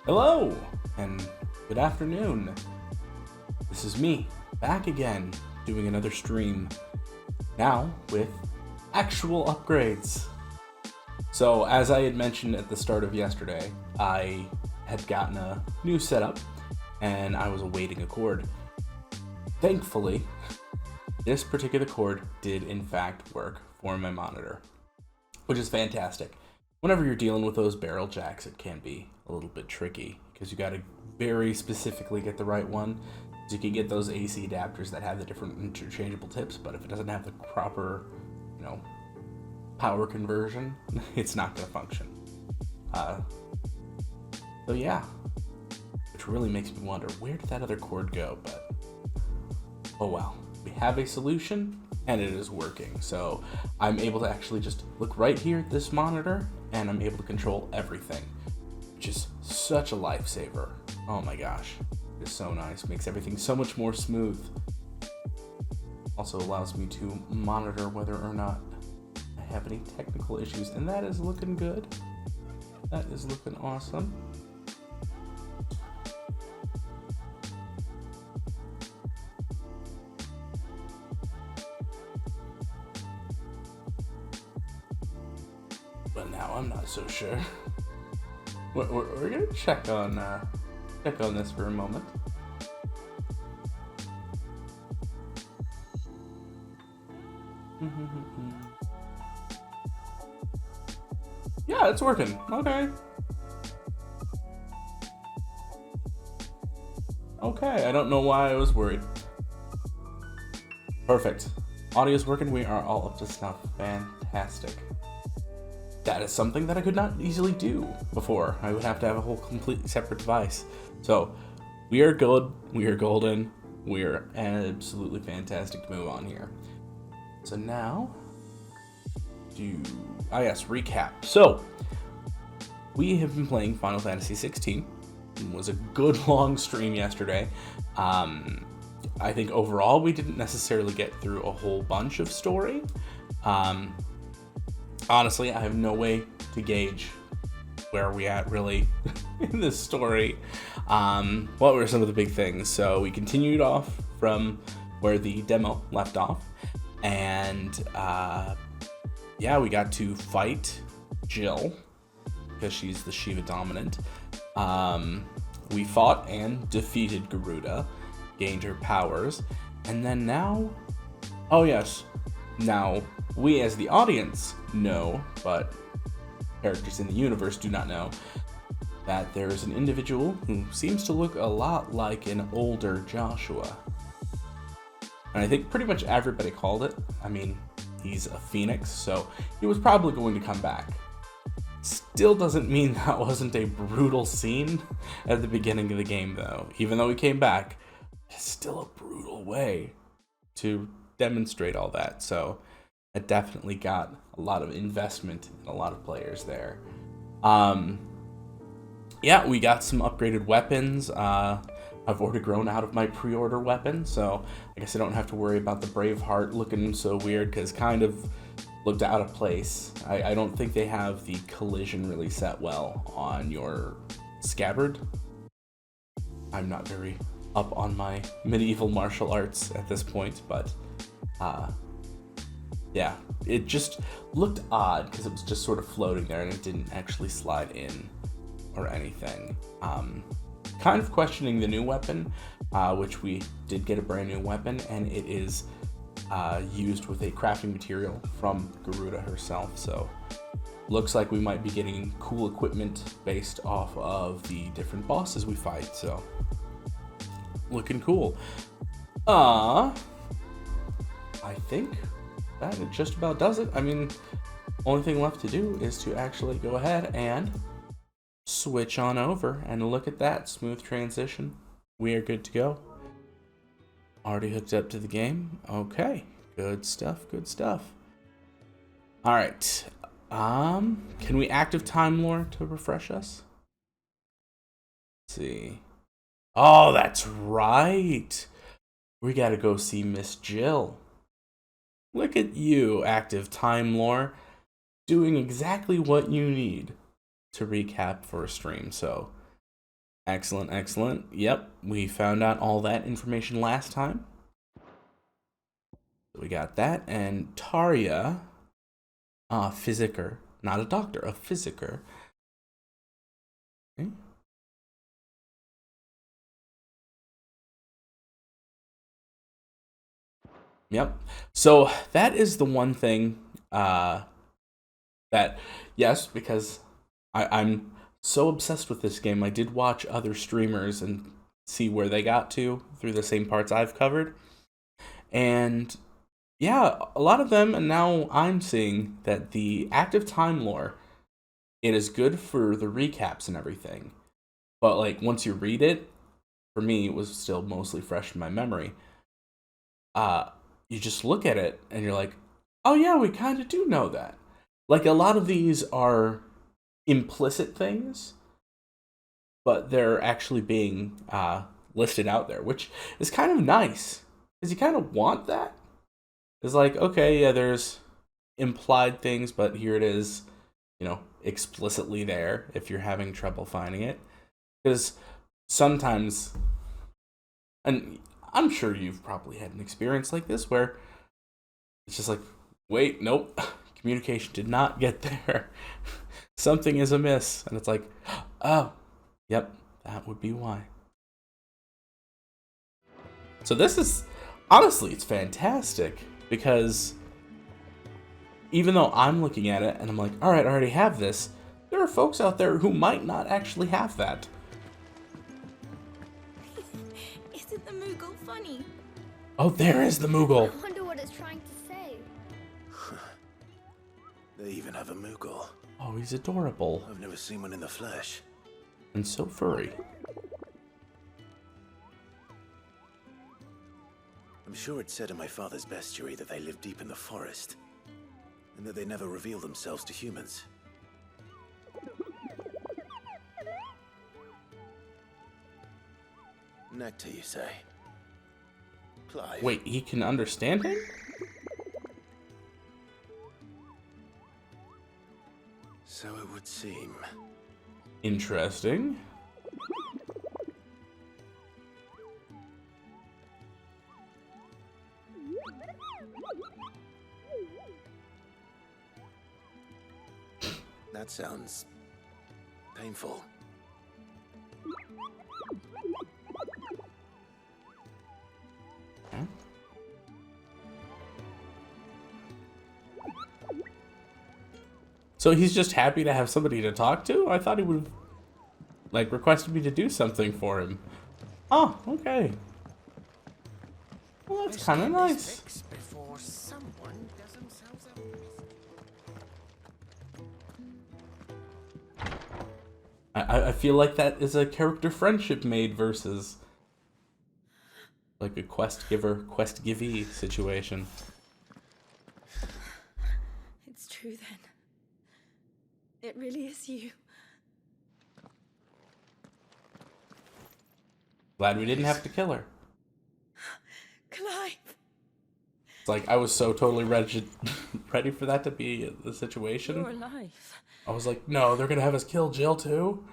Hello, and good afternoon. This is me, back again, doing another stream, now with actual upgrades. So, as I had mentioned at the start of yesterday, I had gotten a new setup, and I was awaiting a cord. Thankfully, this particular cord did in fact work for my monitor, which is fantastic. Whenever you're dealing with those barrel jacks, it can be a little bit tricky because you got to very specifically get the right one. So you can get those AC adapters that have the different interchangeable tips, but if it doesn't have the proper, power conversion, it's not going to function. So yeah, which really makes me wonder, where did that other cord go? But oh well, we have a solution and it is working. So I'm able to actually just look right here at this monitor and I'm able to control everything, which is such a lifesaver. Oh my gosh, it's so nice. Makes everything so much more smooth. Also allows me to monitor whether or not I have any technical issues, and that is looking good. That is looking awesome. But now I'm not so sure. We're gonna check on this for a moment. Yeah, it's working. Okay. Okay, I don't know why I was worried. Perfect. Audio's working. We are all up to snuff. Fantastic. That is something that I could not easily do before. I would have to have a whole completely separate device. So, we are good. We are golden. We are absolutely fantastic to move on here. So now, recap. So, we have been playing Final Fantasy XVI. It was a good long stream yesterday. I think overall we didn't necessarily get through a whole bunch of story. Honestly, I have no way to gauge where are we at really in this story. What were some of the big things? So we continued off from where the demo left off, and we got to fight Jill because she's the Shiva dominant. We fought and defeated Garuda, gained her powers, and then now we as the audience know, but characters in the universe do not know, that there is an individual who seems to look a lot like an older Joshua. And I think pretty much everybody called it. I mean, he's a phoenix, so he was probably going to come back. Still doesn't mean that wasn't a brutal scene at the beginning of the game, though. Even though he came back, it's still a brutal way to demonstrate all that. So it definitely got a lot of investment in a lot of players there. We got some upgraded weapons. I've already grown out of my pre-order weapon, so I guess I don't have to worry about the Braveheart looking so weird, because kind of looked out of place. I don't think they have the collision really set well on your scabbard. I'm not very up on my medieval martial arts at this point, but it just looked odd because it was just sort of floating there and it didn't actually slide in or anything. Kind of questioning the new weapon, which we did get a brand new weapon, and it is used with a crafting material from Garuda herself, so looks like we might be getting cool equipment based off of the different bosses we fight, so looking cool. I think that it just about does it. I mean, only thing left to do is to actually go ahead and switch on over, and look at that smooth transition. We are good to go. Already hooked up to the game. Okay, good stuff, good stuff. All right, can we active time lore to refresh us? Let's see. Oh, that's right. We gotta go see Miss Jill. Look at you, active time lore, doing exactly what you need to recap for a stream. So Excellent, excellent. Yep, we found out all that information last time. So we got that, and Tarja, physiker, not a doctor, a physiker. Okay. Yep. So that is the one thing that, yes, because I'm so obsessed with this game, I did watch other streamers and see where they got to through the same parts I've covered. And yeah, a lot of them, and now I'm seeing that the active time lore, it is good for the recaps and everything. But like once you read it, for me it was still mostly fresh in my memory. You just look at it and you're like, oh yeah, we kind of do know that. Like a lot of these are implicit things, but they're actually being listed out there, which is kind of nice because you kind of want that. It's like, okay, yeah, there's implied things, but here it is, explicitly there if you're having trouble finding it. Because sometimes, and I'm sure you've probably had an experience like this where it's just like, wait, nope, communication did not get there. Something is amiss. And it's like, oh, yep, that would be why. So this is, honestly, it's fantastic because even though I'm looking at it and I'm like, all right, I already have this, there are folks out there who might not actually have that. Isn't the Moogle funny? Oh, there is the Moogle. I wonder what it's trying to say. They even have a Moogle. Oh, he's adorable. I've never seen one in the flesh. And so furry. I'm sure it said in my father's bestiary that they live deep in the forest, and that they never reveal themselves to humans. Nectar, you say? Clive. Wait, he can understand him? So it would seem. Interesting. That sounds painful. Huh? So he's just happy to have somebody to talk to? I thought he would have, like, requested me to do something for him. Oh, okay. Well, that's kind of nice. Before someone does themselves I feel like that is a character friendship made versus like a quest giver, quest givee situation. It's true then. It really is you. Glad we didn't have to kill her. Clive! It's like I was so totally ready for that to be the situation. You're alive. I was like, no, they're gonna have us kill Jill too.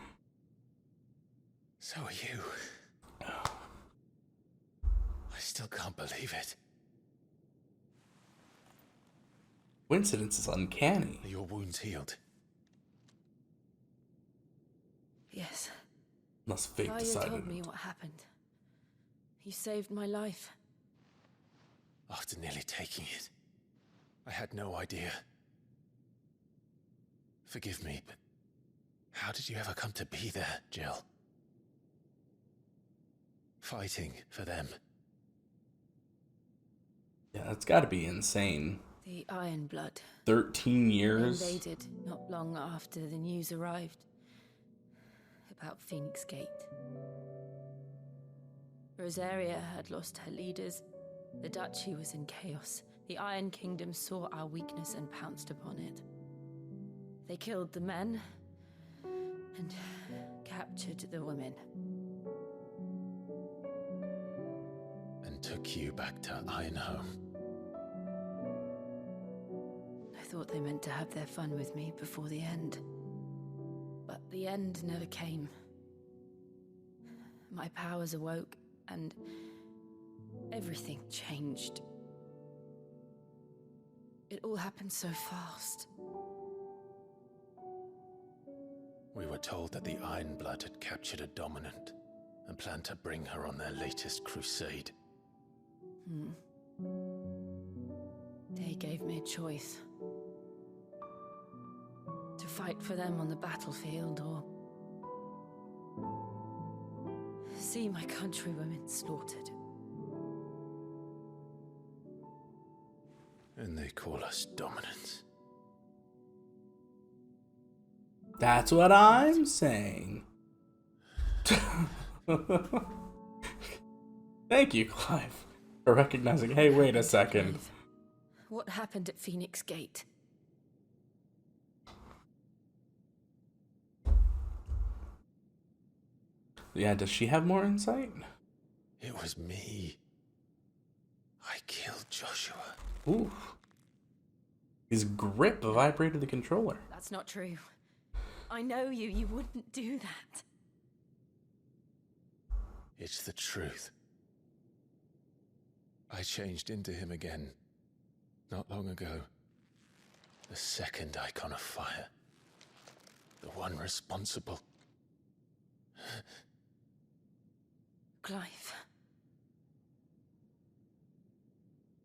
So are you. I still can't believe it. Coincidence is uncanny. Are your wounds healed? Yes. Unless fate Tarja decided. told me what happened. You saved my life. After nearly taking it, I had no idea. Forgive me, but how did you ever come to be there, Jill? Fighting for them. Yeah, that's gotta be insane. The Iron Blood. 13 years? Invaded not long after the news arrived about Phoenix Gate. Rosaria had lost her leaders. The Duchy was in chaos. The Iron Kingdom saw our weakness and pounced upon it. They killed the men and captured the women. And took you back to Ironhome. I thought they meant to have their fun with me before the end. But the end never came. my powers awoke, and everything changed. It all happened so fast. We were told that the Iron Blood had captured a dominant and planned to bring her on their latest crusade. They gave me a choice. To fight for them on the battlefield, or see my countrywomen slaughtered. And they call us dominants. That's what I'm saying. Thank you, Clive, for recognizing, hey, wait a second. What happened at Phoenix Gate? Yeah, does she have more insight? It was me. I killed Joshua. Ooh. His grip vibrated the controller. That's not true. I know you. You wouldn't do that. It's the truth. I changed into him again, not long ago. The second icon of fire. The one responsible. Clive.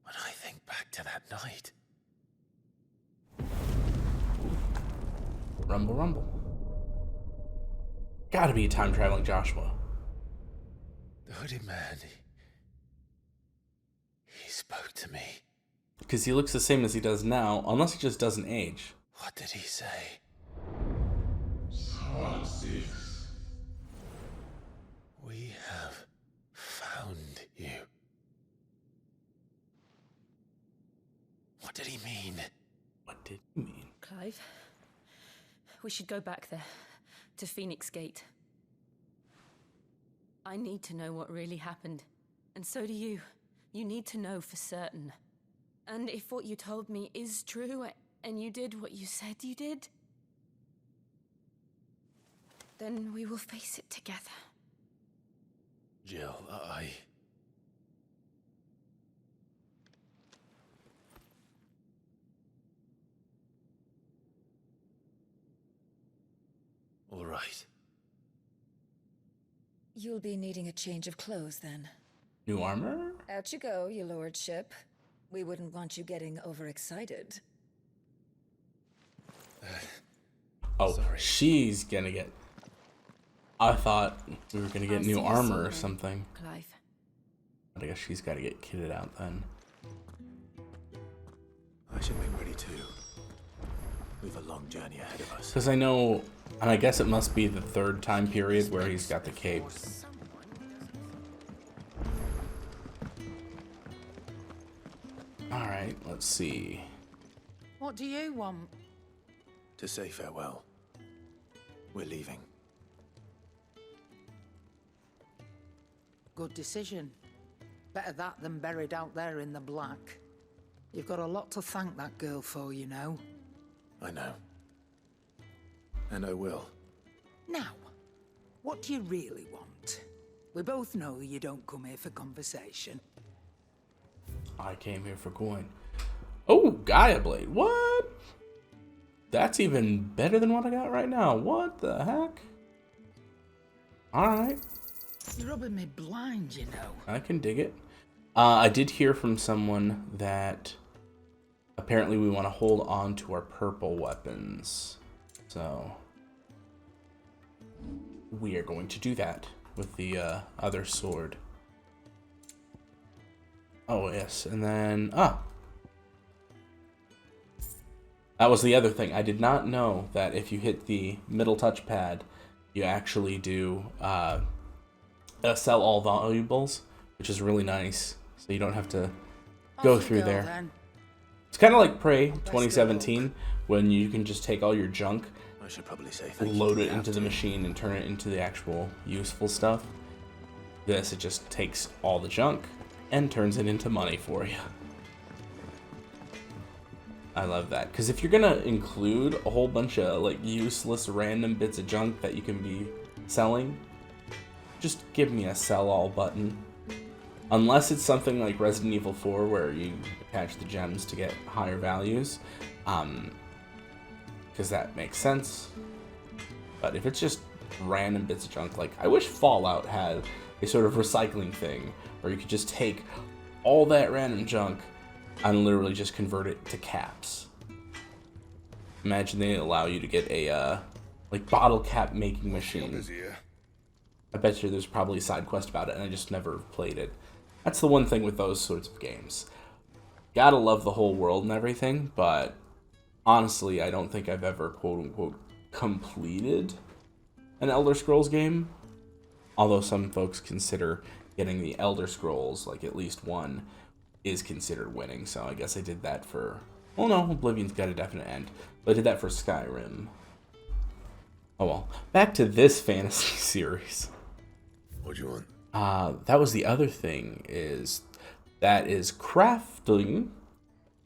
When I think back to that night... Rumble, rumble. Gotta be a time-traveling Joshua. The hooded man, he spoke to me. Because he looks the same as he does now, unless he just doesn't age. What did he say? We have found you. What did he mean? What did he mean? Clive, we should go back there, to Phoenix Gate. I need to know what really happened, and so do you. You need to know for certain. And if what you told me is true, and you did what you said you did, then we will face it together. Jill, All right. You'll be needing a change of clothes then. New armor? Out you go, your lordship. We wouldn't want you getting overexcited. Oh, Sorry. she's gonna get... I thought we were gonna get I'll new see you armor soon or then, something. Clive. But I guess she's gotta get kitted out then. I should make ready too. We've a long journey ahead of us. Because I know, and I guess it must be the third time period where he's got the cape. For someone doesn't Alright, let's see. What do you want? To say farewell. We're leaving. Good decision. Better that than buried out there in the black. You've got a lot to thank that girl for, you know. I know. And I will. Now, what do you really want? We both know you don't come here for conversation. I came here for coin. Oh, Gaia Blade. What? That's even better than what I got right now. What the heck? Alright. You're rubbing me blind, you know. I can dig it. I did hear from someone that apparently we want to hold on to our purple weapons. So we are going to do that with the other sword. Oh, yes. And then... that was the other thing. I did not know that if you hit the middle touchpad, you actually do sell all valuables, which is really nice. So you don't have to go Off you through go, there. then. It's kind of like Prey 2017, when you can just take all your junk, I should probably say thank you. load to it the into the captain. machine, and turn it into the actual useful stuff. This, it just takes all the junk and turns it into money for you. I love that, because if you're gonna include a whole bunch of like useless random bits of junk that you can be selling, just give me a sell all button. Unless it's something like Resident Evil 4 where you attach the gems to get higher values. Because that makes sense. But if it's just random bits of junk, like I wish Fallout had a sort of recycling thing where you could just take all that random junk and literally just convert it to caps. Imagine they allow you to get a like bottle cap making machine. I bet you there's probably a side quest about it and I just never played it. That's the one thing with those sorts of games. Gotta love the whole world and everything, but honestly, I don't think I've ever quote-unquote completed an Elder Scrolls game. Although some folks consider getting the Elder Scrolls, like at least one, is considered winning. So I guess I did that for... Well, no, Oblivion's got a definite end. But I did that for Skyrim. Oh well. Back to this fantasy series. What do you want? That was the other thing, is that is crafting,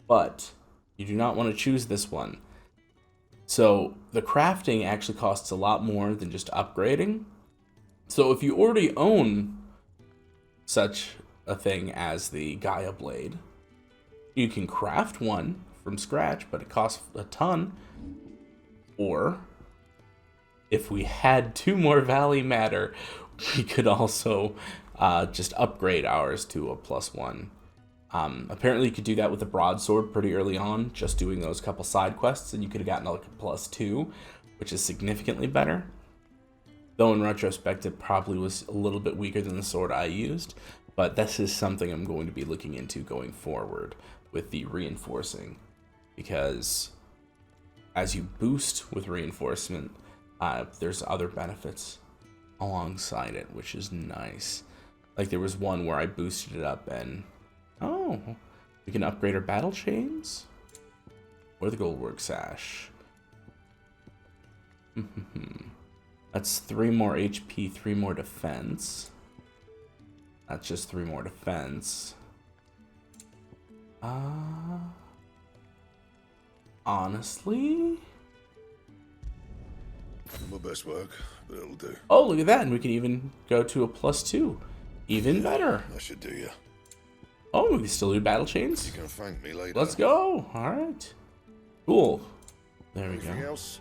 but you do not want to choose this one. So the crafting actually costs a lot more than just upgrading. So if you already own such a thing as the Gaia Blade, you can craft one from scratch, but it costs a ton. Or if we had 2 more Valley Matter, we could also just upgrade ours to a +1. Apparently you could do that with the broadsword pretty early on, just doing those couple side quests, and you could have gotten like a +2, which is significantly better. Though in retrospect, it probably was a little bit weaker than the sword I used, but this is something I'm going to be looking into going forward with the reinforcing, because as you boost with reinforcement, there's other benefits alongside it, which is nice. Like there was one where I boosted it up and we can upgrade our battle chains or the goldwork sash. That's 3 more HP, 3 more defense. That's just 3 more defense. Honestly, My best work, but it'll do. oh, look at that, and we can even go to a +2. Even better. That should do you. Oh, we can still do battle chains. You can thank me later. Let's go. All right. Cool. There we Anything go. else?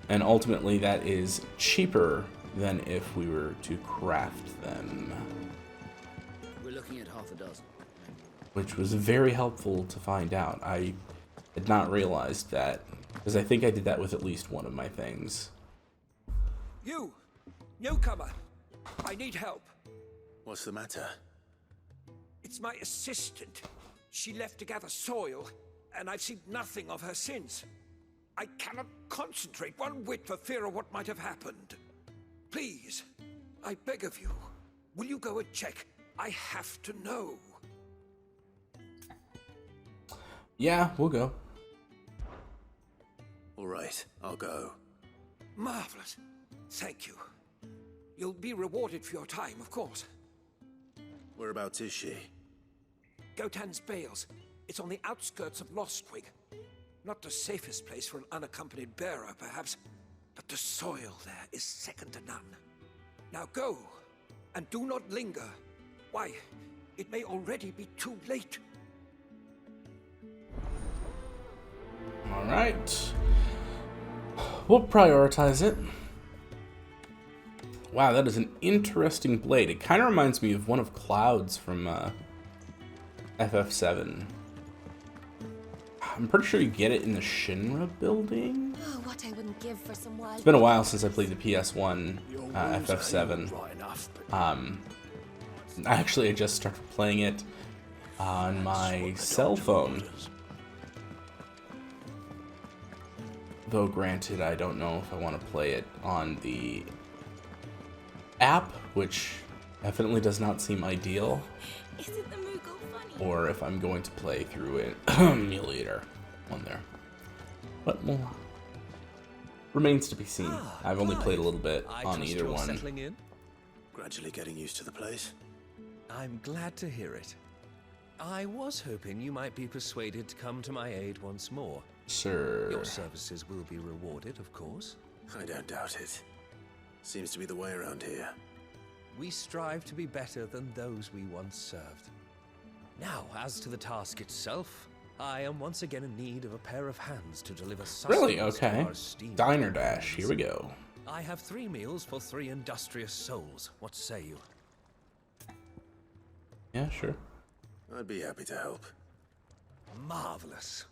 And ultimately, that is cheaper than if we were to craft them, We're looking at half a dozen. which was very helpful to find out. I had not realized that, because I think I did that with at least one of my things. You! Newcomer! I need help. What's the matter? It's my assistant. She left to gather soil, and I've seen nothing of her since. I cannot concentrate one whit for fear of what might have happened. Please, I beg of you, will you go and check? I have to know. Yeah, we'll go. All right, I'll go. Marvelous. Thank you. You'll be rewarded for your time, of course. Whereabouts is she? Gotan's Bales. It's on the outskirts of Lostwig. Not the safest place for an unaccompanied bearer, perhaps, but the soil there is second to none. Now go, and do not linger. Why, it may already be too late. All right. We'll prioritize it. Wow, that is an interesting blade. It kind of reminds me of one of Cloud's from FF7. I'm pretty sure you get it in the Shinra building. Oh, what I wouldn't give for some wild. It's been a while since I played the PS1 FF7. Actually, I just started playing it on my cell phone. Though granted, I don't know if I want to play it on the app, which definitely does not seem ideal, Isn't the Moogle funny? or if I'm going to play through an emulator on there. But well, remains to be seen. I've only played a little bit on either one. Settling in? Gradually getting used to the place. I'm glad to hear it. I was hoping you might be persuaded to come to my aid once more. Sure. Your services will be rewarded, of course. I don't doubt it. Seems to be the way around here. we strive to be better than those we once served. Now, as to the task itself, I am once again in need of a pair of hands to deliver sustenance Really? to Okay. our esteemed Diner Dash. companions. Here we go. I have 3 meals for 3 industrious souls. What say you? Yeah, sure. I'd be happy to help. Marvelous.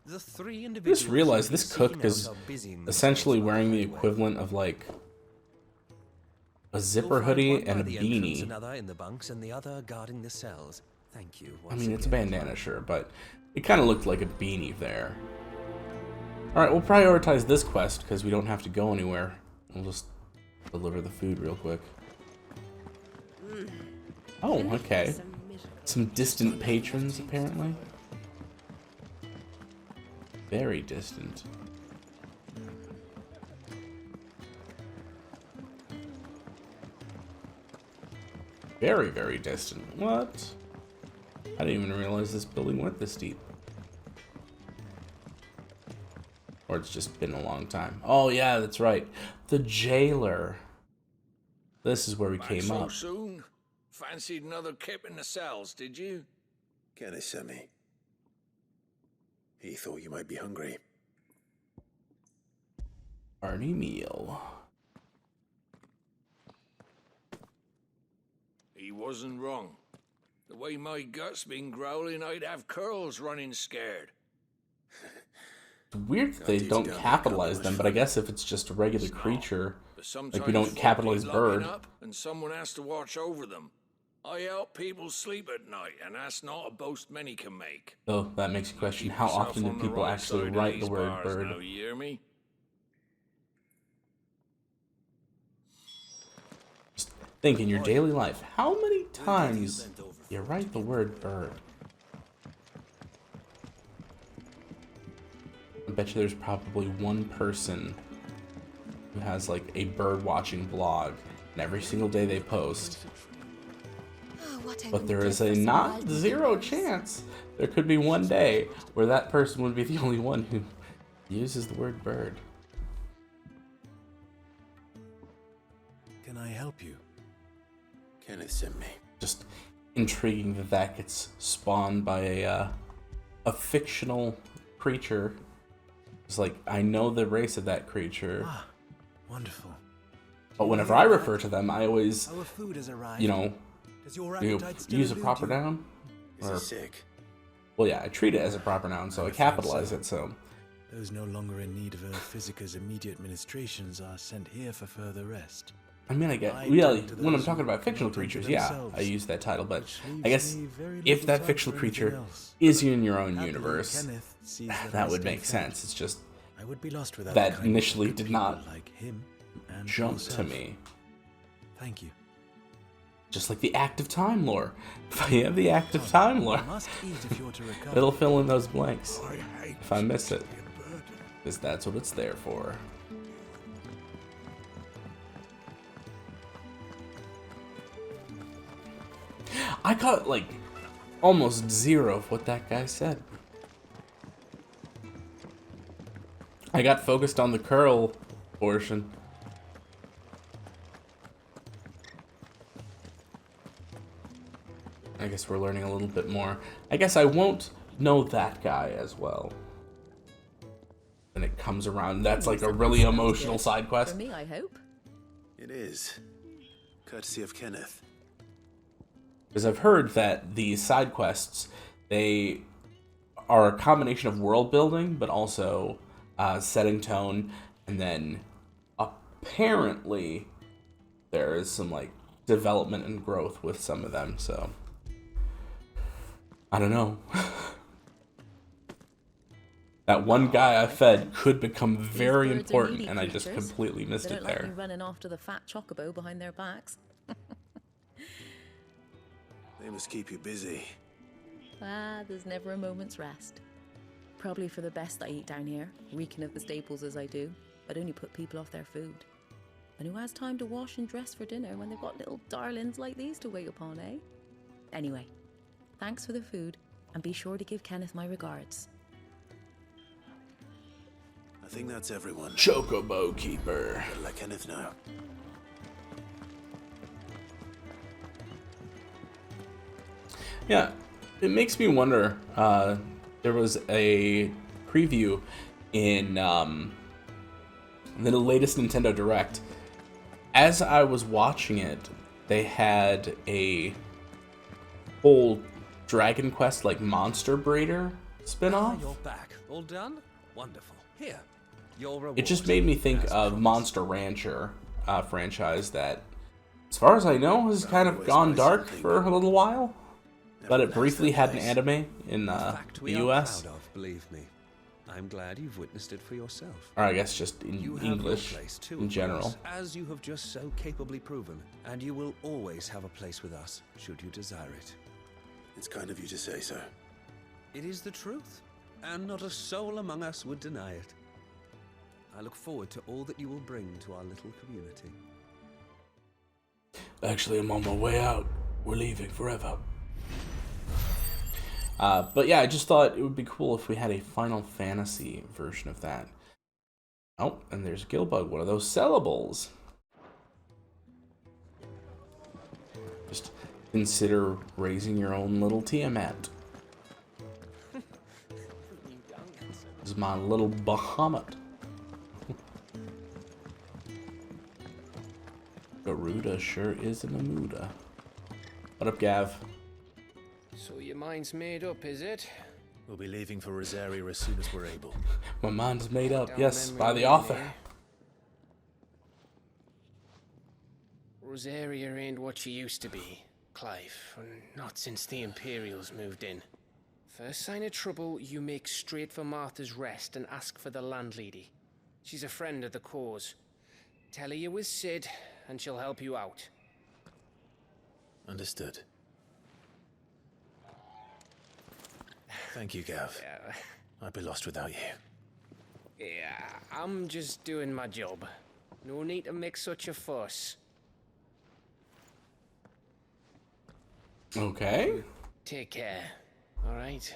The 3 individuals. Just realized you'll be this cook seeking is out are busy essentially themselves wearing the on highway. equivalent of like a You'll zipper find hoodie one by and a the entrance, beanie. Another in the bunks, and the other guarding the cells. Thank you. I once mean, it's a again. bandana, sure, but it kind of looked like a beanie there. Alright, we'll prioritize this quest because we don't have to go anywhere. We'll just deliver the food real quick. Oh, okay. Some distant patrons, apparently. Very distant. Very, very distant. What? I didn't even realize this building went this deep. Or it's just been a long time. Oh, yeah, that's right. The jailer. This is where we Back came so up. soon? Fancied another kip in the cells, did you? Kenneth sent me. He thought you might be hungry. Hearty meal. He wasn't wrong. The way my gut's been growling, I'd have curls running scared. It's weird that they don't capitalize them, but I guess if it's just a regular creature, But sometimes like we don't folk capitalize keep locking bird. up and someone has to watch over them. I help people sleep at night, and that's not a boast many can make. Oh, that makes you question Keep how yourself often do on the people right actually side of write the these word bars bird. now, you hear me? Just think in your daily life, how many times you write the word bird? I bet you there's probably one person who has like a bird watching blog, and every single day they post. But there is a not zero chance there could be one day where that person would be the only one who uses the word bird. Can I help you? Kenneth sent me. Just intriguing that that gets spawned by a fictional creature. It's like, I know the race of that creature. Ah, wonderful. But whenever I refer to them, I always, Our food has arrived. you know, Does your appetite still use a elude proper you? noun. Is he sick? Well, yeah, I treat it as a proper noun, so I capitalize it, so. Those no longer in need of a Physica's immediate ministrations are sent here for further rest. I mean, I get, I really, talk to when I'm those talking who about fictional cannot creatures, enter yeah, themselves, I use that title, but which I leaves guess me very if little that time fictional for anything creature else. is in your own Happily, universe, Kenneth sees that that I would stay make fed. sense. It's just I would be lost without that the kind initially of good did not people like him and jump to yourself. me. Thank you. Just like the active time lore. If I have the active time lore, You must eat if you're to recover. it'll fill in those blanks I hate if I miss it. being a bird. Because that's what it's there for. I got like almost zero of what that guy said. I got focused on the curl portion. I guess we're learning a little bit more. I guess I won't know that guy as well. When it comes around, that's like a really emotional side quest. For me, I hope. It is. Courtesy of Kenneth. Because I've heard that these side quests, they are a combination of world building, but also setting tone, and then apparently there is some like development and growth with some of them. So I don't know. That one guy I fed could become very birds are important, needy and I just creatures. completely missed They it don't like there. me running after the fat chocobo behind their backs. They must keep you busy. Ah, there's never a moment's rest. Probably for the best I eat down here, reeking of the staples as I do. I'd only put people off their food. And who has time to wash and dress for dinner when they've got little darlings like these to wait upon, eh? Anyway, thanks for the food, and be sure to give Kenneth my regards. I think that's everyone. Chocobo Keeper. Better let Kenneth know. Yeah, it makes me wonder. There was a preview in the latest Nintendo Direct. As I was watching it, they had a whole Dragon Quest like Monster Breeder spin-off. You're back. All done? Wonderful. Here, your reward. It just made me think of Monster Rancher franchise that, as far as I know, has kind of gone dark for a little while. But it briefly had an anime in the US. Proud of, believe me. I'm glad you've witnessed it for yourself. Or I guess just in You have English your place too, in of general. course, as you have just so capably proven, and you will always have a place with us, should you desire it. It's kind of you to say so. It is the truth, and not a soul among us would deny it. I look forward to all that you will bring to our little community. Actually, I'm on my way out. We're leaving forever. But yeah, I just thought it would be cool if we had a Final Fantasy version of that. Oh, and there's Gilbug, one of those sellables. Just consider raising your own little Tiamat. This is my little Bahamut. Garuda sure is in a mooda. What up, Gav? So your mind's made up, is it? We'll be leaving for Rosaria as soon as we're able. My mind's made up, Down yes, memory by the lane, author. eh? Rosaria ain't what she used to be, Clive. Not since the Imperials moved in. First sign of trouble, you make straight for Martha's Rest and ask for the landlady. She's a friend of the cause. Tell her you're with Sid, and she'll help you out. Understood. Thank you, Gav. I'd be lost without you. Yeah, I'm just doing my job. No need to make such a fuss. Okay. Take care, alright?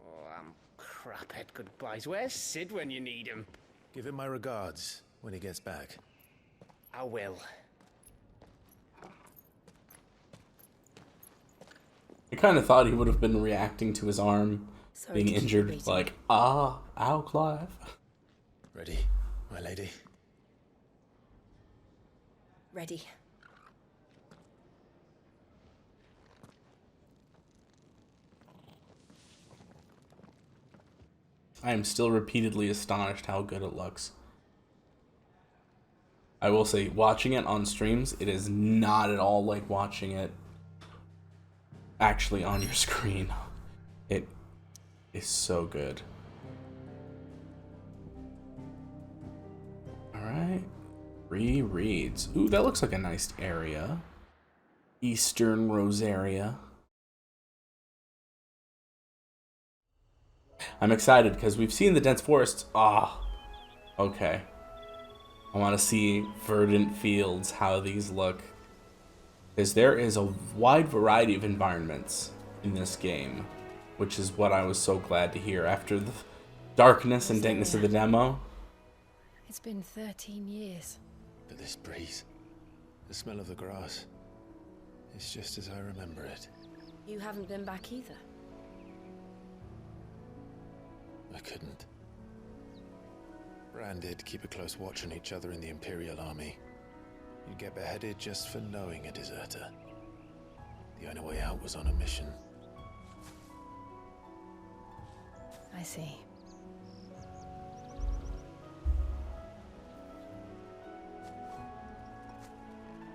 Oh, I'm crap at goodbyes. Where's Sid when you need him? Give him my regards when he gets back. I will. I kind of thought he would have been reacting to his arm being to keep you injured, waiting. like, ow, Clive. Ready, my lady? Ready. I am still repeatedly astonished how good it looks. I will say, watching it on streams, it is not at all like watching it actually on your screen. It is so good. Alright. Rereads. Ooh, that looks like a nice area. Eastern Rosaria. I'm excited because we've seen the dense forests. Okay. I want to see verdant fields, how these look. Because there is a wide variety of environments in this game, which is what I was so glad to hear after the darkness and dankness of the demo. It's been 13 years. But this breeze, the smell of the grass, it's just as I remember it. You haven't been back either. I couldn't. Bran did keep a close watch on each other in the Imperial Army. You'd get beheaded just for knowing a deserter. The only way out was on a mission. I see.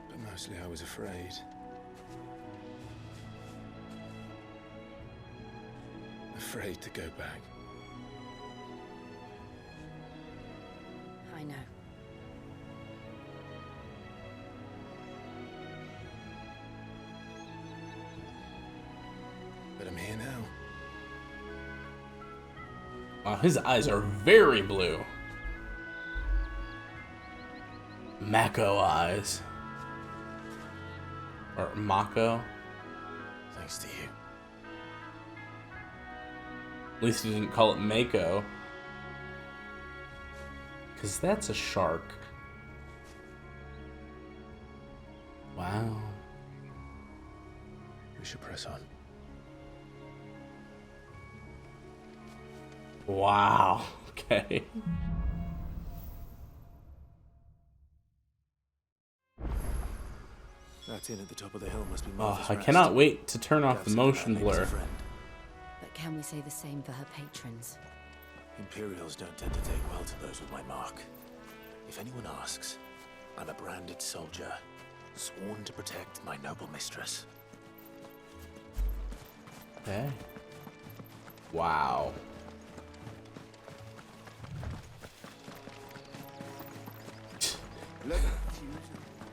But mostly I was afraid. Afraid to go back. I know. But I'm here now. Wow, his eyes are very blue. Mako eyes. Or Mako. Thanks to you. At least he didn't call it Mako. Because that's a shark. Wow. should press on. Wow. Okay. That inn at the top of the hill must be Oh, Martha's I Rest. cannot wait to turn off Gav the said motion that lady's a blur. friend. But can we say the same for her patrons? Imperials don't tend to take well to those with my mark. If anyone asks, I'm a branded soldier, sworn to protect my noble mistress. Okay. Wow.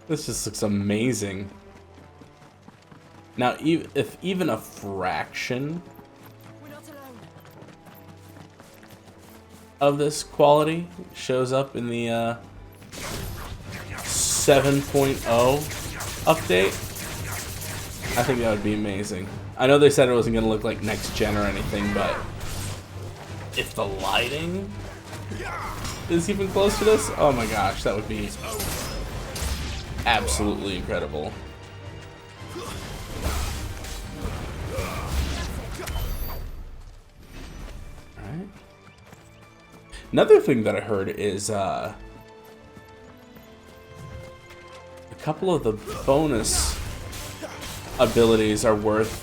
This just looks amazing. Now, if even a fraction of this quality shows up in the 7.0 update, I think that would be amazing. I know they said it wasn't going to look like next gen or anything, but if the lighting is even close to this, oh my gosh, that would be absolutely incredible. Alright. Another thing that I heard is a couple of the bonus abilities are worth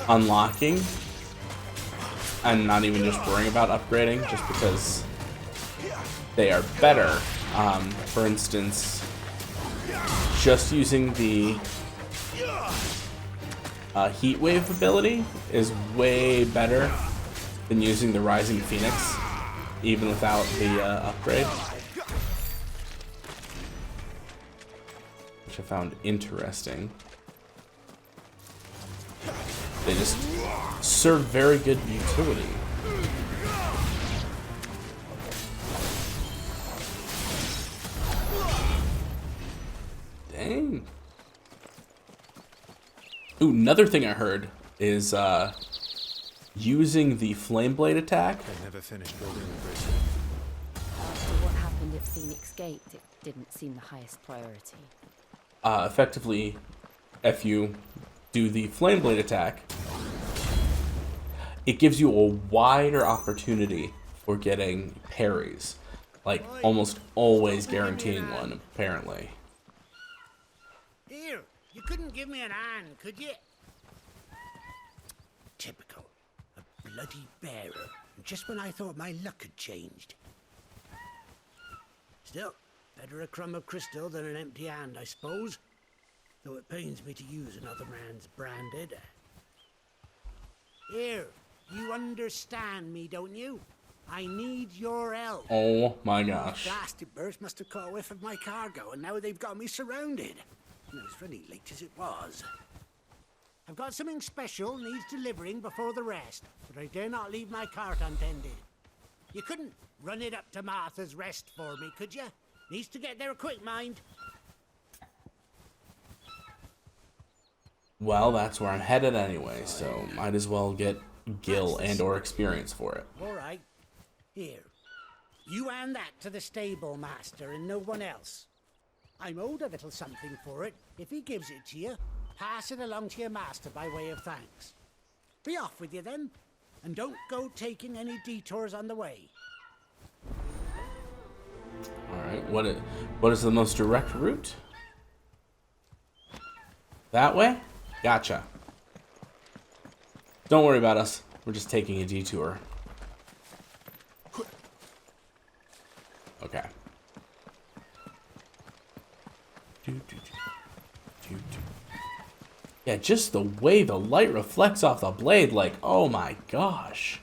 unlocking and not even just worrying about upgrading, just because they are better. For instance, just using the heat wave ability is way better than using the Rising Phoenix, even without the upgrade, which I found interesting. They just serve very good utility. Dang. Ooh, another thing I heard is using the flame blade attack. I never finished building the bridge. After what happened at Phoenix Gate, it didn't seem the highest priority. Effectively, if you do the flame blade attack, it gives you a wider opportunity for getting parries, like almost always guaranteeing one, apparently. Here, you couldn't give me an hand, could you? Typical. A bloody bearer. Just when I thought my luck had changed. Still, better a crumb of crystal than an empty hand, I suppose. Though it pains me to use another man's branded. Here, you understand me, don't you? I need your help. Oh my gosh. Blasted birds must have caught a whiff of my cargo, and now they've got me surrounded. And it was really late as it was. I've got something special needs delivering before the rest, but I dare not leave my cart untended. You couldn't run it up to Martha's Rest for me, could you? Needs to get there quick, mind. Well, that's where I'm headed anyway, so might as well get gil and or experience for it. All right. Here. You hand that to the stable master and no one else. I'm owed a little something for it. If he gives it to you, pass it along to your master by way of thanks. Be off with you then, and don't go taking any detours on the way. Alright, what is the most direct route? That way? Gotcha. Don't worry about us. We're just taking a detour. Okay. Yeah, just the way the light reflects off the blade, like, oh my gosh.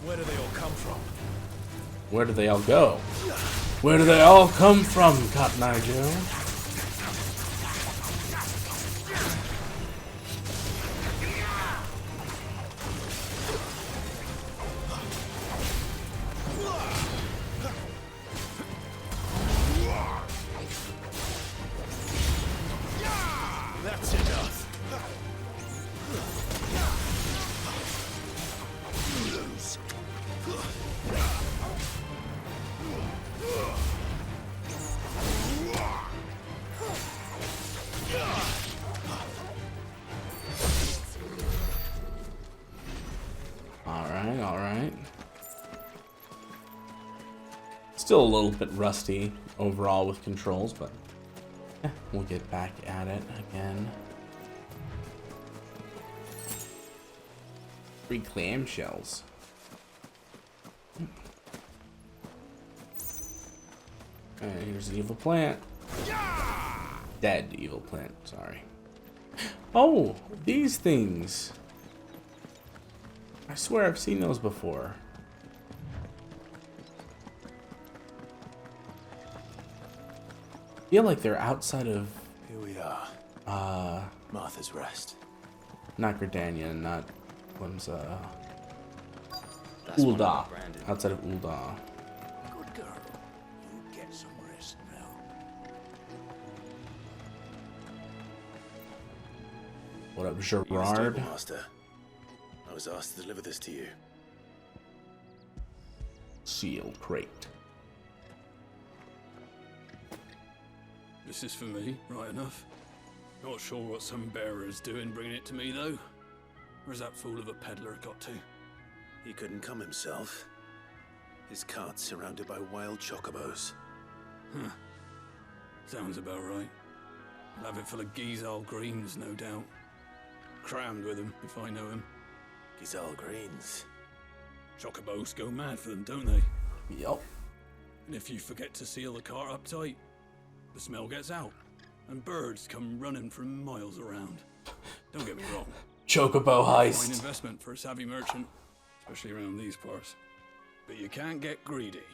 Where do they all come from? Where do they all go? Where do they all come from, Cotton Eye Joe? That's enough. Still a little bit rusty overall with controls, but yeah, we'll get back at it again. 3 clamshells. And here's the evil plant. Dead evil plant, sorry. Oh, these things. I swear I've seen those before. I feel like they're outside of... Here we are. Martha's Rest. Not Gridania, not... Ul'dah. Outside of Ul'dah. Good girl. You get some rest now. What up, You the Gerard? stable master. I was asked to deliver this to you. Sealed crate. This is for me, right enough. Not sure what some bearer's doing bringing it to me, though. Where's that fool of a peddler got to? He couldn't come himself. His cart's surrounded by wild chocobos. Huh. Sounds about right. I'll have it full of Gizal greens, no doubt. Crammed with them, if I know him. Gizal greens. Chocobos go mad for them, don't they? Yup. And if you forget to seal the cart up tight, the smell gets out, and birds come running from miles around. Don't get me wrong. Chocobo Fine heist. investment for a savvy merchant, especially around these parts. But you can't get greedy,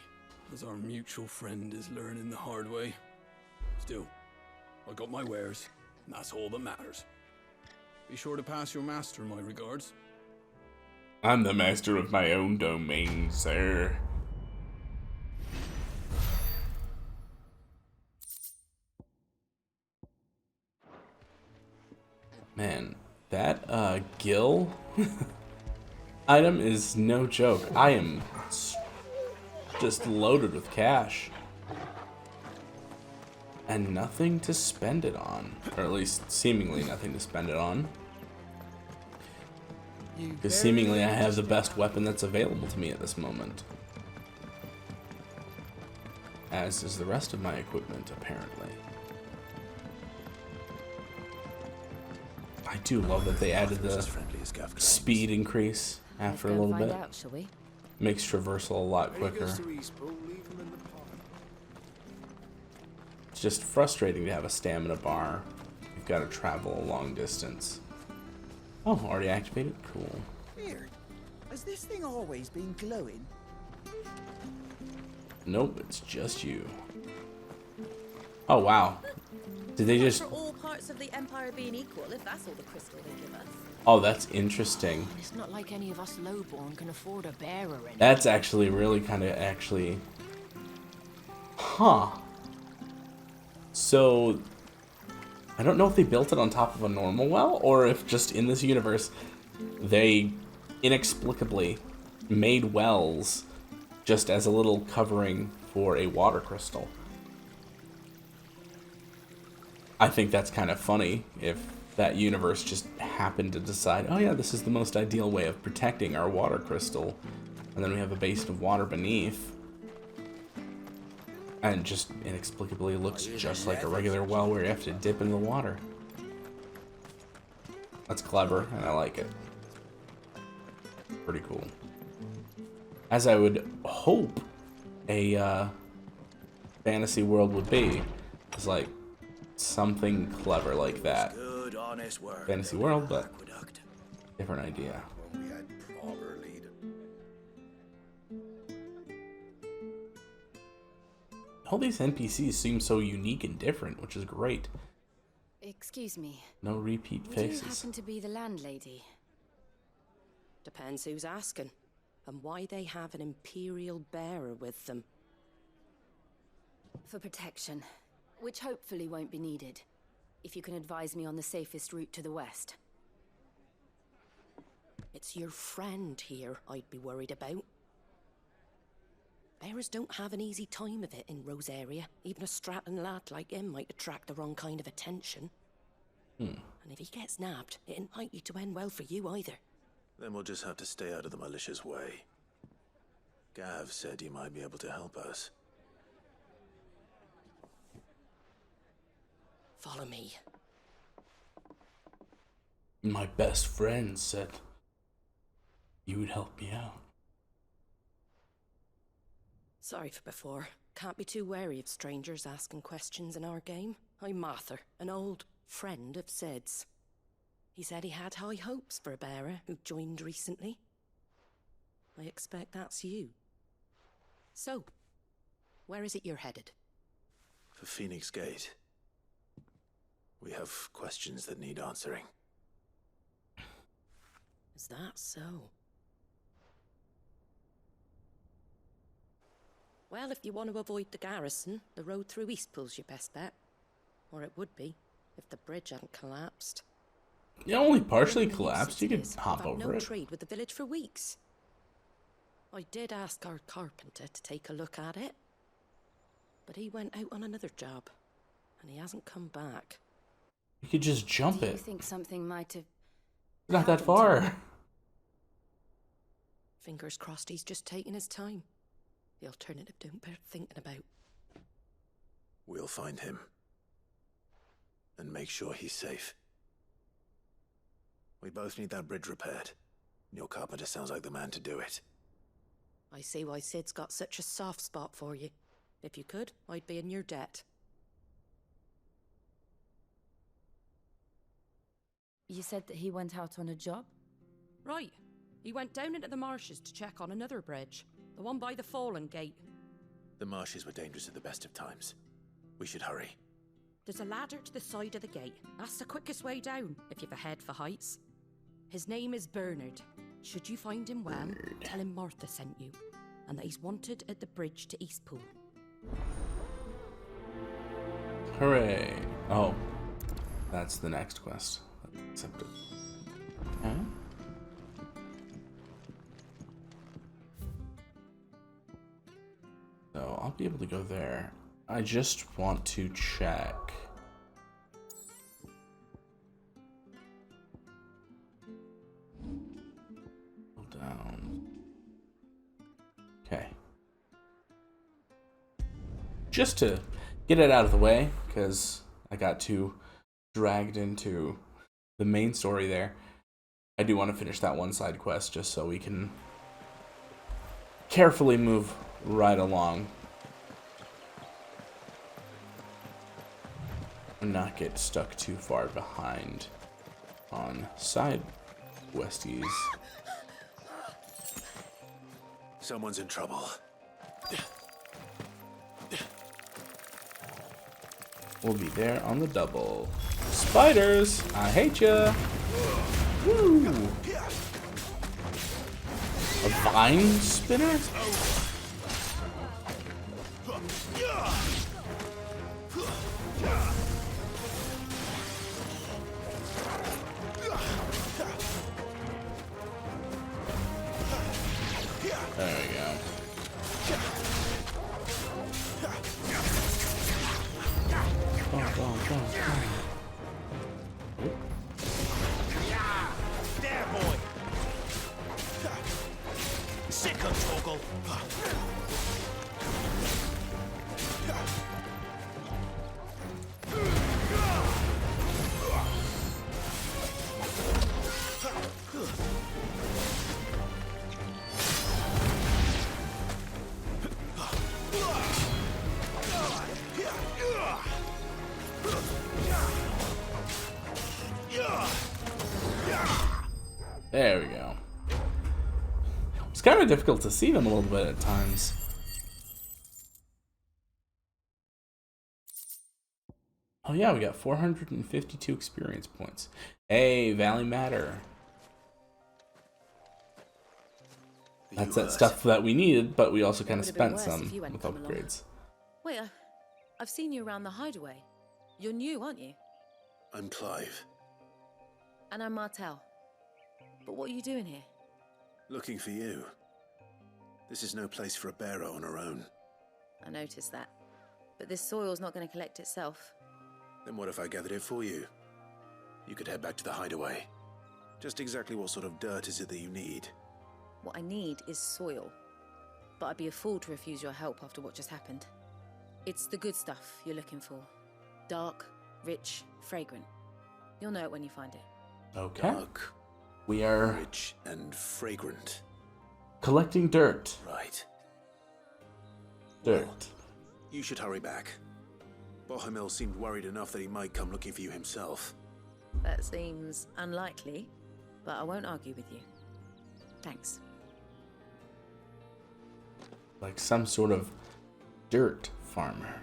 as our mutual friend is learning the hard way. Still, I got my wares, and that's all that matters. Be sure to pass your master my regards. I'm the master of my own domain, sir. Man, that gill item is no joke. I am just loaded with cash. And nothing to spend it on. Or at least seemingly nothing to spend it on. Because seemingly I have the best weapon that's available to me at this moment. As is the rest of my equipment, apparently. I do love that they added the speed increase after a Let's go little find bit. out, shall we? Makes traversal a lot quicker. It's just frustrating to have a stamina bar. You've got to travel a long distance. Oh, already activated? Cool. Weird. Has this thing always been glowing? Nope, it's just you. Oh, wow. Did they just... For all parts of the Empire being equal, if that's all the crystal they give us. Oh, that's interesting. It's not like any of us lowborn can afford a bearer anymore. That's actually really kind of actually... Huh. So... I don't know if they built it on top of a normal well, or if just in this universe, they inexplicably made wells just as a little covering for a water crystal. I think that's kind of funny if that universe just happened to decide, oh yeah, this is the most ideal way of protecting our water crystal, and then we have a basin of water beneath, and just inexplicably looks just like a regular well where you have to dip in the water. That's clever, and I like it. Pretty cool. As I would hope a fantasy world would be. It's like something clever like that. Good, honest work. Fantasy world, but different idea. When we had proper leader. All these NPCs seem so unique and different, which is great. Excuse me. No repeat Would you faces. happen to be the landlady? Depends who's asking, and why they have an Imperial bearer with them. For protection, which hopefully won't be needed. If you can advise me on the safest route to the west. It's your friend here I'd be worried about. Bearers don't have an easy time of it in Rose area. Even a Stratton lad like him might attract the wrong kind of attention. And if he gets nabbed, it ain't likely to end well for you either. Then we'll just have to stay out of the malicious way. Gav said he might be able to help us. Follow me. My best friend said you would help me out. Sorry for before. Can't be too wary of strangers asking questions in our game. I'm Martha, an old friend of Sid's. He said he had high hopes for a bearer who joined recently. I expect that's you. So, where is it you're headed? For Phoenix Gate. We have questions that need answering. Is that so? Well, if you want to avoid the garrison, the road through Eastport's your best bet. Or it would be, if the bridge hadn't collapsed. It only partially collapsed. You could hop over no it. trade with the village for weeks. I did ask our carpenter to take a look at it, but he went out on another job, and he hasn't come back. You could just jump Do you it. think something might have Not that happened to far. him? Fingers crossed he's just taking his time. The alternative don't bear thinking about. We'll find him. And make sure he's safe. We both need that bridge repaired. Your carpenter sounds like the man to do it. I see why Sid's got such a soft spot for you. If you could, I'd be in your debt. You said that he went out on a job? Right. He went down into the marshes to check on another bridge. The one by the Fallen Gate. The marshes were dangerous at the best of times. We should hurry. There's a ladder to the side of the gate. That's the quickest way down, if you've a head for heights. His name is Bernard. Should you find him well, tell him Martha sent you, and that he's wanted at the bridge to Eastport. Hooray. Oh. That's the next quest. Accepted. Okay. So I'll be able to go there. I just want to check. Hold down. Okay. Just to get it out of the way, because I got too dragged into the main story there. I do want to finish that one side quest just so we can carefully move right along and not get stuck too far behind on side questies. Someone's in trouble. We'll be there on the double. Spiders! I hate ya! Woo! A vine spinner? There we go. There, boy. Sick of toggle. There we go. It's kind of difficult to see them a little bit at times. Oh yeah, we got 452 experience points. Hey, Valley Matter. That's that stuff that we needed, but we also kind of spent some with upgrades. Wait, I've seen you around the hideaway. You're new, aren't you? I'm Clive. And I'm Martel. But what are you doing here? Looking for you. This is no place for a bearer on her own. I noticed that. But this soil's not going to collect itself. Then what if I gathered it for you? You could head back to the hideaway. Just exactly what sort of dirt is it that you need? What I need is soil. But I'd be a fool to refuse your help after what just happened. It's the good stuff you're looking for. Dark, Rich, fragrant. You'll know it when you find it. Okay. Dark, We are rich, and fragrant. collecting dirt. Right. Dirt. You should hurry back. Bohemil seemed worried enough that he might come looking for you himself. That seems unlikely, but I won't argue with you. Thanks. Like some sort of dirt farmer.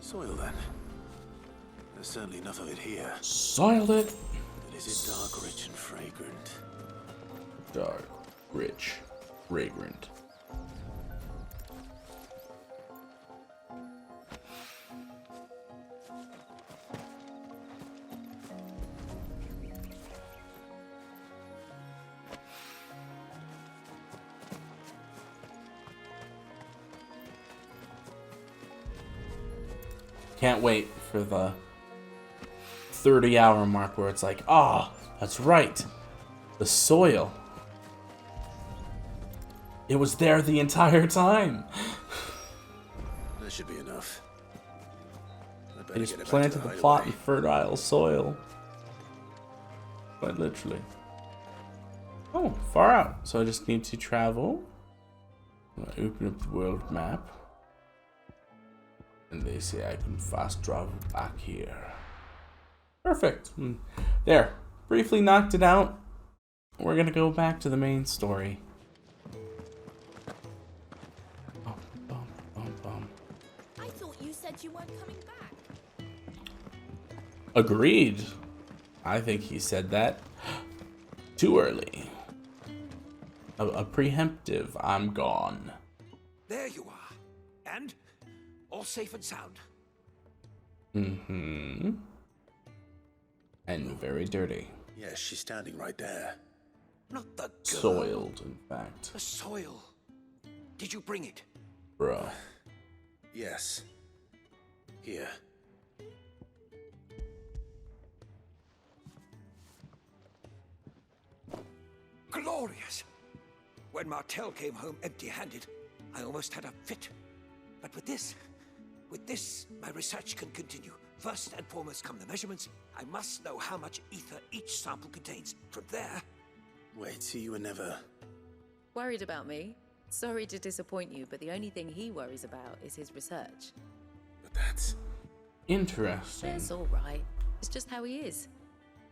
Soil, then. There's certainly enough of it here. Soiled it. But is it dark, rich, and fragrant? Dark, rich, fragrant. Can't wait for the 30-hour mark where it's like, ah, that's right. The soil. It was there the entire time. That should be enough. They just planted the plot in fertile soil. Quite literally. Oh, far out. So I just need to travel. I open up the world map. And they say I can fast travel back here. Perfect. There. Briefly knocked it out. We're gonna go back to the main story. Bum, bum, bum, bum. I thought you said you weren't coming back. Agreed. I think he said that too early. A preemptive, I'm gone. There you are. And all safe and sound. Mm-hmm. And very dirty. Yes, she's standing right there. Not the girl. Soiled, in fact. The soil. Did you bring it? Bruh. Yes. Here. Glorious! When Martel came home empty-handed, I almost had a fit. But with this, my research can continue. First and foremost come the measurements. I must know how much ether each sample contains. From there... Wait, so you were never... Worried about me? Sorry to disappoint you, but the only thing he worries about is his research. But that's... Interesting. It's all right. It's just how he is.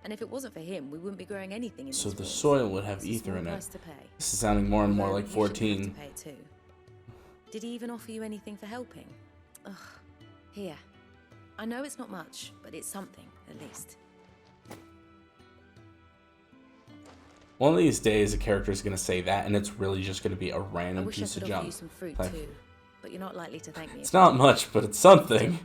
And if it wasn't for him, we wouldn't be growing anything in So these the woods. soil would have It's a ether small in it. price to pay. This is sounding more and more Although like you shouldn't have 14. to pay it too. Did he even offer you anything for helping? Ugh. Here. I know it's not much, but it's something, at least. One of these days, a character is going to say that, and it's really just going to be a I random wish I piece of could offer you junk. some fruit Like, too, but you're not likely to thank me. it's not much, but it's something.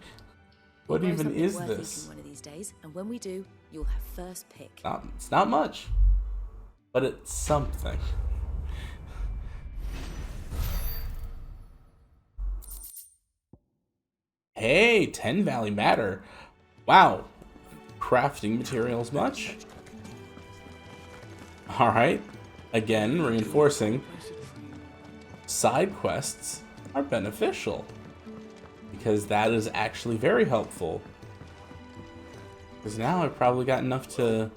What We'll grow even something is worth this? eating one of these days, and when we do, you'll have first pick. It's not much, but it's something. Hey, 10 Valley Matter. Wow. Crafting materials much? Alright. Again, reinforcing. Side quests are beneficial. Because that is actually very helpful. Because now I've probably got enough to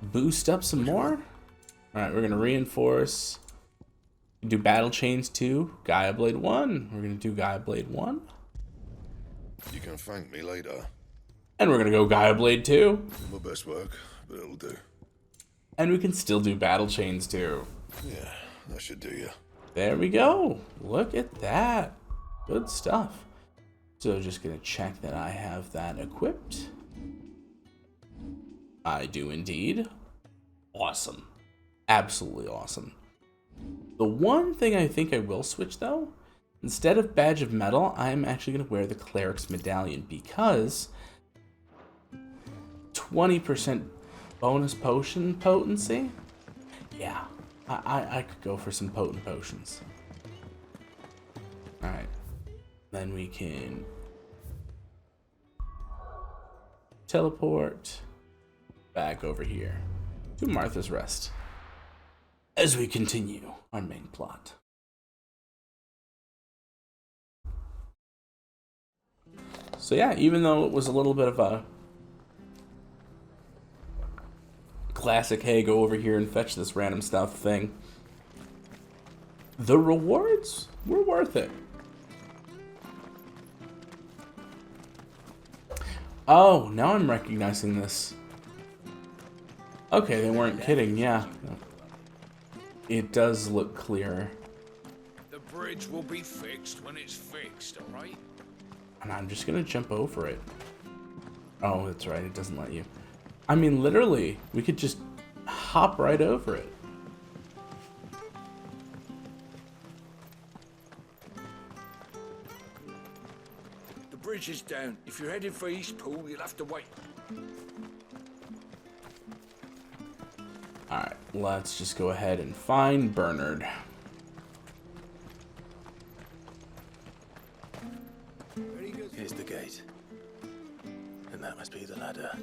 boost up some more. Alright, we're going to reinforce. Do Battle Chains 2, Gaia Blade 1. We're going to do Gaia Blade 1. You can thank me later. And we're going to go Gaia Blade 2. My best work, but it'll do. And we can still do Battle Chains 2. Yeah, that should do you. There we go. Look at that. Good stuff. So just going to check that I have that equipped. I do indeed. Awesome. Absolutely awesome. The one thing I think I will switch though, instead of Badge of Metal, I'm actually going to wear the Cleric's Medallion because 20% bonus potion potency? Yeah, I could go for some potent potions. Alright. Then we can teleport back over here to Martha's Rest as we continue our main plot. So yeah, even though it was a little bit of a classic, hey, go over here and fetch this random stuff thing, the rewards were worth it. Oh, now I'm recognizing this. Okay, they weren't kidding, yeah. It does look clearer. The bridge will be fixed when it's fixed, alright? And I'm just gonna jump over it. Oh, that's right, it doesn't let you. I mean, literally, we could just hop right over it. The bridge is down. If you're heading for Eastport, you'll have to wait. Alright, let's just go ahead and find Bernard. Here's the gate. And that must be the ladder.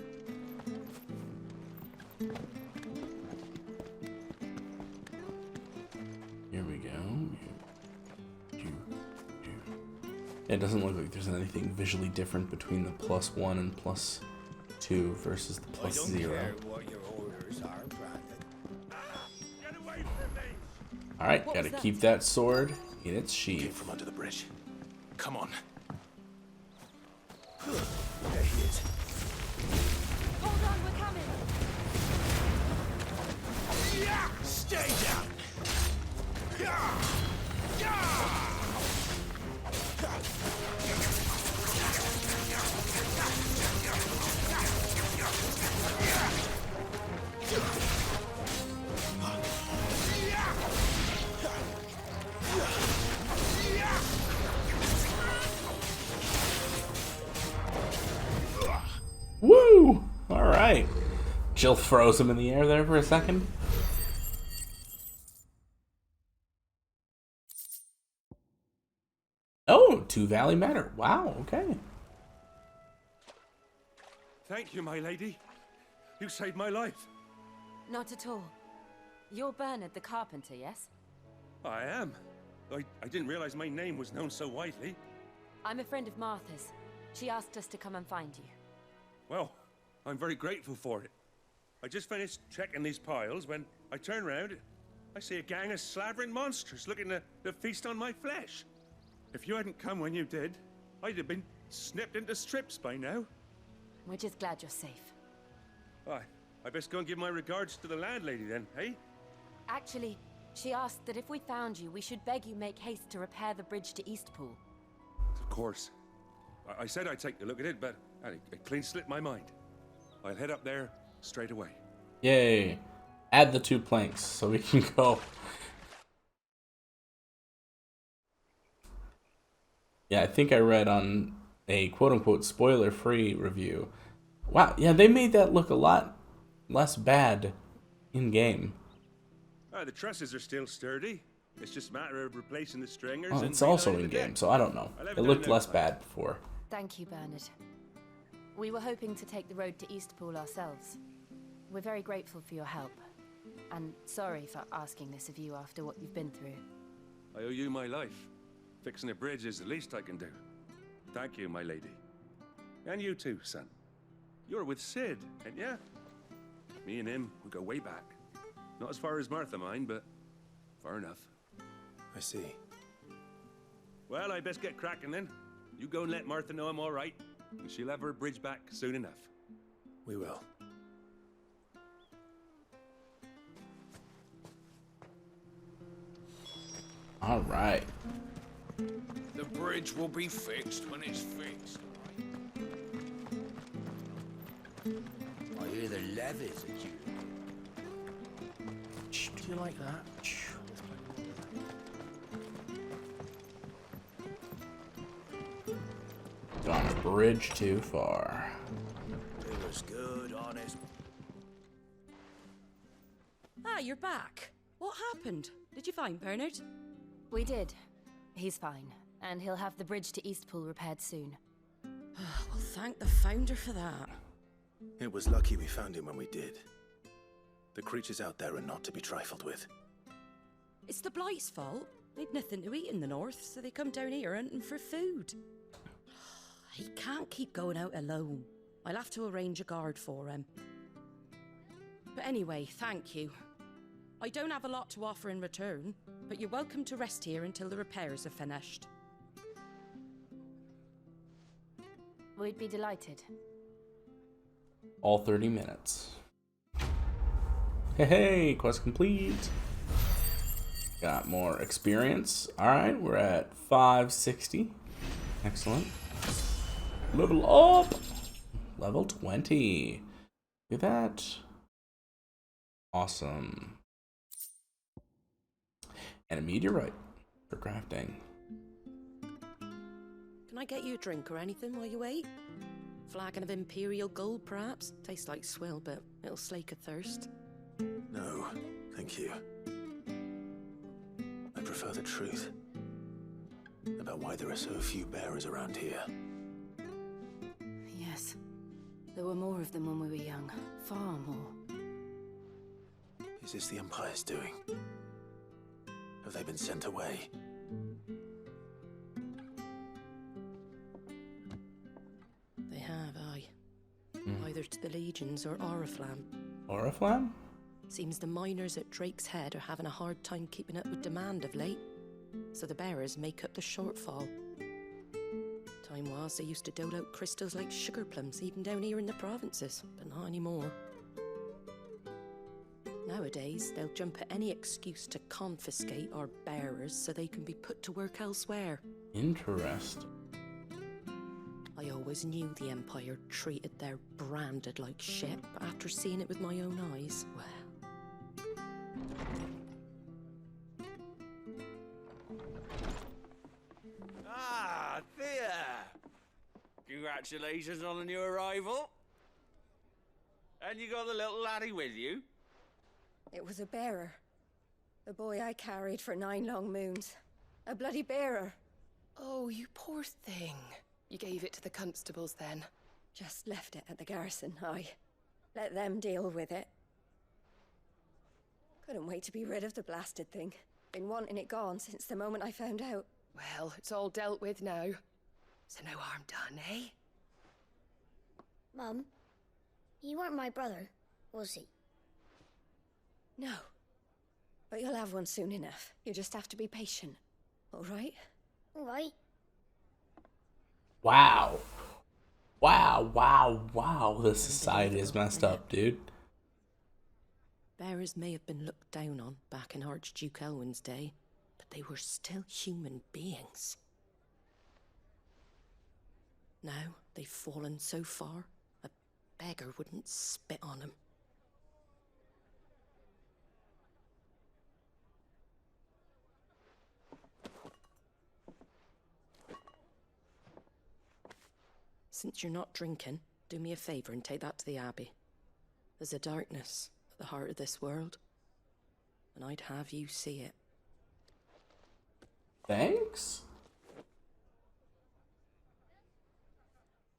Here we go. It doesn't look like there's anything visually different between the +1 and +2 versus the +0. I don't care what your orders are, Brandon. Get away from me! Alright, gotta keep that sword in its sheath. Came from under the bridge. Come on. There he is. Hold on, we're coming. Yeah! Stay down! Yeah! Yeah! Woo! Alright. Jill throws him in the air there for a second. Oh, Two Valley Manor. Wow, okay. Thank you, my lady. You saved my life. Not at all. You're Bernard the carpenter, yes? I am. I didn't realize my name was known so widely. I'm a friend of Martha's. She asked us to come and find you. Well, I'm very grateful for it. I just finished checking these piles when I turn around, I see a gang of slavering monsters looking to feast on my flesh. If you hadn't come when you did, I'd have been snipped into strips by now. We're just glad you're safe. I best go and give my regards to the landlady then, eh? Actually, she asked that if we found you, we should beg you make haste to repair the bridge to Eastport. Of course. I said I'd take a look at it, but it clean slipped my mind. I'll head up there straight away. Yay. Add the 2 planks so we can go. Yeah, I think I read on a quote-unquote spoiler-free review. Wow, yeah, they made that look a lot less bad in-game. The trusses are still sturdy. It's just a matter of replacing the stringers. Oh, and it's also reloading the in-game, deck. so I don't know. I'll have It done looked now. less bad before. Thank you, Bernard. We were hoping to take the road to Eastpool ourselves. We're very grateful for your help. And sorry for asking this of you after what you've been through. I owe you my life. Fixing a bridge is the least I can do. Thank you, my lady. And you too, son. You're with Sid, ain't ya? Me and him, we go way back. Not as far as Martha mine, but far enough. I see. Well, I best get cracking then. You go and let Martha know I'm all right, and she'll have her bridge back soon enough. We will. All right. The bridge will be fixed when it's fixed, alright? I hear the levies at you. Do you like that? Gone a bridge too far. It was good, honest. Ah, you're back. What happened? Did you find Bernard? We did. He's fine, and he'll have the bridge to Eastpool repaired soon. Well, thank the founder for that. It was lucky we found him when we did. The creatures out there are not to be trifled with. It's the Blight's fault. They'd nothing to eat in the north, so they come down here hunting for food. He can't keep going out alone. I'll have to arrange a guard for him. But anyway, thank you. I don't have a lot to offer in return, but you're welcome to rest here until the repairs are finished. We'd be delighted. All 30 minutes. Hey, quest complete. Got more experience. Alright, we're at 560. Excellent. Level up! Level 20. Look at that. Awesome. And a meteorite for crafting. Can I get you a drink or anything while you wait? Flagon of Imperial Gold, perhaps? Tastes like swill, but it'll slake a thirst. No, thank you. I prefer the truth about why there are so few bearers around here. Yes. There were more of them when we were young. Far more. Is this the Empire's doing? Have they been sent away? They have, aye. Either to the Legions or Oriflamme. Oriflamme? Seems the miners at Drake's Head are having a hard time keeping up with demand of late, so the bearers make up the shortfall. Time was they used to dole out crystals like sugar plums even down here in the provinces, but not anymore. Nowadays, they'll jump at any excuse to confiscate our bearers so they can be put to work elsewhere. Interesting. I always knew the Empire treated their branded like shit, but after seeing it with my own eyes, well... Ah, Thea! Congratulations on the new arrival. And you got the little laddie with you? It was a bearer. The boy I carried for 9 long moons. A bloody bearer. Oh, you poor thing. You gave it to the constables then? Just left it at the garrison, aye. Let them deal with it. Couldn't wait to be rid of the blasted thing. Been wanting it gone since the moment I found out. Well, it's all dealt with now. So no harm done, eh? Mum, you weren't my brother, was he? No. But you'll have one soon enough. You just have to be patient. All right? All right. Wow. Wow, wow, wow. This society is messed up, dude. Bearers may have been looked down on back in Archduke Elwin's day, but they were still human beings. Now they've fallen so far, a beggar wouldn't spit on them. Since you're not drinking, do me a favour and take that to the Abbey. There's a darkness at the heart of this world, and I'd have you see it. Thanks?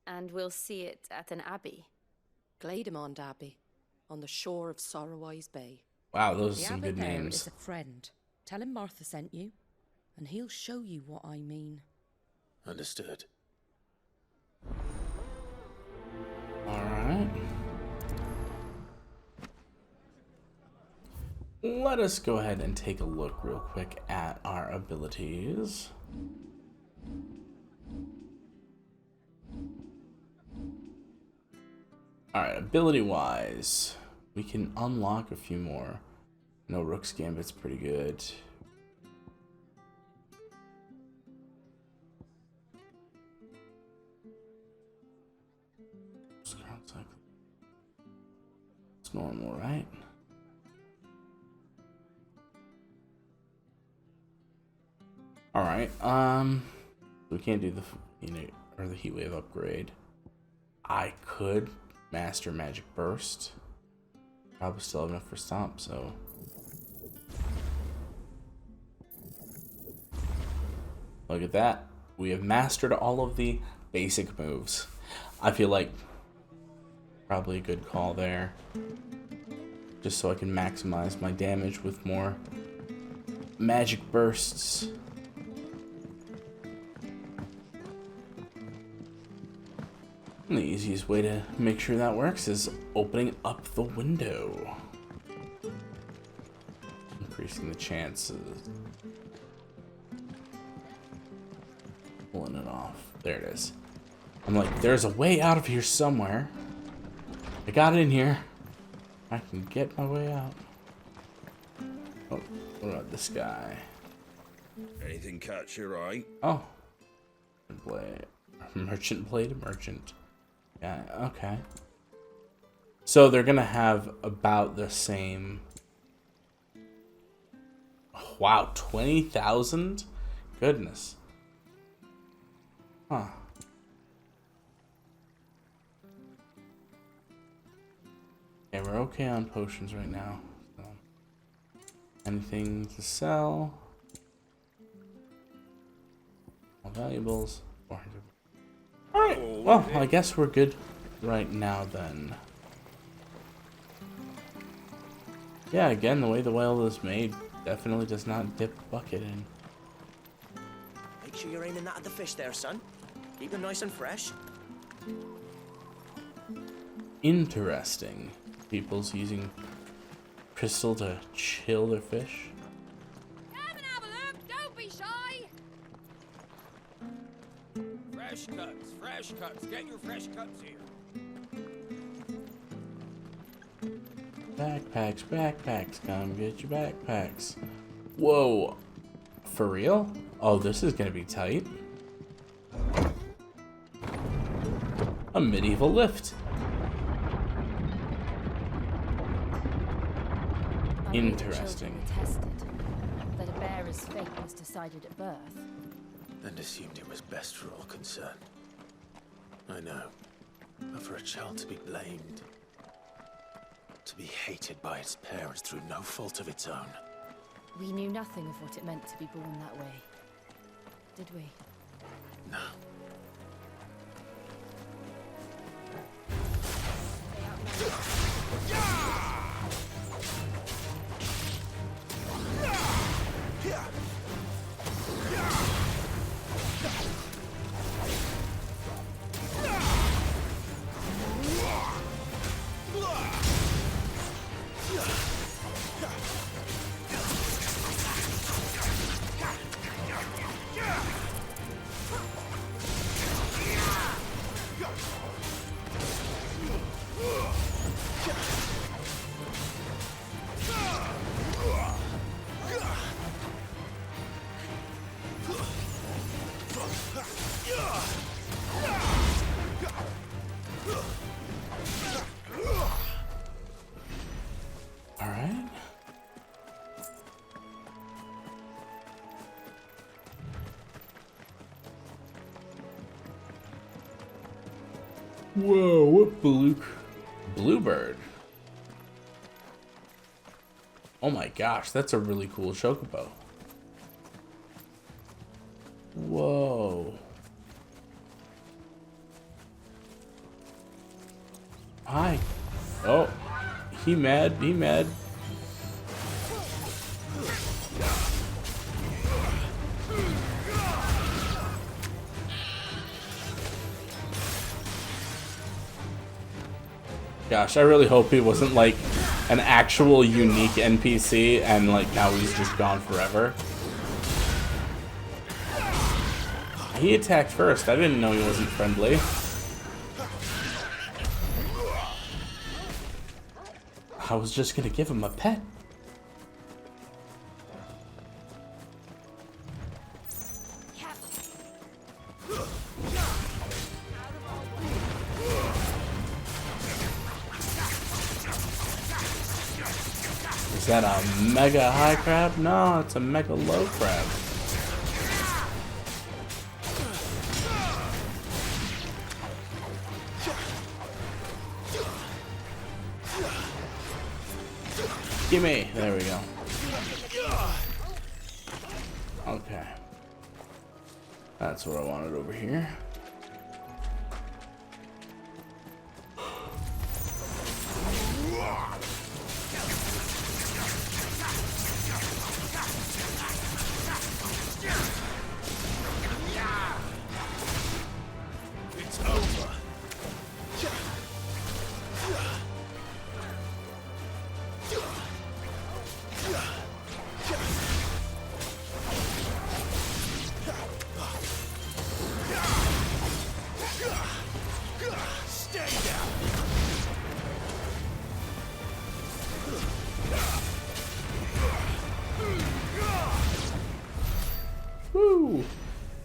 And we'll see it at an abbey. Glademond Abbey, on the shore of Sorrowwise Bay. Wow, those are the some Abbot good there names. is a friend. Tell him Martha sent you, and he'll show you what I mean. Understood. Alright. Let us go ahead and take a look real quick at our abilities. Alright, ability-wise, we can unlock a few more. No, Rook's Gambit's pretty good. It's normal, right? Alright, we can't do the, or the heat wave upgrade. I could master magic burst. Probably still have enough for stomp, so. Look at that. We have mastered all of the basic moves. I feel like probably a good call there. Just so I can maximize my damage with more magic bursts. And the easiest way to make sure that works is opening up the window. Increasing the chances. Pulling it off. There it is. I'm like, there's a way out of here somewhere. I got it in here. I can get my way out. Oh, what about this guy? Anything catch your eye? Oh. Merchant blade, merchant. Yeah, okay. So they're gonna have about the same. Wow, 20,000? Goodness. Huh. Okay, we're okay on potions right now. So. Anything to sell? All valuables. 400. Alright, well, I guess we're good right now then. Yeah, again, the way the whale is made definitely does not dip the bucket in. Make sure you're aiming that at the fish there, son. Keep them nice and fresh. Interesting. People's using crystal to chill their fish. Come and have a look. Don't be shy. Fresh cuts, fresh cuts. Get your fresh cuts here. Backpacks, backpacks. Come get your backpacks. Whoa. For real? Oh, this is gonna be tight. A medieval lift. Interesting. Attested that a bearer's fate was decided at birth. And assumed it was best for all concerned. I know. But for a child to be blamed, to be hated by its parents through no fault of its own. We knew nothing of what it meant to be born that way, did we? No. Whoa, what bluebird? Oh my gosh, that's a really cool chocobo. Whoa. Hi. Oh, he mad, he mad. Gosh, I really hope he wasn't like an actual unique NPC and like now he's just gone forever. He attacked first. I didn't know he wasn't friendly. I was just gonna give him a pet. Is that a mega high crab? No, it's a mega low crab. Gimme! There we go. Okay. That's what I wanted over here. It's over.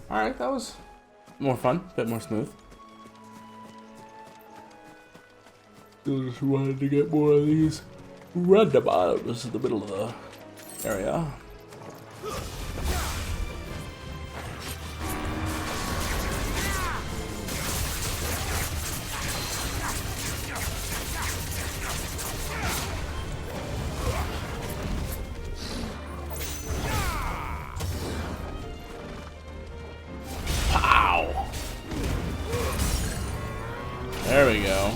Alright, that was more fun, a bit more smooth. Still just wanted to get more of these random in the middle of the area. Pow! There we go.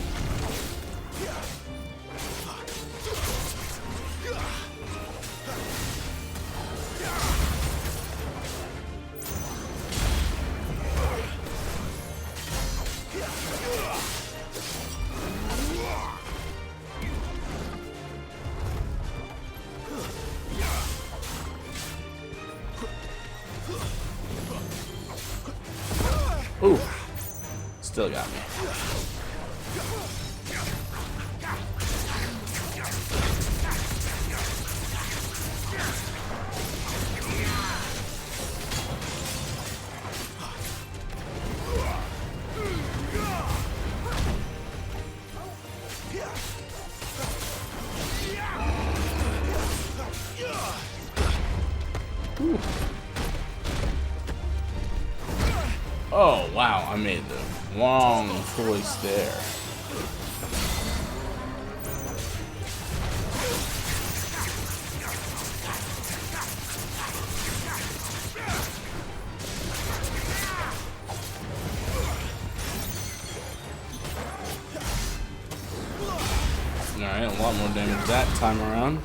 Ooh, still got me. Ooh. Oh wow, I made the wrong choice there. Alright, a lot more damage that time around.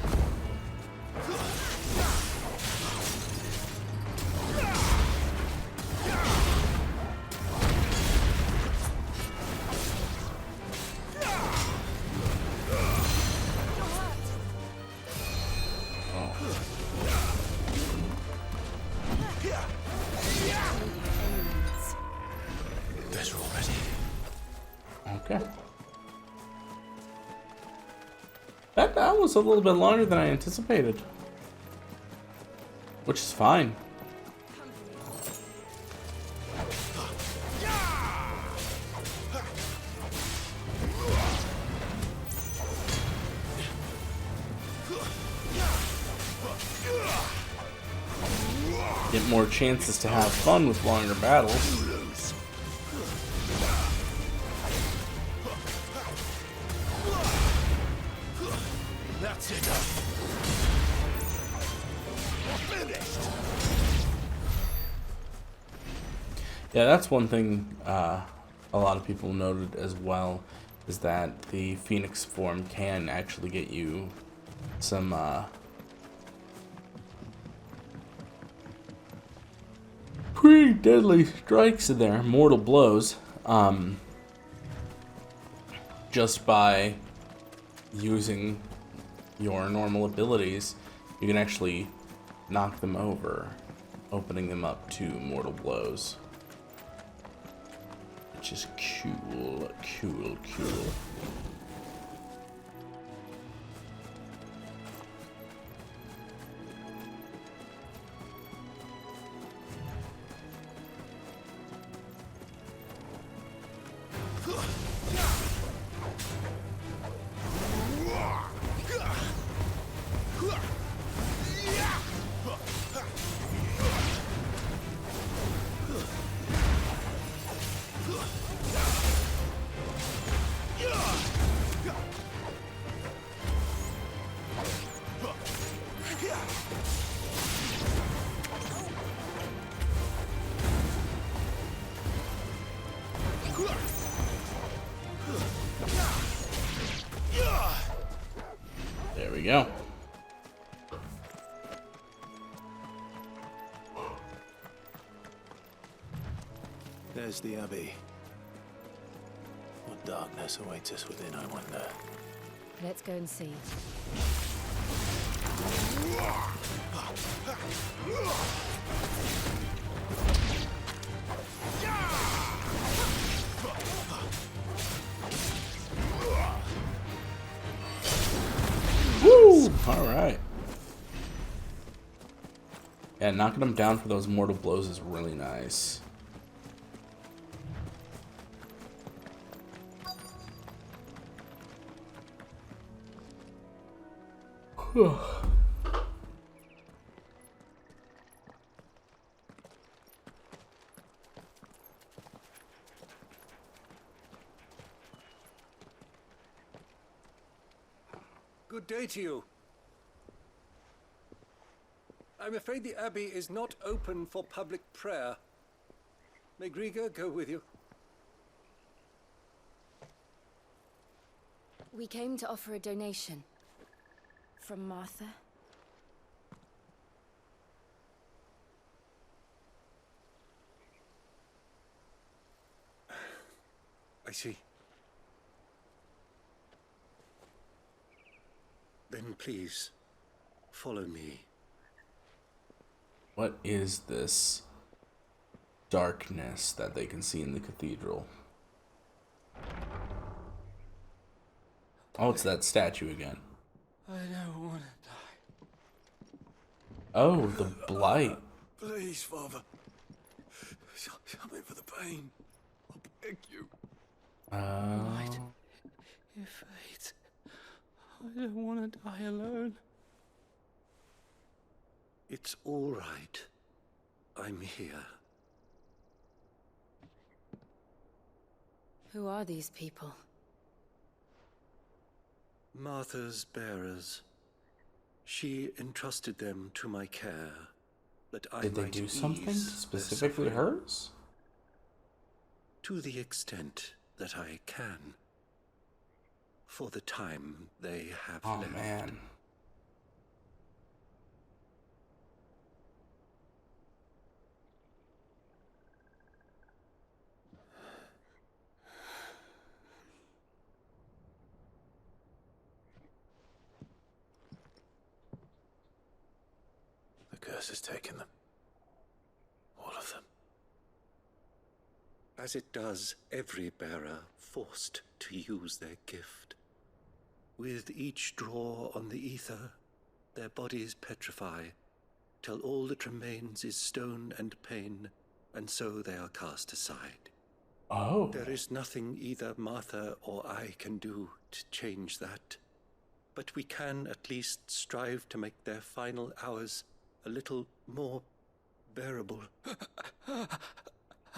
Okay. That was a little bit longer than I anticipated. Which is fine. Get more chances to have fun with longer battles. That's it. Yeah, that's one thing a lot of people noted as well, is that the Phoenix form can actually get you some pretty deadly strikes in there, mortal blows, just by using your normal abilities. You can actually knock them over, opening them up to mortal blows. Which is cool, cool, cool. There we go. There's the Abbey. What darkness awaits us within, I wonder. Let's go and see. Woo! All right. Yeah, knocking them down for those mortal blows is really nice. Good day to you. I'm afraid the Abbey is not open for public prayer. May Griga go with you? We came to offer a donation. From Martha. I see. Then please, follow me. What is this darkness that they can see in the cathedral? Oh, it's that statue again. I don't want to die. Oh, the blight. Please, Father. Something for the pain. I'll beg you. Right. Your fate. I don't want to die alone. It's all right. I'm here. Who are these people? Martha's bearers. She entrusted them to my care, that I Did they might do something ease specifically their suffering. hers? To the extent that I can. For the time they have left. Oh, man. The curse has taken them. All of them. As it does every bearer forced to use their gift. With each draw on the ether, their bodies petrify, till all that remains is stone and pain, and so they are cast aside. Oh. There is nothing either Martha or I can do to change that. But we can at least strive to make their final hours a little more bearable.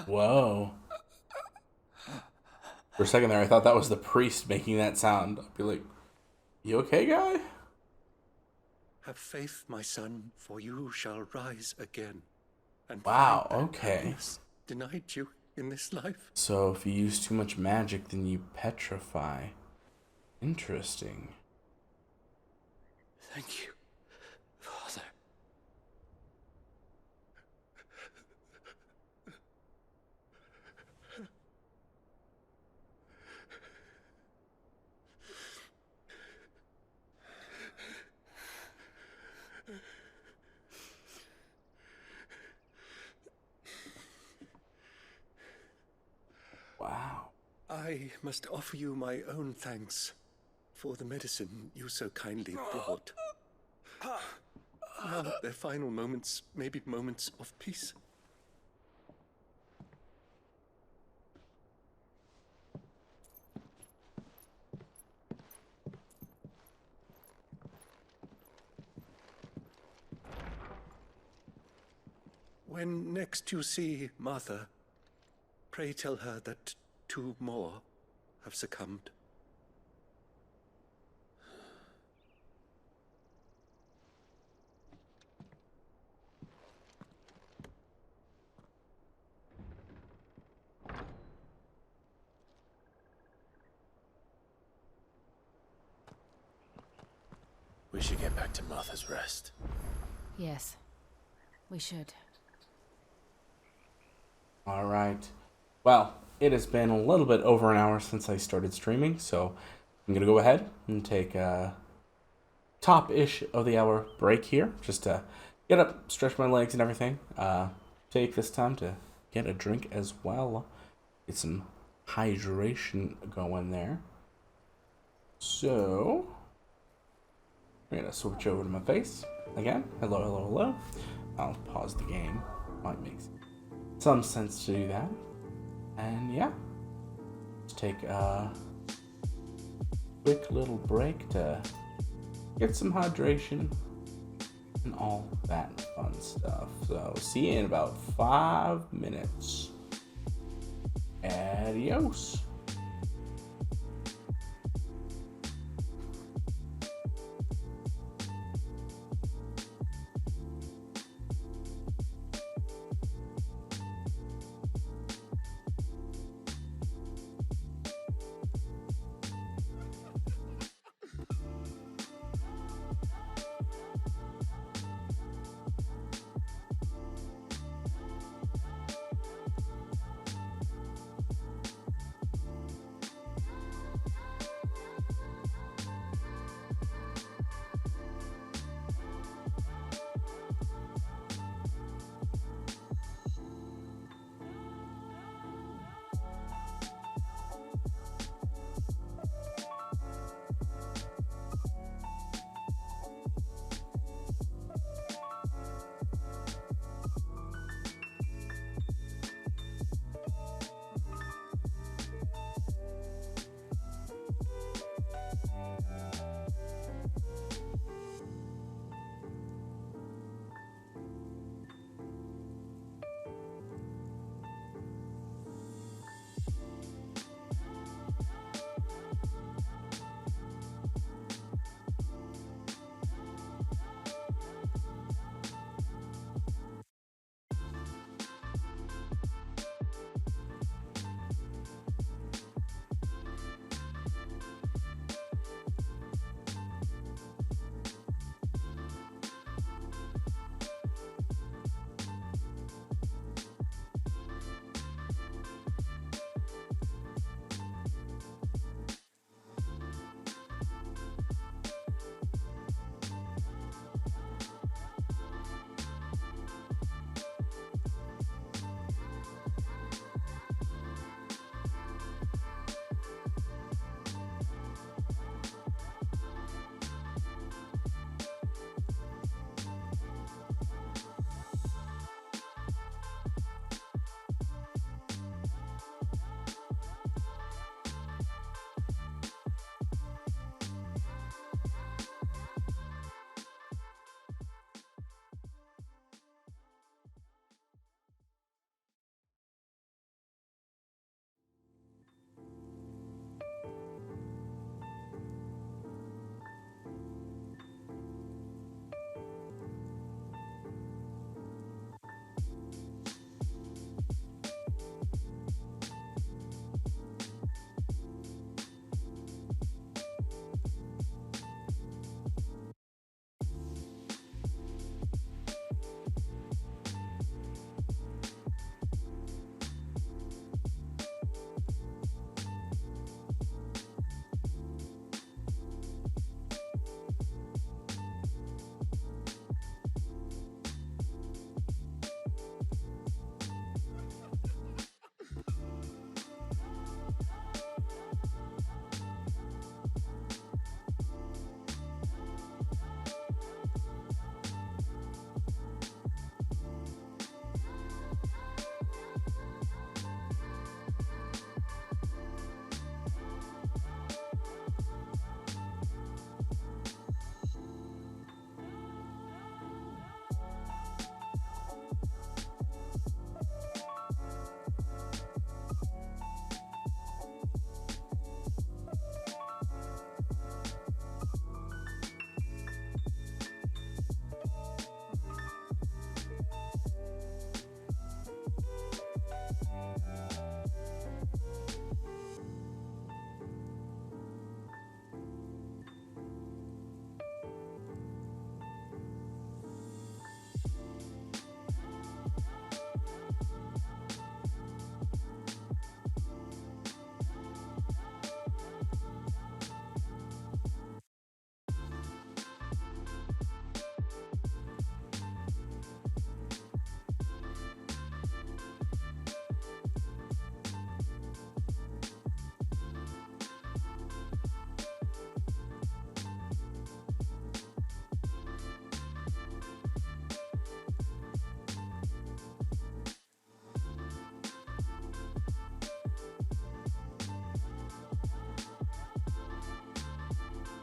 Whoa. For a second there, I thought that was the priest making that sound. I'd be like, you okay, guy? Have faith, my son, for you shall rise again. And Wow, find that okay. happiness denied you in this life. So if you use too much magic, then you petrify. Interesting. Thank you, Father. Wow. I must offer you my own thanks for the medicine you so kindly brought. Now their final moments may be moments of peace. When next you see Martha, pray tell her that 2 more have succumbed. We should get back to Martha's Rest. Yes, we should. All right. Well, it has been a little bit over an hour since I started streaming, so I'm going to go ahead and take a top-ish of the hour break here, just to get up, stretch my legs and everything. Take this time to get a drink as well. Get some hydration going there. So, I'm going to switch over to my face again. Hello, hello, hello. I'll pause the game. Might make some sense to do that. And yeah, let's take a quick little break to get some hydration and all that fun stuff. So see you in about 5 minutes. Adios.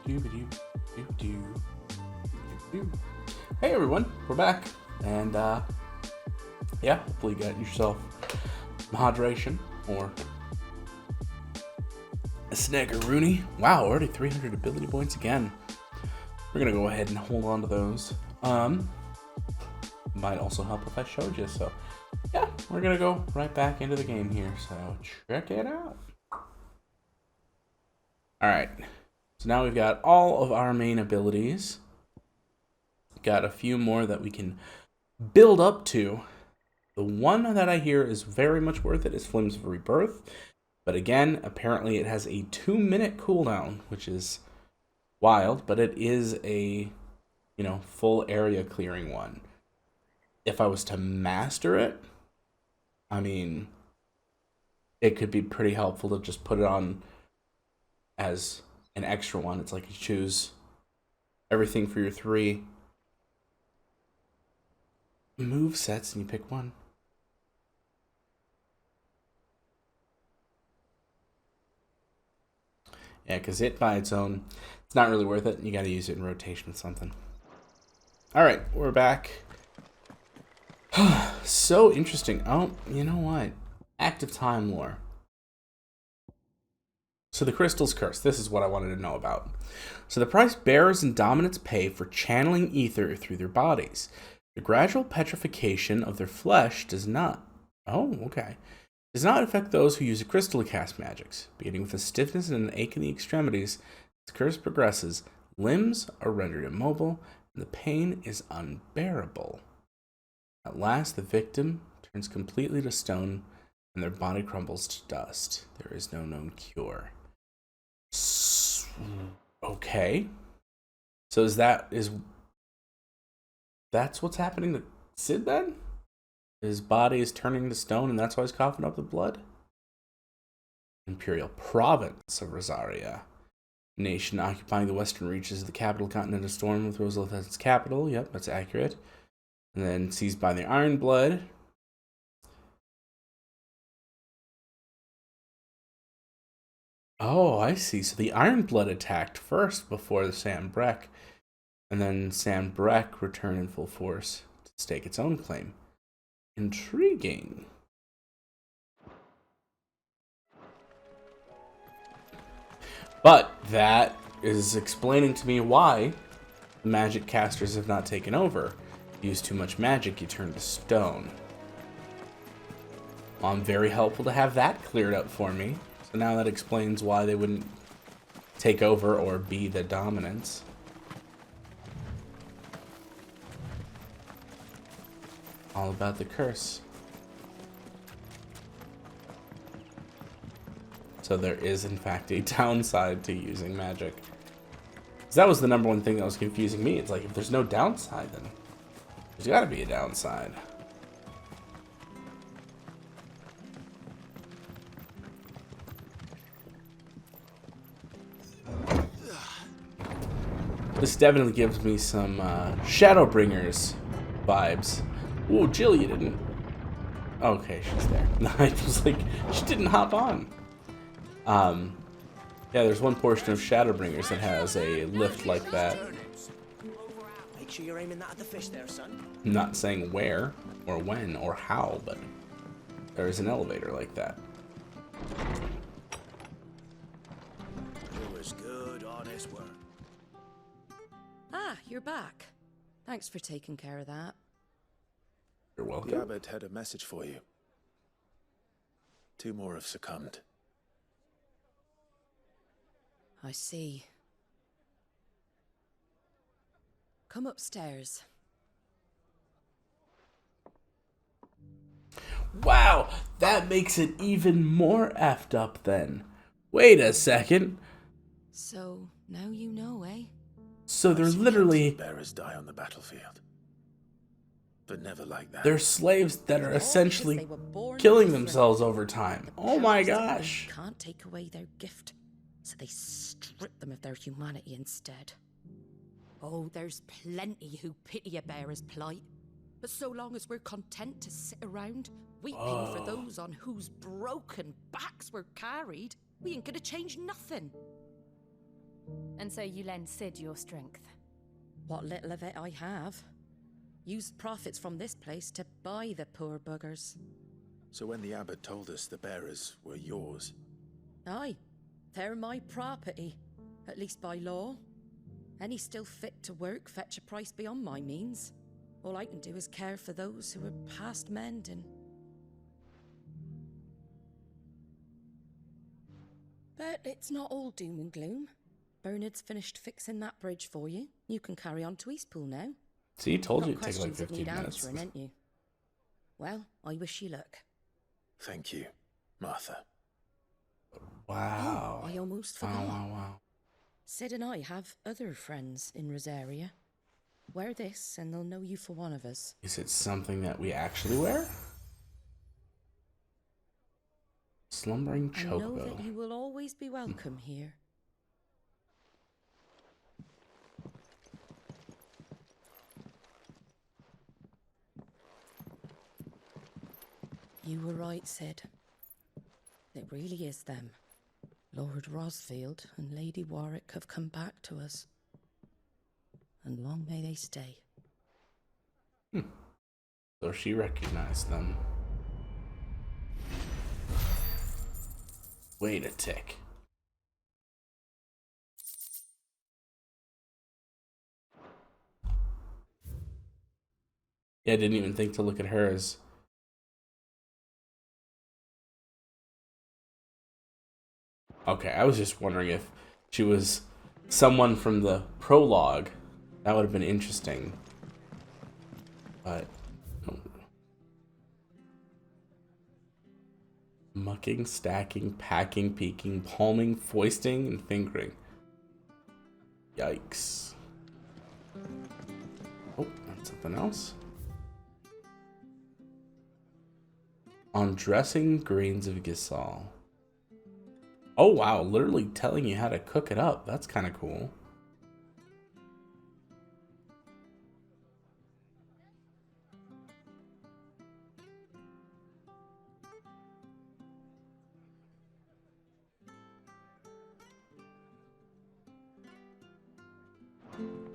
Hey everyone, we're back, and yeah, hopefully you got yourself hydration or a snackaroonie. Wow, already 300 ability points again. We're gonna go ahead and hold on to those. Might also help if I showed you. So yeah, we're gonna go right back into the game here. So check it out. All right. So now we've got all of our main abilities. Got a few more that we can build up to. The one that I hear is very much worth it is Flames of Rebirth. But again, apparently it has a 2-minute cooldown, which is wild, but it is a, full area clearing one. If I was to master it, I mean, it could be pretty helpful to just put it on as an extra one. It's like you choose everything for your 3 move sets and you pick one. Yeah, because it by its own, it's not really worth it. You got to use it in rotation with something. All right, we're back. So interesting. Oh, you know what? Active time lore. So the crystal's curse. This is what I wanted to know about. So the price bearers and dominants pay for channeling ether through their bodies. The gradual petrification of their flesh does not. Oh, okay. Does not affect those who use a crystal to cast magics. Beginning with a stiffness and an ache in the extremities, as the curse progresses, limbs are rendered immobile, and the pain is unbearable. At last, the victim turns completely to stone, and their body crumbles to dust. There is no known cure. Okay. So that's what's happening to Sid then? His body is turning to stone, and that's why he's coughing up the blood? Imperial Province of Rosaria. Nation occupying the western reaches of the capital continent of Storm with Rosalith as its capital. Yep, that's accurate. And then seized by the Iron Blood. Oh, I see. So the Iron Blood attacked first before the Sam Breck. And then Sam Breck returned in full force to stake its own claim. Intriguing. But that is explaining to me why the magic casters have not taken over. Use too much magic, you turn to stone. Well, very helpful to have that cleared up for me. So now that explains why they wouldn't take over or be the dominants. All about the curse. So there is, in fact, a downside to using magic. Because that was the number one thing that was confusing me. It's like, if there's no downside, then there's got to be a downside. This definitely gives me some Shadowbringers vibes. Ooh, Jill, you didn't... Okay, she's there. I was like, she didn't hop on. Yeah, there's one portion of Shadowbringers that has a lift like that. Make sure you're aiming that at the fish there, son. I'm not saying where, or when, or how, but there is an elevator like that. It was good, honest work. Ah, you're back. Thanks for taking care of that. You're welcome. The abbot had a message for you. 2 more have succumbed. I see. Come upstairs. Wow, that makes it even more effed up then. Wait a second. So, now you know, eh? So they're literally... Bearers die on the battlefield. But never like that. They're slaves that are essentially killing themselves over time. Oh my gosh. Can't take away their gift, so they strip them of their humanity instead. Oh, there's plenty who pity a bearer's plight. But so long as we're content to sit around, weeping for those on whose broken backs we're carried, we ain't gonna change nothing. And so you lend Sid your strength. What little of it I have. Used profits from this place to buy the poor buggers. So when the abbot told us the bearers were yours... Aye, they're my property, at least by law. Any still fit to work fetch a price beyond my means. All I can do is care for those who are past mending. But it's not all doom and gloom. Bernard's finished fixing that bridge for you. You can carry on to Eastport now. See, he told you Got it'd take like questions that 15 need minutes. answering, ain't you? Well, I wish you luck. Thank you, Martha. Wow. Oh, I almost forgot. Wow. Sid and I have other friends in Rosaria. Wear this and they'll know you for one of us. Is it something that we actually wear? Slumbering I know chocobo. that you will always be welcome here. You were right, Sid. It really is them. Lord Rosfield and Lady Warwick have come back to us. And long may they stay. So she recognized them. Wait a tick. Yeah, I didn't even think to look at hers. Okay, I was just wondering if she was someone from the prologue. That would have been interesting. But... mucking, stacking, packing, peeking, palming, foisting, and fingering. Yikes. Oh, that's something else. On dressing grains of gisal. Oh wow, literally telling you how to cook it up. That's kind of cool.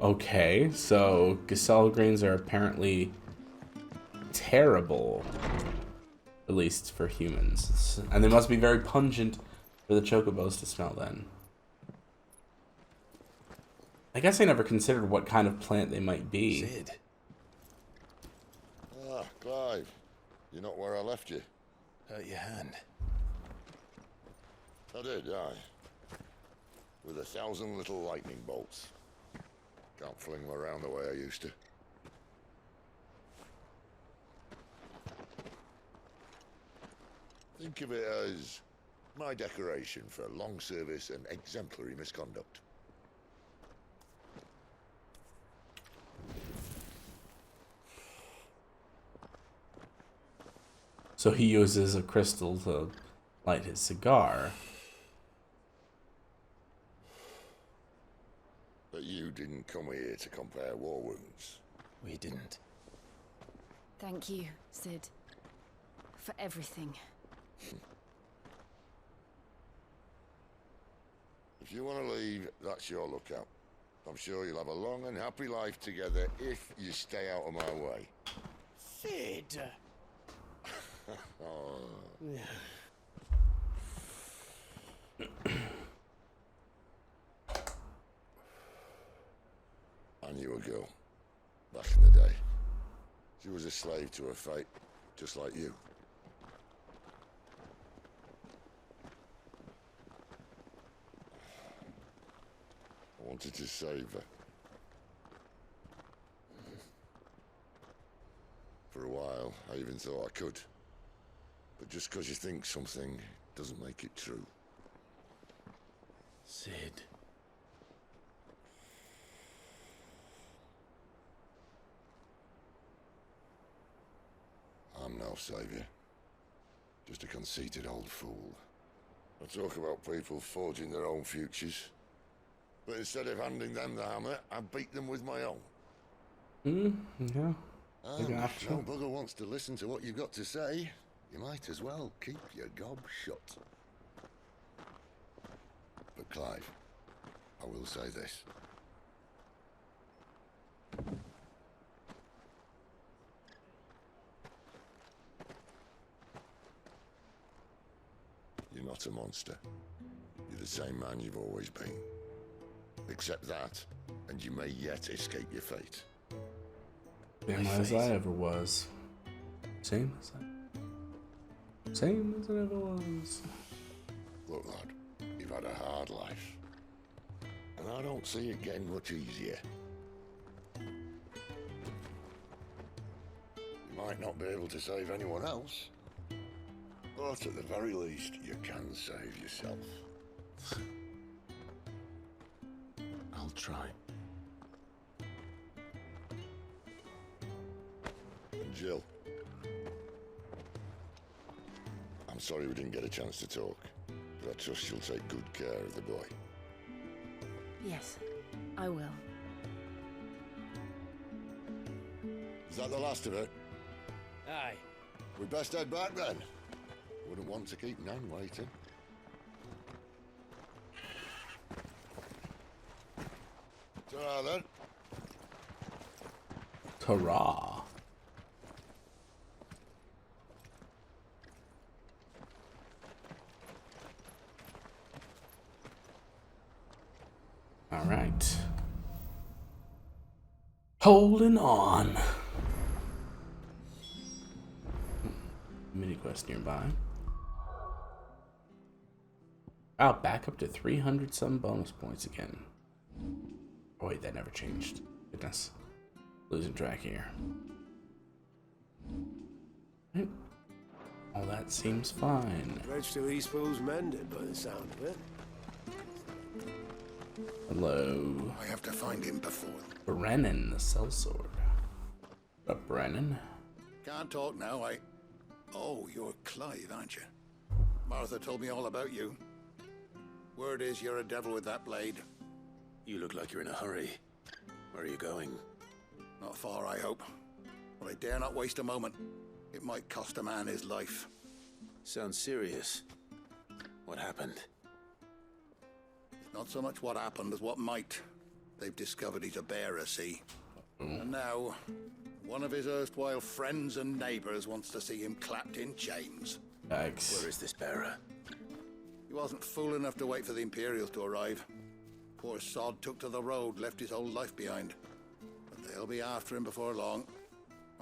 Okay, so gisal grains are apparently terrible, at least for humans, and they must be very pungent for the chocobos to smell then. I guess I never considered what kind of plant they might be. Sid. Ah, Clive. You're not where I left you. Hurt your hand. I did, aye. With 1,000 little lightning bolts. Can't fling them around the way I used to. Think of it as my decoration for long service and exemplary misconduct. So he uses a crystal to light his cigar. But you didn't come here to compare war wounds. We didn't. Thank you, Sid. For everything. If you want to leave, that's your lookout. I'm sure you'll have a long and happy life together if you stay out of my way. Sid! Oh. I knew a girl, back in the day. She was a slave to her fate, just like you. I wanted to save her. For a while, I even thought I could. But just because you think something doesn't make it true. Sid. I'm no savior. Just a conceited old fool. I talk about people forging their own futures. But instead of handing them the hammer, I beat them with my own. Yeah. And if no bugger wants to listen to what you've got to say, you might as well keep your gob shut. But Clive, I will say this. You're not a monster. You're the same man you've always been. Accept that, and you may yet escape your fate. Same as I ever was. Same as I ever was. Look, lad, you've had a hard life. And I don't see it getting much easier. You might not be able to save anyone else, but at the very least, you can save yourself. I'll try. And Jill, I'm sorry we didn't get a chance to talk, but I trust you'll take good care of the boy. Yes, I will. Is that the last of it? Aye. We best head back then. Wouldn't want to keep Nan waiting. Ta-ra then. Ta-ra. All right. Holding on. Mini quest nearby. Wow, back up to 300 some bonus points again. Oh wait, that never changed. Goodness. Losing track here. Right. All that seems fine. Bridge to Eastport's mended by the sound of it. Hello. I have to find him before. Brennan, the sellsword. What up, Brennan? Can't talk now, Oh, you're Clive, aren't you? Martha told me all about you. Word is you're a devil with that blade. You look like you're in a hurry. Where are you going? Not far, I hope. But I dare not waste a moment. It might cost a man his life. Sounds serious. What happened? Not so much what happened as what might. They've discovered he's a bearer, see? And now, one of his erstwhile friends and neighbors wants to see him clapped in chains. Yikes. Where is this bearer? He wasn't fool enough to wait for the Imperials to arrive. Poor sod took to the road, left his whole life behind. But they'll be after him before long.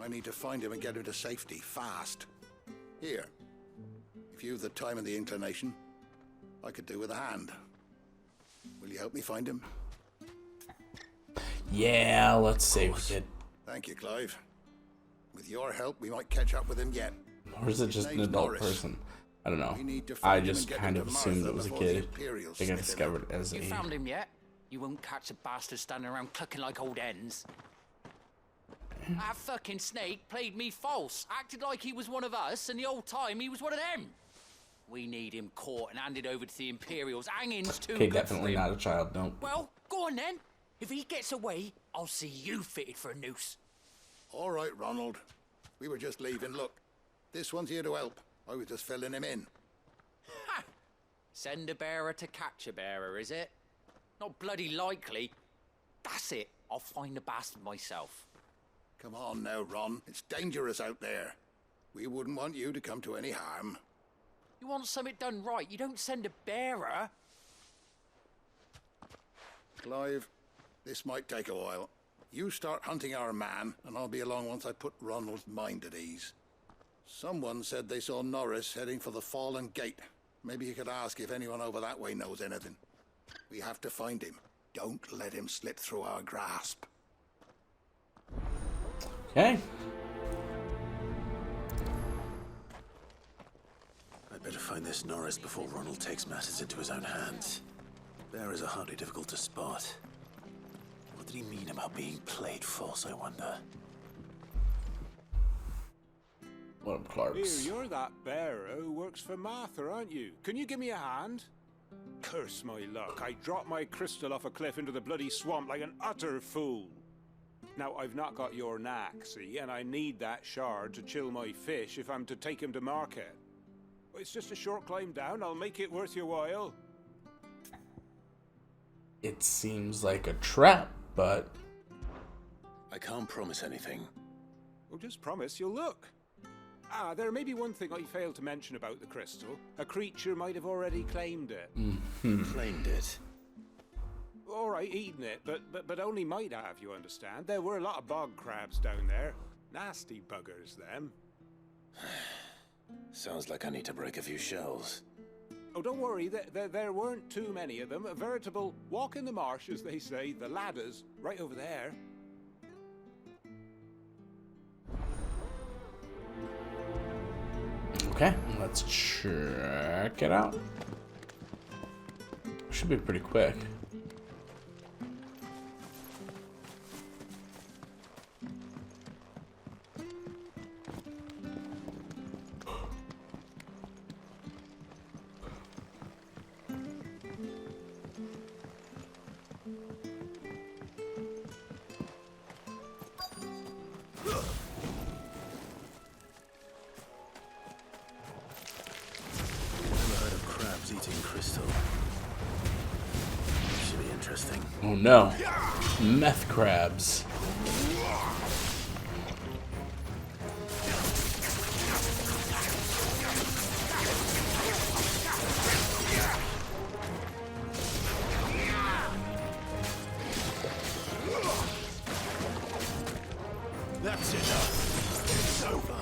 I need to find him and get him to safety, fast. Here, if you've the time and the inclination, I could do with a hand. Will you help me find him? Yeah, let's save it. Thank you, Clive. With your help, we might catch up with him yet. Or is it just an adult person? I don't know. I just kind of assumed it was a kid. I think I discovered it as You a... found him yet? You won't catch a bastard standing around clucking like old hens. That fucking snake played me false, acted like he was one of us, and the whole time he was one of them. We need him caught and handed over to the Imperials. Hanging's too Okay, good definitely for him. not a child, no. Well, go on then. If he gets away, I'll see you fitted for a noose. All right, Ronald. We were just leaving. Look, this one's here to help. I was just filling him in. Ha! Send a bearer to catch a bearer, is it? Not bloody likely. That's it. I'll find the bastard myself. Come on now, Ron. It's dangerous out there. We wouldn't want you to come to any harm. You want something done right, you don't send a bearer. Clive, this might take a while. You start hunting our man, and I'll be along once I put Ronald's mind at ease. Someone said they saw Norris heading for the Fallen Gate. Maybe you could ask if anyone over that way knows anything. We have to find him. Don't let him slip through our grasp. Okay. I'd better find this Norris before Ronald takes matters into his own hands. Bearers are hardly difficult to spot. What did he mean about being played false, I wonder? What up, Clarks? Here, you're that bearer who works for Martha, aren't you? Can you give me a hand? Curse my luck. I dropped my crystal off a cliff into the bloody swamp like an utter fool. Now, I've not got your knack, see, and I need that shard to chill my fish if I'm to take him to market. It's just a short climb down. I'll make it worth your while. It seems like a trap, but I can't promise anything. Well, just promise you'll look. Ah, there may be one thing I failed to mention about the crystal. A creature might have already claimed it. Claimed it? All right, eaten it, but only might have, you understand. There were a lot of bog crabs down there. Nasty buggers, them. Sounds like I need to break a few shells. Oh, don't worry, there weren't too many of them. A veritable walk in the marsh, as they say. The ladders, right over there. okay, let's check it out. Should be pretty quick. Eating crystal. Should be interesting. Oh no. Meth crabs. That's enough. It's over.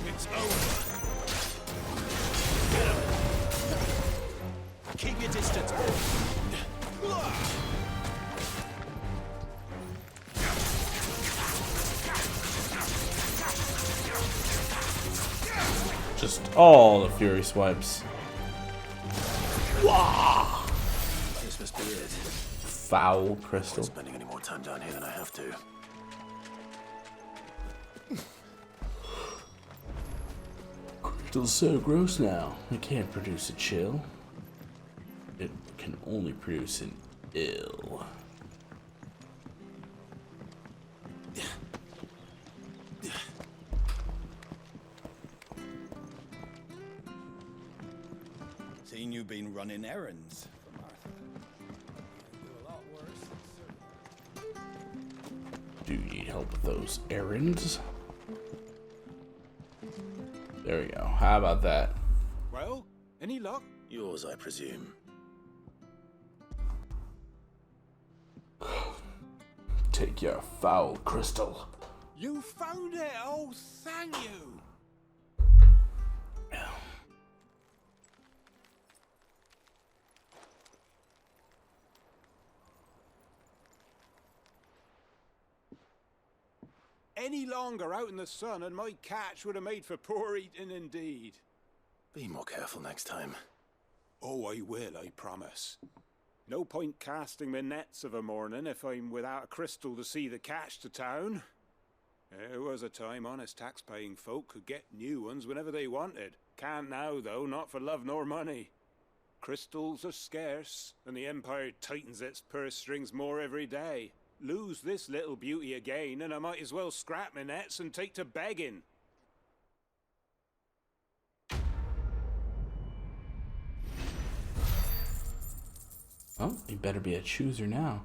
It's over. Get him. Keep your distance. Just all the fury swipes. Wow. This must be it. Foul crystal. I'm not spending any more time down here than I have to. Crystal's so gross now. It can't produce a chill. It can only produce an ill. Seen you been running errands for Martha. Do a lot worse, Do you need help with those errands? There we go. How about that? Well, any luck? Yours, I presume. Take your foul crystal. You found it! Oh, thank you! Any longer out in the sun and my catch would have made for poor eating indeed. Be more careful next time. Oh, I will, I promise. No point casting my nets of a morning if I'm without a crystal to see the catch to town. There was a time honest tax-paying folk could get new ones whenever they wanted. Can't now, though, not for love nor money. Crystals are scarce, and the Empire tightens its purse strings more every day. Lose this little beauty again, and I might as well scrap my nets and take to begging. Oh, you better be a chooser now.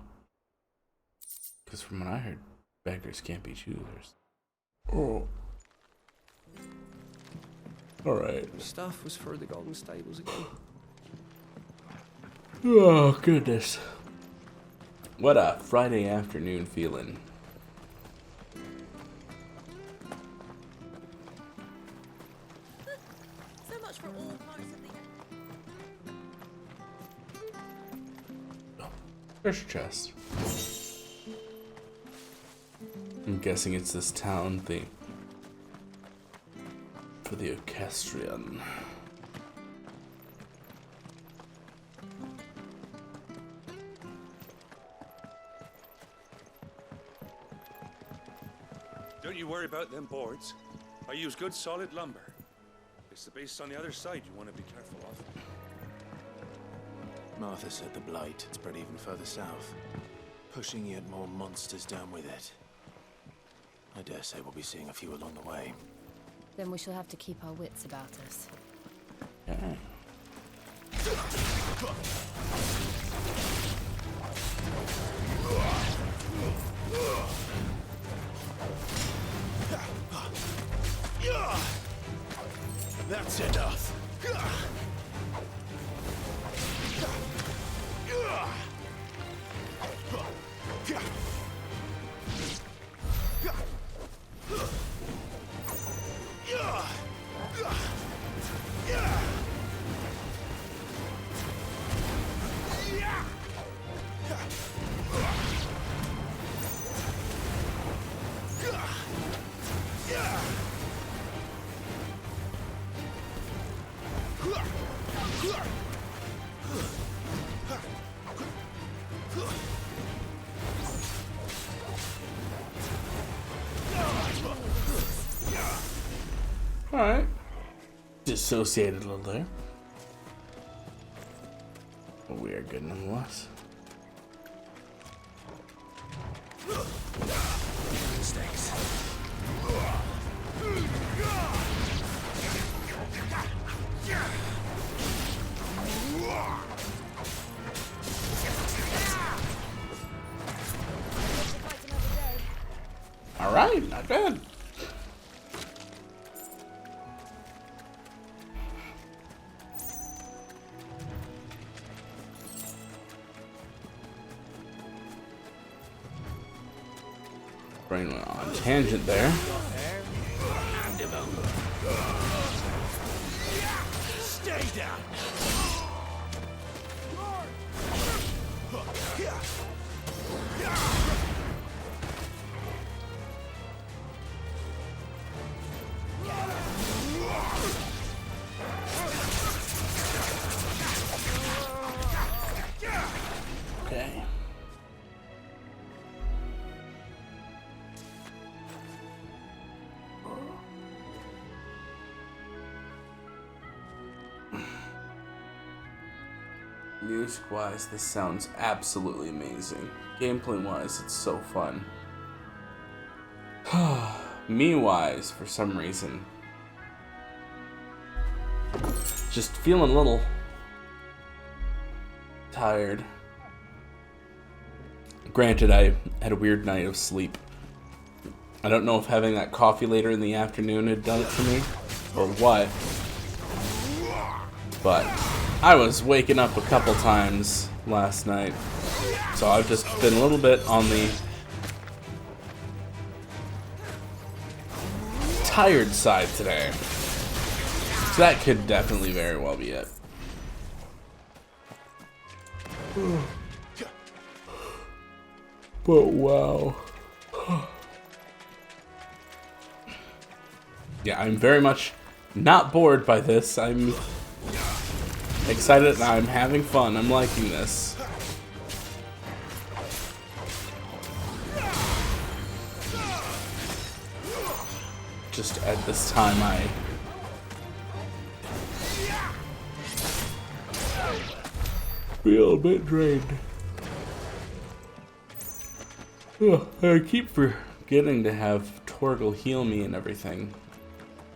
Because from what I heard, beggars can't be choosers. Oh. Alright. Stuff was for the Golden Stables again. Oh, goodness. What a Friday afternoon feeling. So much for all parts of the... Treasure chest. I'm guessing it's this town thing. For the orchestrion. Don't you worry about them boards. I use good solid lumber. It's the base on the other side you want to be careful of. Martha said the blight had spread even further south, pushing yet more monsters down with it. I dare say we'll be seeing a few along the way. Then we shall have to keep our wits about us. Okay. That's enough. Alright. Dissociated a little there. We are good nonetheless. Mistakes. Alright, not bad. Brain went on a tangent there. Stay down. Okay. Music-wise, this sounds absolutely amazing. Gameplay-wise, it's so fun. Me-wise, for some reason, just feeling a little tired. Granted, I had a weird night of sleep. I don't know if having that coffee later in the afternoon had done it for me, or what, but I was waking up a couple times last night, so I've just been a little bit on the tired side today. So that could definitely very well be it. But wow. Yeah, I'm very much not bored by this. I'm excited and I'm having fun. I'm liking this. Just at this time I feel a bit drained. I keep forgetting to have Torgal heal me and everything.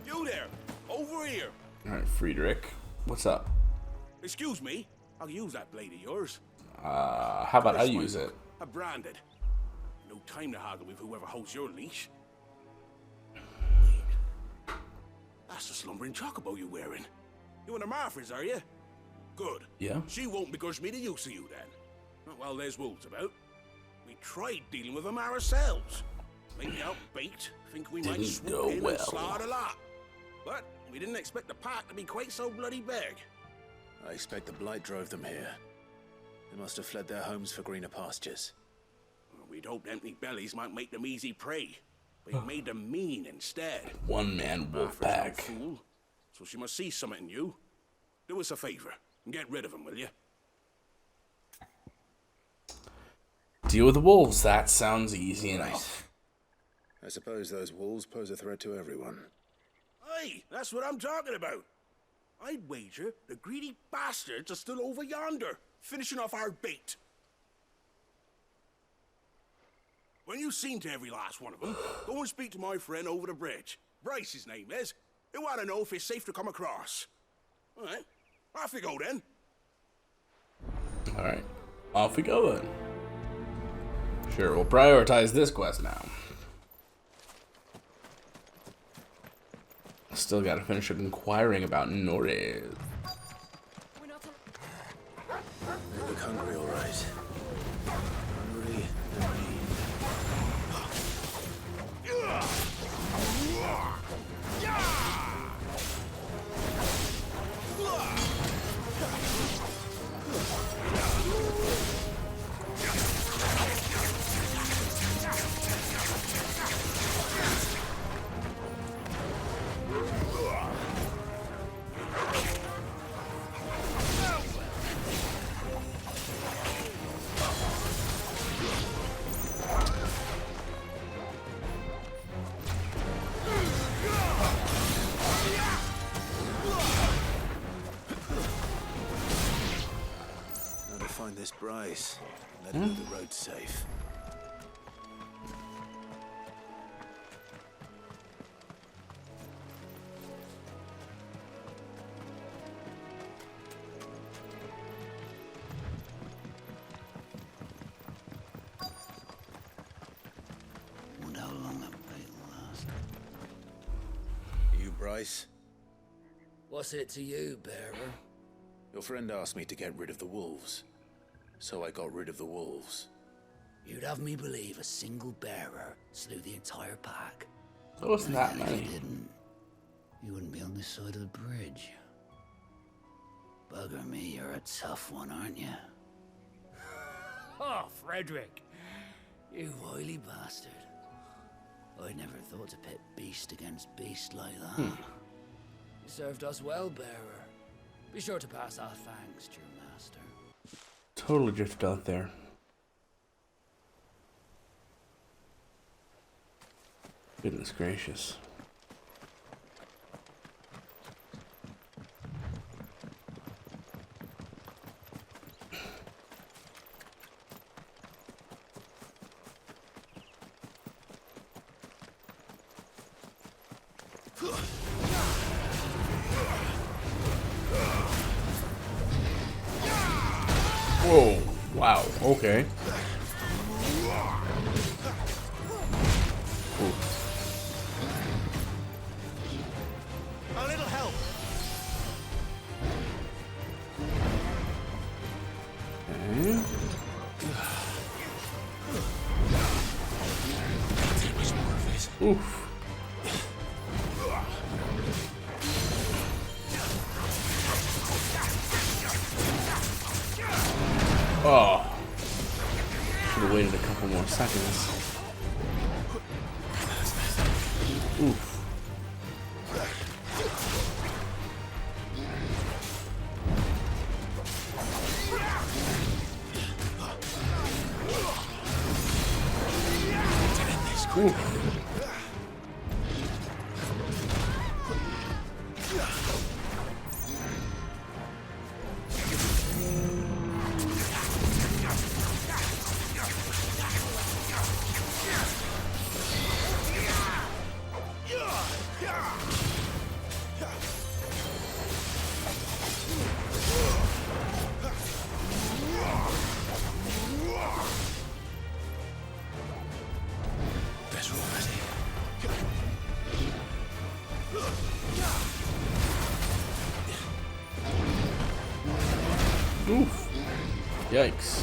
You there! Over here! Alright, Friedrich. What's up? Excuse me, I'll use that blade of yours. How about I use it? I'm branded. No time to haggle with whoever holds your leash. Wait. That's the slumbering chocobo you're wearing. You and the Marthas, are you? Good. Yeah. She won't begrudge me the use of you then. Not while there's wolves about. We tried dealing with them ourselves. Laid out bait, think we might swoop in and slaughter a lot. But we didn't expect the pack to be quite so bloody big. I expect the blight drove them here. They must have fled their homes for greener pastures. Well, we'd hoped empty bellies might make them easy prey, but it made them mean instead. One-man wolf Martha's no pack. fool, so she must see something in you. Do us a favor and get rid of them, will you? Deal with the wolves. That sounds easy enough. I suppose those wolves pose a threat to everyone. Hey, that's what I'm talking about. I'd wager the greedy bastards are still over yonder, finishing off our bait. When you've seen to every last one of them, go and speak to my friend over the bridge. Bryce, his name is. He'll want to know if it's safe to come across. All right, off you go then. All right, off we go then. Sure, we'll prioritize this quest now. Still gotta finish up inquiring about Norris. They look hungry, all right. Hungry and mean. Find this Bryce. Let him know the road's safe. Wonder how long that wait will last. You, Bryce? What's it to you, bearer? Your friend asked me to get rid of the wolves. So I got rid of the wolves. You'd have me believe a single bearer slew the entire pack. Oh, it's not If many. you didn't, you wouldn't be on this side of the bridge. Bugger me, you're a tough one, aren't you? Oh, Frederick! You wily bastard. I never thought to pit beast against beast like that. You served us well, bearer. Be sure to pass our thanks to your master. Totally drifted out there. Goodness gracious. Whoa, wow, okay. A little help. Okay. Oof. Oh. Should have waited a couple more seconds. Oof. Oof. Oof. Yikes.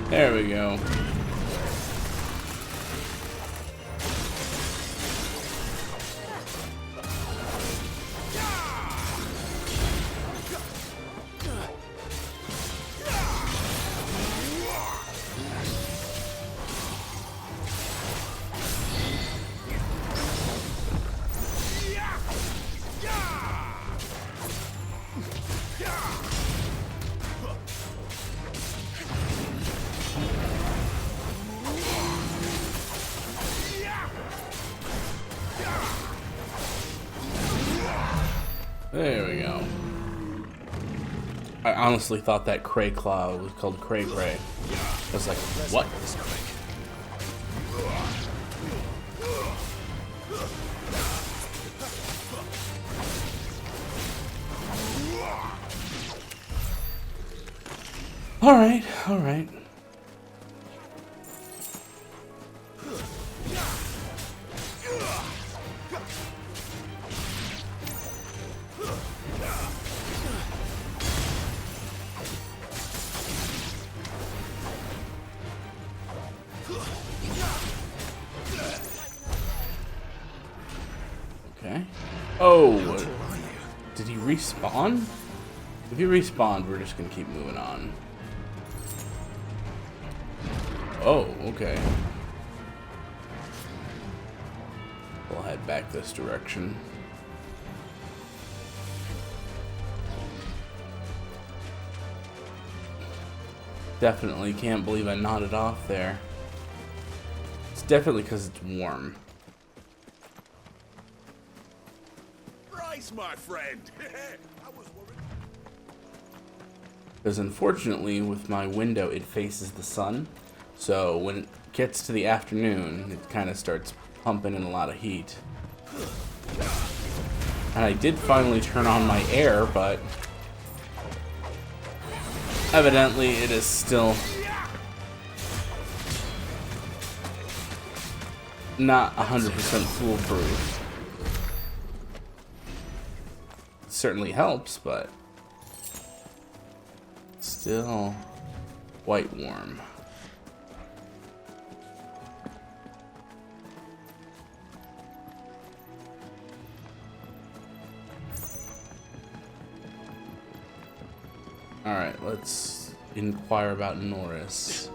There we go. There we go. I honestly thought that Cray Claw was called Cray Cray. I was like, what? Alright, alright. Okay. Oh, did he respawn? If he respawned, we're just gonna keep moving on. Oh, okay. We'll head back this direction. Definitely can't believe I nodded off there. It's definitely because it's warm. Bryce, my friend. I was worried. Because unfortunately, with my window, it faces the sun. So when it gets to the afternoon, it kind of starts pumping in a lot of heat. And I did finally turn on my air, but evidently it is still not 100% foolproof. It certainly helps, but still quite warm. Alright, let's inquire about Norris.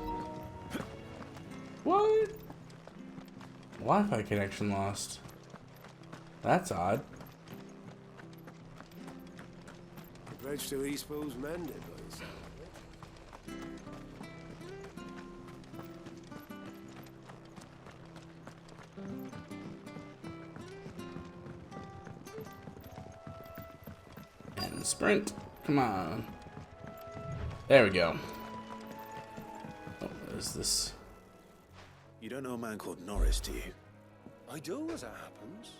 What? Wi-Fi connection lost. That's odd. The bridge to Eastport's mended, by the sound of it. And sprint. Come on. There we go. Oh, what is this? You don't know a man called Norris, do you? I do, as it happens.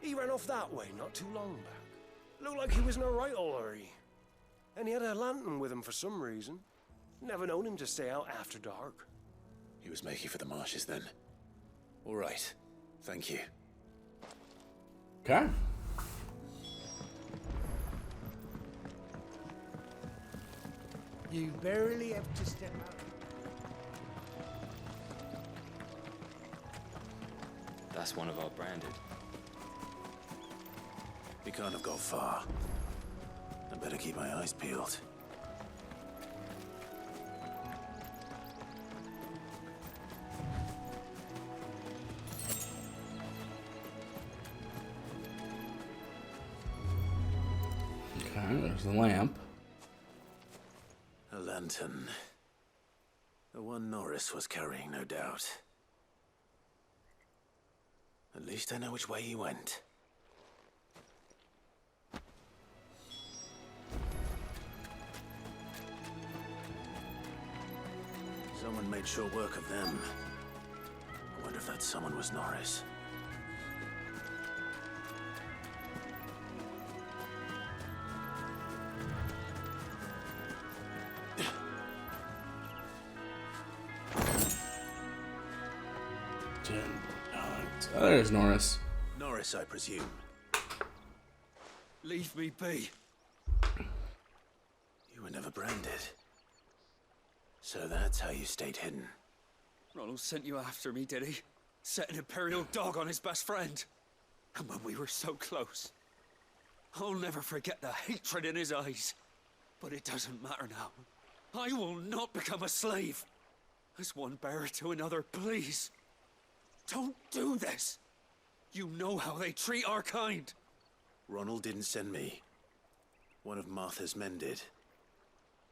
He ran off that way not too long back. Looked like he was in a right old hurry. And he had a lantern with him for some reason. Never known him to stay out after dark. He was making for the marshes then. All right. Thank you. Okay. You barely have to step out. That's one of our branded. We can't have got far. I better keep my eyes peeled. Okay, there's the lamp. A lantern. The one Norris was carrying, no doubt. At least I know which way he went. Someone made short work of them. I wonder if that someone was Norris. Oh, there's Norris. Norris, I presume. Leave me be. You were never branded. So that's how you stayed hidden. Ronald sent you after me, did he? Set an Imperial dog on his best friend. And when we were so close. I'll never forget the hatred in his eyes. But it doesn't matter now. I will not become a slave. As one bearer to another, please. Don't do this. You know how they treat our kind. Ronald didn't send me. One of Martha's men did.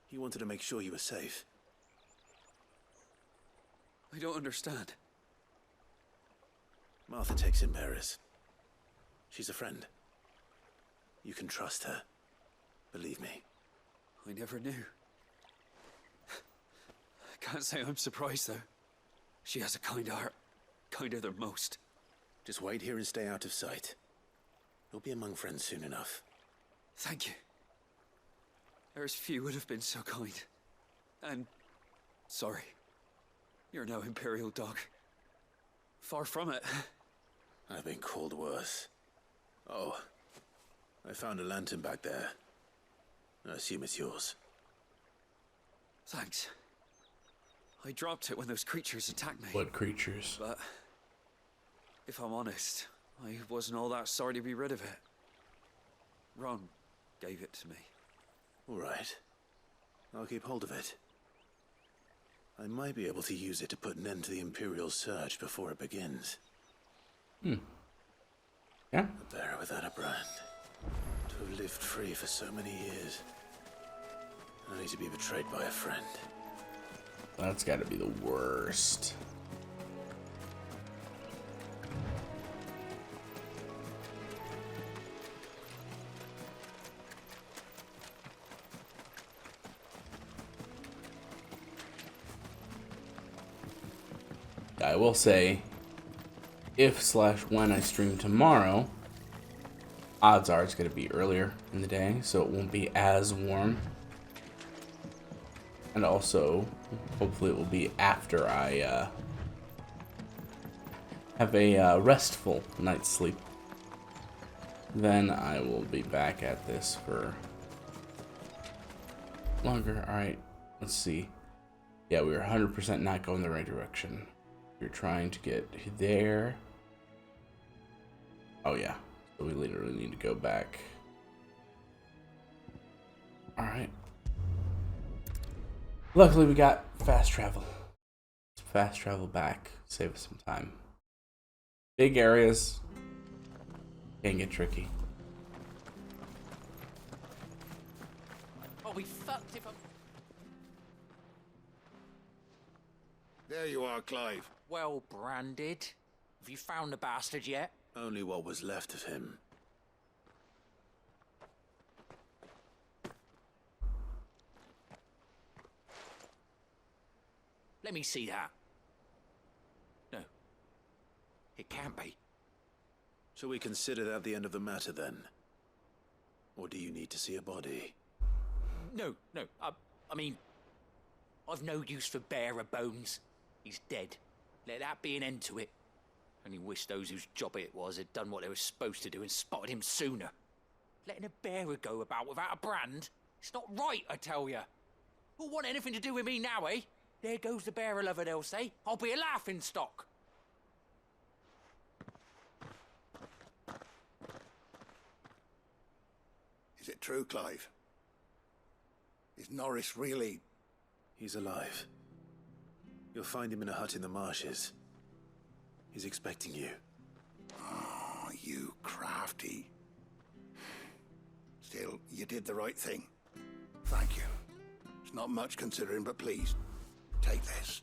He wanted to make sure you were safe. I don't understand. Martha takes in bearers. She's a friend. You can trust her. Believe me. I never knew. Can't say I'm surprised, though. She has a kind heart. Kinder than most. Just wait here and stay out of sight. You'll be among friends soon enough. Thank you. There's few would have been so kind. And sorry. You're no Imperial dog. Far from it. I've been called worse. Oh, I found a lantern back there. I assume it's yours. Thanks. I dropped it when those creatures attacked me. What creatures? But if I'm honest, I wasn't all that sorry to be rid of it. Ron gave it to me. All right. I'll keep hold of it. I might be able to use it to put an end to the Imperial surge before it begins. Yeah. A bearer without a brand. To have lived free for so many years. Only to be betrayed by a friend. That's gotta be the worst. I will say, if/when I stream tomorrow, odds are it's going to be earlier in the day, so it won't be as warm. And also, hopefully it will be after I have a restful night's sleep. Then I will be back at this for longer. Alright, let's see. Yeah, we were 100% not going the right direction. We're trying to get there. Oh yeah, so we literally need to go back. Alright. Luckily we got fast travel. Let's fast travel back, save us some time. Big areas can get tricky. I'll be fucked if I'm... There you are, Clive. Well branded. Have you found the bastard yet? Only what was left of him. Let me see that. No. It can't be. Shall we consider that the end of the matter then? Or do you need to see a body? No. I mean, I've no use for bearer bones. He's dead. Let that be an end to it. Only wish those whose job it was had done what they were supposed to do and spotted him sooner. Letting a bearer go about without a brand? It's not right, I tell ya. Who'll want anything to do with me now, eh? There goes the bearer lover, they'll say. I'll be a laughing stock. Is it true, Clive? Is Norris really... He's alive. You'll find him in a hut in the marshes. He's expecting you. Oh, you crafty. Still, you did the right thing. Thank you. It's not much considering, but please, take this.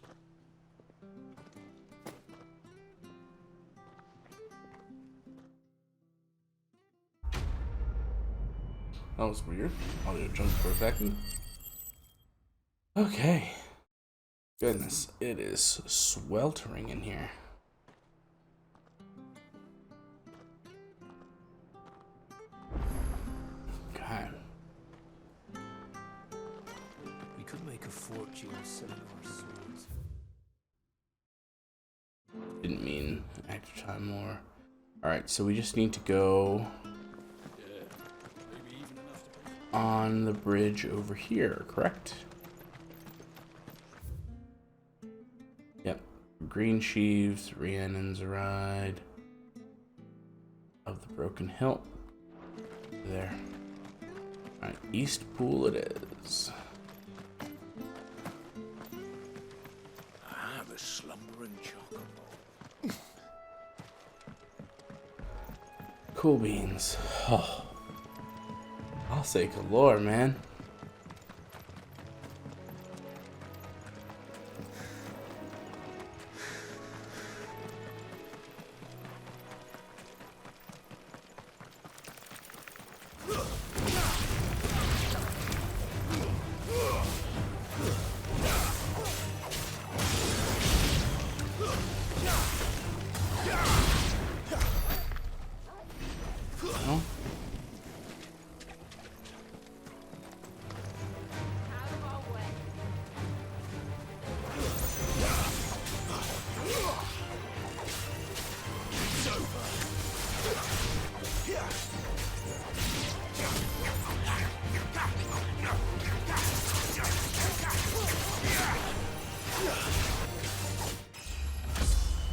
That was weird. Audio jumped for a second. Okay. Goodness, it is sweltering in here. Okay. We could make a fortune selling our swords. Didn't mean extra time more. Alright, so we just need to go on the bridge over here, correct? Yep. Green Sheaves, Rhiannon's Ride of the Broken Hilt. There. Alright, Eastpool it is. Ah, the slumbering chocobo. Cool beans. Oh. I'll say galore, man.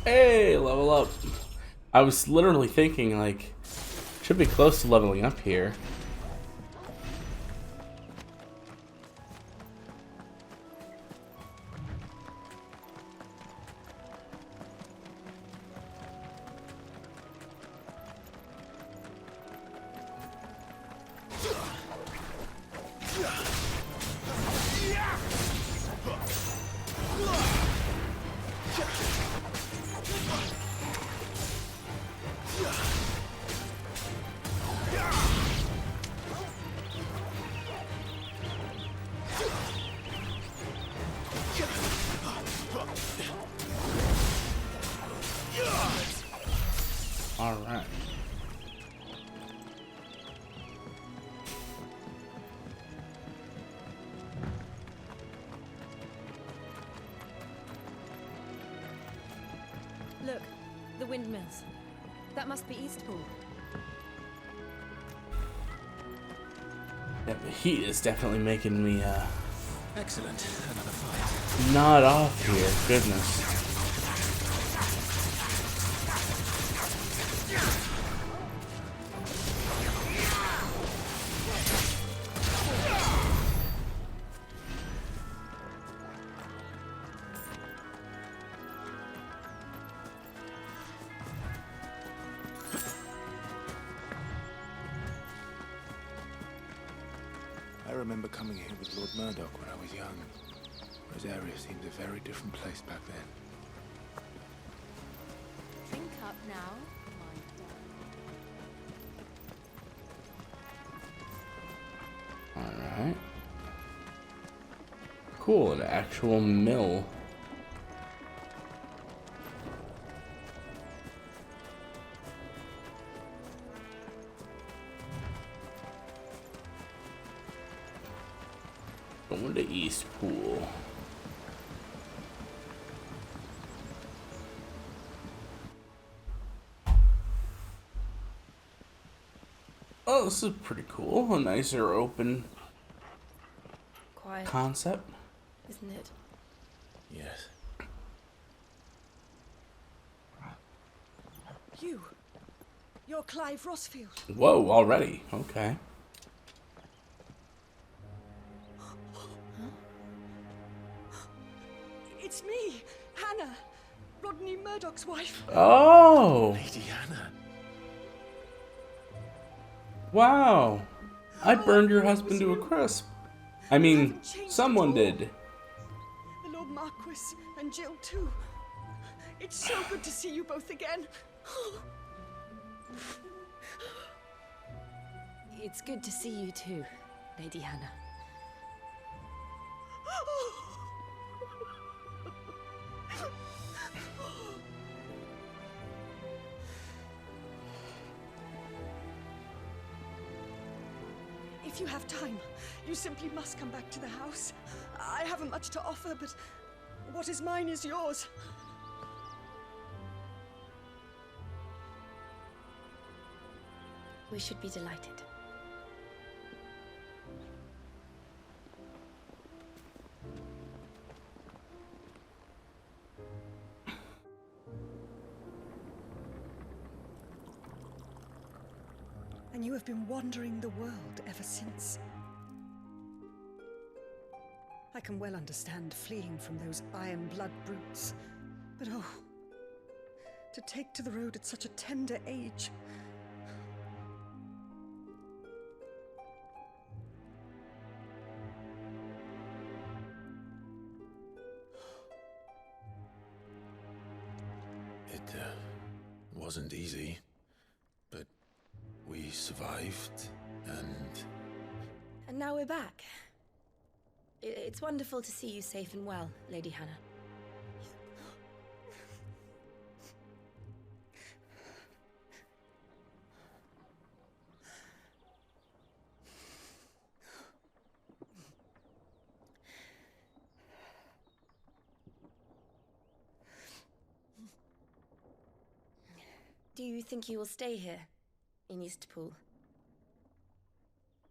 Hey, level up. I was literally thinking, like, should be close to leveling up here. All right. Look, the windmills. That must be Eastport. Yeah, the heat is definitely making me Excellent. Another fight. nod off here. Goodness. I remember coming here with Lord Murdoch when I was young. Rosaria seemed a very different place back then. Drink up now, my Alright. Cool, an actual mill. Going to Eastport. Oh, this is pretty cool. A nicer open quiet concept. isn't it? Yes. You're Clive Rossfield. Whoa, already. Okay. It's me, Hannah, Rodney Murdoch's wife. Oh! Lady Hannah. Wow. I burned your husband to a crisp. I mean, someone did. The Lord Marquis and Jill too. It's so good to see you both again. It's good to see you too, Lady Hannah. If you have time, you simply must come back to the house. I haven't much to offer, but what is mine is yours. We should be delighted. And you have been wandering the world ever since. I can well understand fleeing from those iron blood brutes, but oh, to take to the road at such a tender age. It wasn't easy, but we survived, And now we're back. It's wonderful to see you safe and well, Lady Hannah. Do you think you will stay here, in Eastport?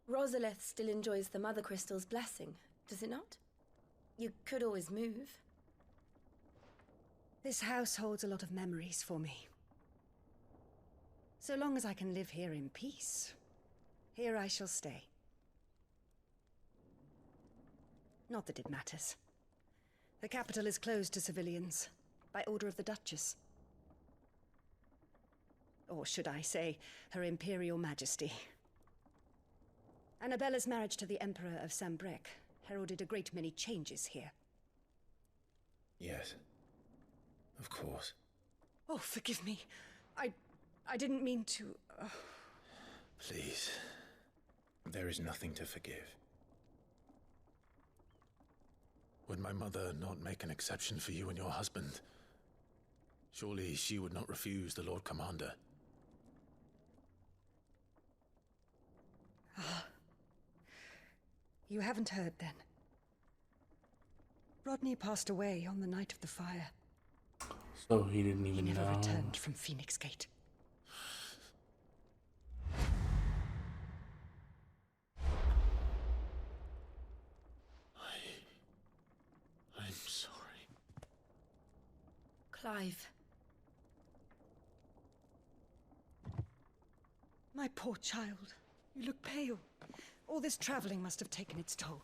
Rosalith still enjoys the Mother Crystal's blessing, does it not? You could always move. This house holds a lot of memories for me. So long as I can live here in peace, here I shall stay. Not that it matters. The capital is closed to civilians, by order of the Duchess. Or should I say, Her Imperial Majesty. Annabella's marriage to the Emperor of Sambrec heralded a great many changes here. Yes. Of course. Oh, forgive me. I didn't mean to... Please. There is nothing to forgive. Would my mother not make an exception for you and your husband? Surely she would not refuse the Lord Commander. Ah. You haven't heard, then. Rodney passed away on the night of the fire. So he didn't even know. He never returned from Phoenix Gate. I'm sorry. Clive. My poor child. You look pale. All this traveling must have taken its toll.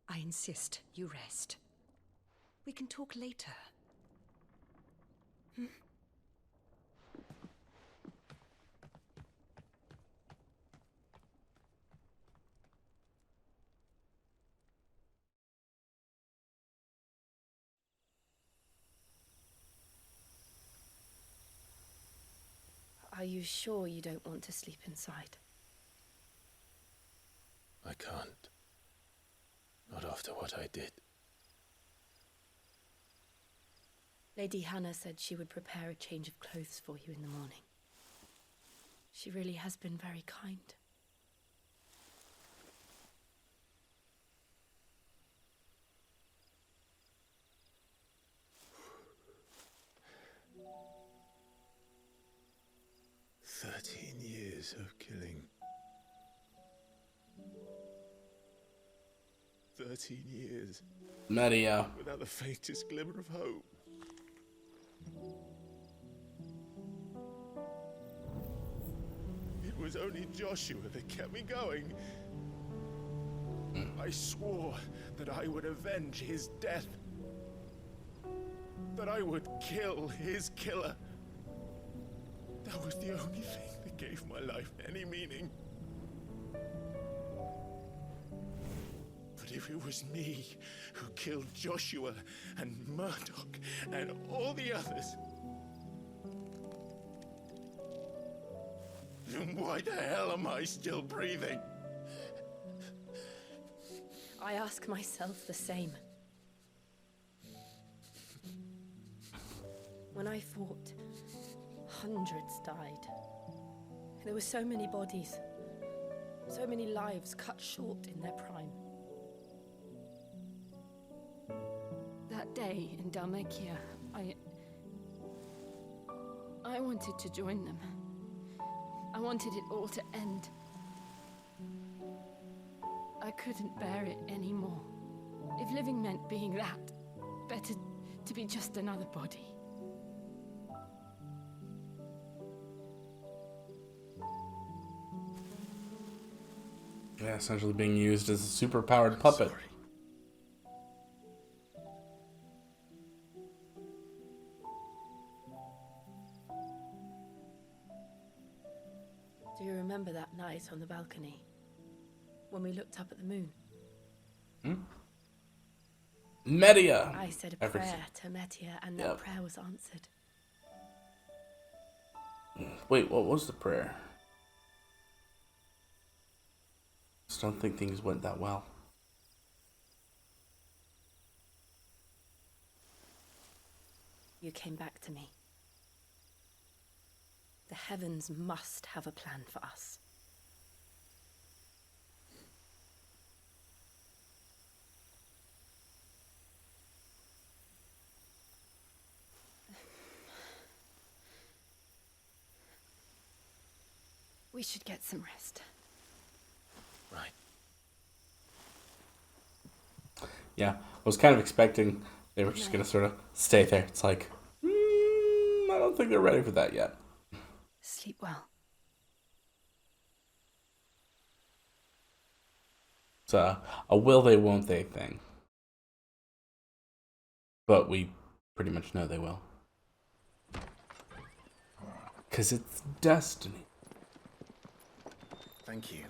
I insist you rest. We can talk later. Hmm? Are you sure you don't want to sleep inside? I can't. Not after what I did. Lady Hannah said she would prepare a change of clothes for you in the morning. She really has been very kind. Years of killing. 13 years. Maria. Without the faintest glimmer of hope. It was only Joshua that kept me going. I swore that I would avenge his death. That I would kill his killer. That was the only thing that gave my life any meaning. But if it was me who killed Joshua and Murdoch and all the others, then why the hell am I still breathing? I ask myself the same. When I fought, hundreds died. There were so many bodies, so many lives cut short in their prime. That day in Dhalmekia, I wanted to join them. I wanted it all to end. I couldn't bear it anymore. If living meant being that, better to be just another body. Yeah, essentially being used as a super-powered puppet. Sorry. Do you remember that night on the balcony? When we looked up at the moon? Hmm? Media! I said a prayer to Metia, and that prayer was answered. Wait, what was the prayer? Just don't think things went that well. You came back to me. The heavens must have a plan for us. We should get some rest. Right. Yeah, I was kind of expecting They were just gonna sort of stay there. It's like, I don't think they're ready for that yet. Sleep well. It's a will they, won't they thing. But we pretty much know they will. Because it's destiny. Thank you,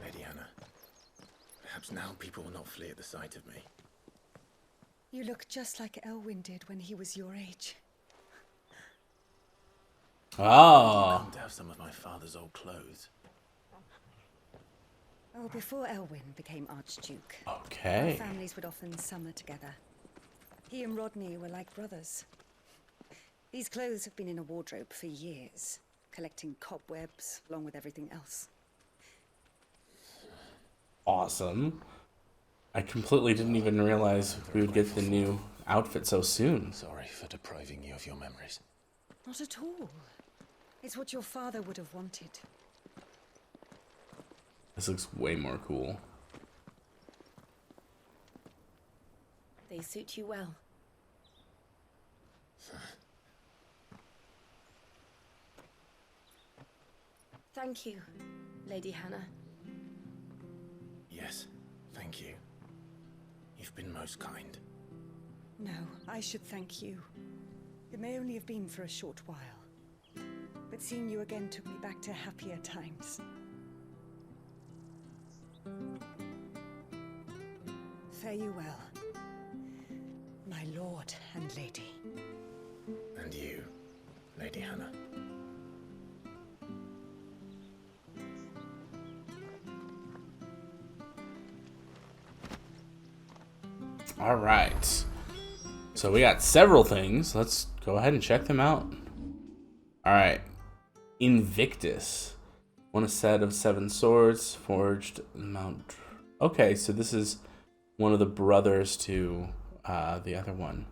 Lady Hannah. Perhaps now people will not flee at the sight of me. You look just like Elwyn did when he was your age. Oh. Come to have some of my father's old clothes. Oh, before Elwyn became Archduke, Okay. our families would often summer together. He and Rodney were like brothers. These clothes have been in a wardrobe for years, collecting cobwebs along with everything else. Awesome. I completely didn't even realize we would get the new outfit so soon. Sorry for depriving you of your memories. Not at all. It's what your father would have wanted. This looks way more cool. They suit you well. Thank you, Lady Hannah. Yes, thank you. You've been most kind. No, I should thank you. It may only have been for a short while, but seeing you again took me back to happier times. Fare you well, my lord and lady. And you, Lady Hannah. All right. So we got several things. Let's go ahead and check them out. All right. Invictus. Won a set of 7 swords, forged Mount. Okay, so this is one of the brothers to the other one.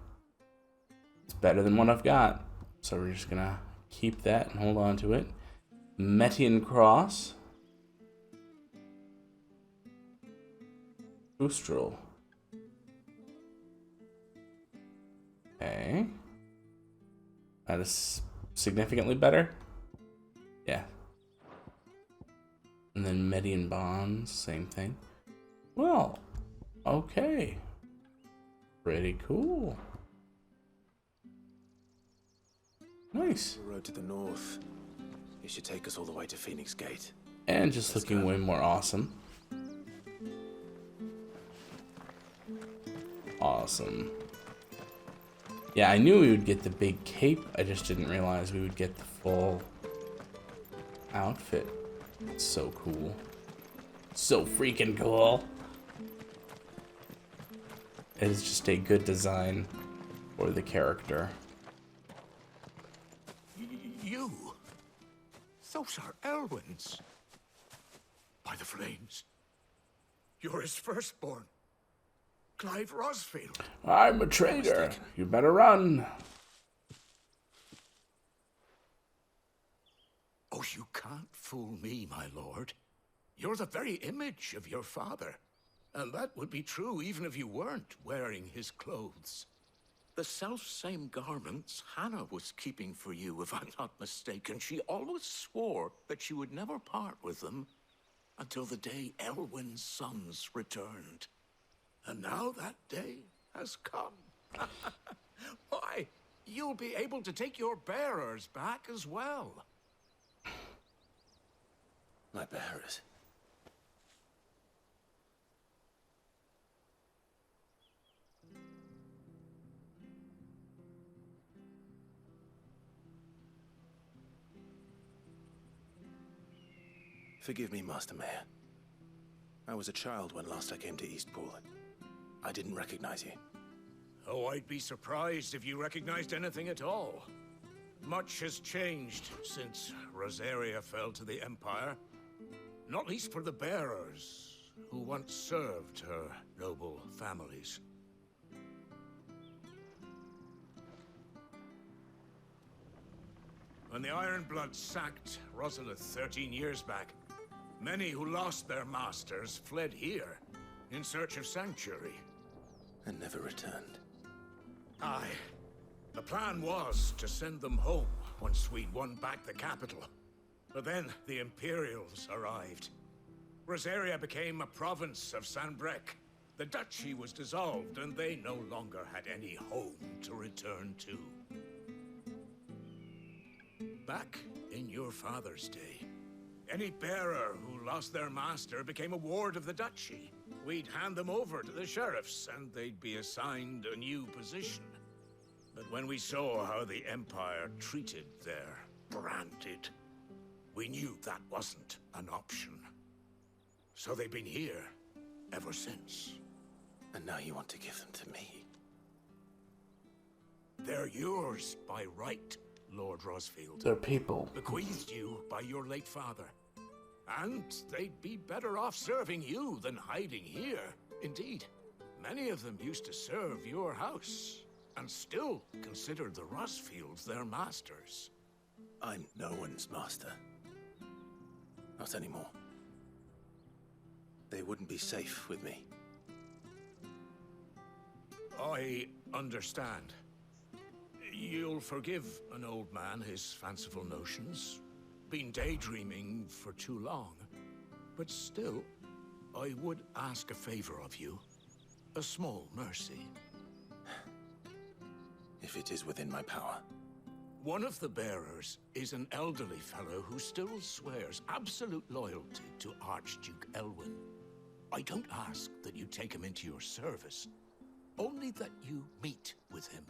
It's better than what I've got. So we're just gonna keep that and hold on to it. Metian Cross. Boostral. Okay. That is significantly better. Yeah. And then Median Bonds, same thing. Well, okay. Pretty cool. Nice. The road to the north. It should take us all the way to Phoenix Gate. And just looking way more awesome. Awesome. Yeah, I knew we would get the big cape. I just didn't realize we would get the full outfit. It's so cool. So freaking cool. It is just a good design for the character. You? Those are Elwyn's. By the flames. You're his firstborn. Clive Rosfield. I'm a traitor. You better run. Oh, you can't fool me, my lord. You're the very image of your father. And that would be true even if you weren't wearing his clothes. The self-same garments Hannah was keeping for you, if I'm not mistaken. She always swore that she would never part with them until the day Elwyn's sons returned. And now that day has come. Why, you'll be able to take your bearers back as well. My bearers. Forgive me, Master Mayor. I was a child when last I came to Eastport. I didn't recognize you. Oh, I'd be surprised if you recognized anything at all. Much has changed since Rosaria fell to the Empire. Not least for the bearers, who once served her noble families. When the Ironbloods sacked Rosalith 13 years back, many who lost their masters fled here in search of sanctuary. And never returned. Aye. The plan was to send them home once we'd won back the capital. But then the Imperials arrived. Rosaria became a province of Sanbreque. The duchy was dissolved, and they no longer had any home to return to. Back in your father's day, any bearer who lost their master became a ward of the duchy. We'd hand them over to the sheriffs, and they'd be assigned a new position. But when we saw how the Empire treated their branded, we knew that wasn't an option. So they've been here ever since. And now you want to give them to me? They're yours by right, Lord Rosfield. They're people. Bequeathed you by your late father. And they'd be better off serving you than hiding here. Indeed, many of them used to serve your house, and still considered the Rosfields their masters. I'm no one's master. Not anymore. They wouldn't be safe with me. I understand. You'll forgive an old man his fanciful notions. Been daydreaming for too long. But still, I would ask a favor of you. A small mercy. If it is within my power. One of the bearers is an elderly fellow who still swears absolute loyalty to Archduke Elwyn. I don't ask that you take him into your service, only that you meet with him.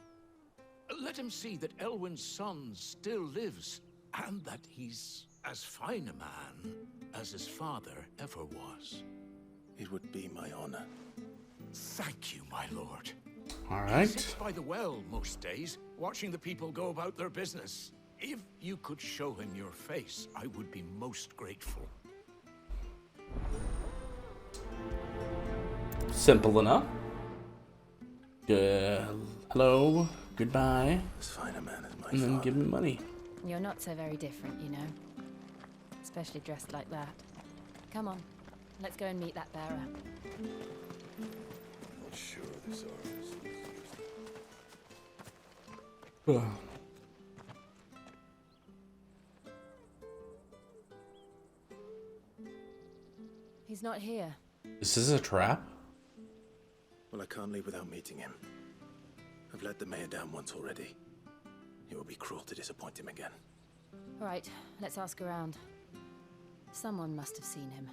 Let him see that Elwyn's son still lives, and that he's as fine a man as his father ever was. It would be my honor. Thank you, my lord. All He right. sits by the well most days, watching the people go about their business. If you could show him your face, I would be most grateful. Simple enough. Hello, goodbye. As fine a man as my And then father. give me money. You're not so very different, you know. Especially dressed like that. Come on, let's go and meet that bearer. Not sure this artist. He's not here. Is this a trap? Well, I can't leave without meeting him. I've let the mayor down once already. It would be cruel to disappoint him again. All right, let's ask around. Someone must have seen him.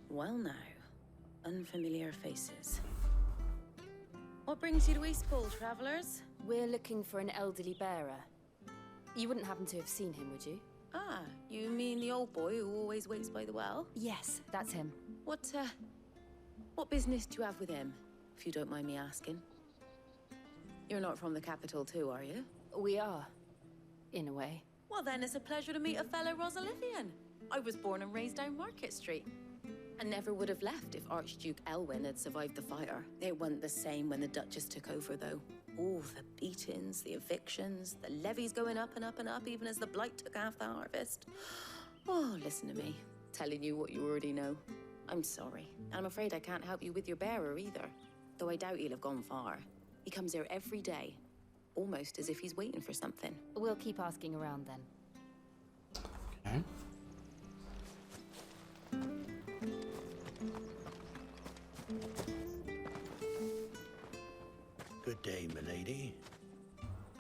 Well now, unfamiliar faces. What brings you to Eastport, travellers? We're looking for an elderly bearer. You wouldn't happen to have seen him, would you? Ah, you mean the old boy who always waits by the well? Yes, that's him. What business do you have with him, if you don't mind me asking? You're not from the capital too, are you? We are, in a way. Well then, it's a pleasure to meet a fellow Rosalifian. I was born and raised down Market Street. And never would have left if Archduke Elwyn had survived the fire. It wasn't the same when the Duchess took over, though. Oh, the beatings, the evictions, the levies going up and up and up, even as the blight took half the harvest. Oh, listen to me, telling you what you already know. I'm sorry, and I'm afraid I can't help you with your bearer either. Though I doubt he'll have gone far. He comes here every day, almost as if he's waiting for something. We'll keep asking around then. Okay. Good day, milady.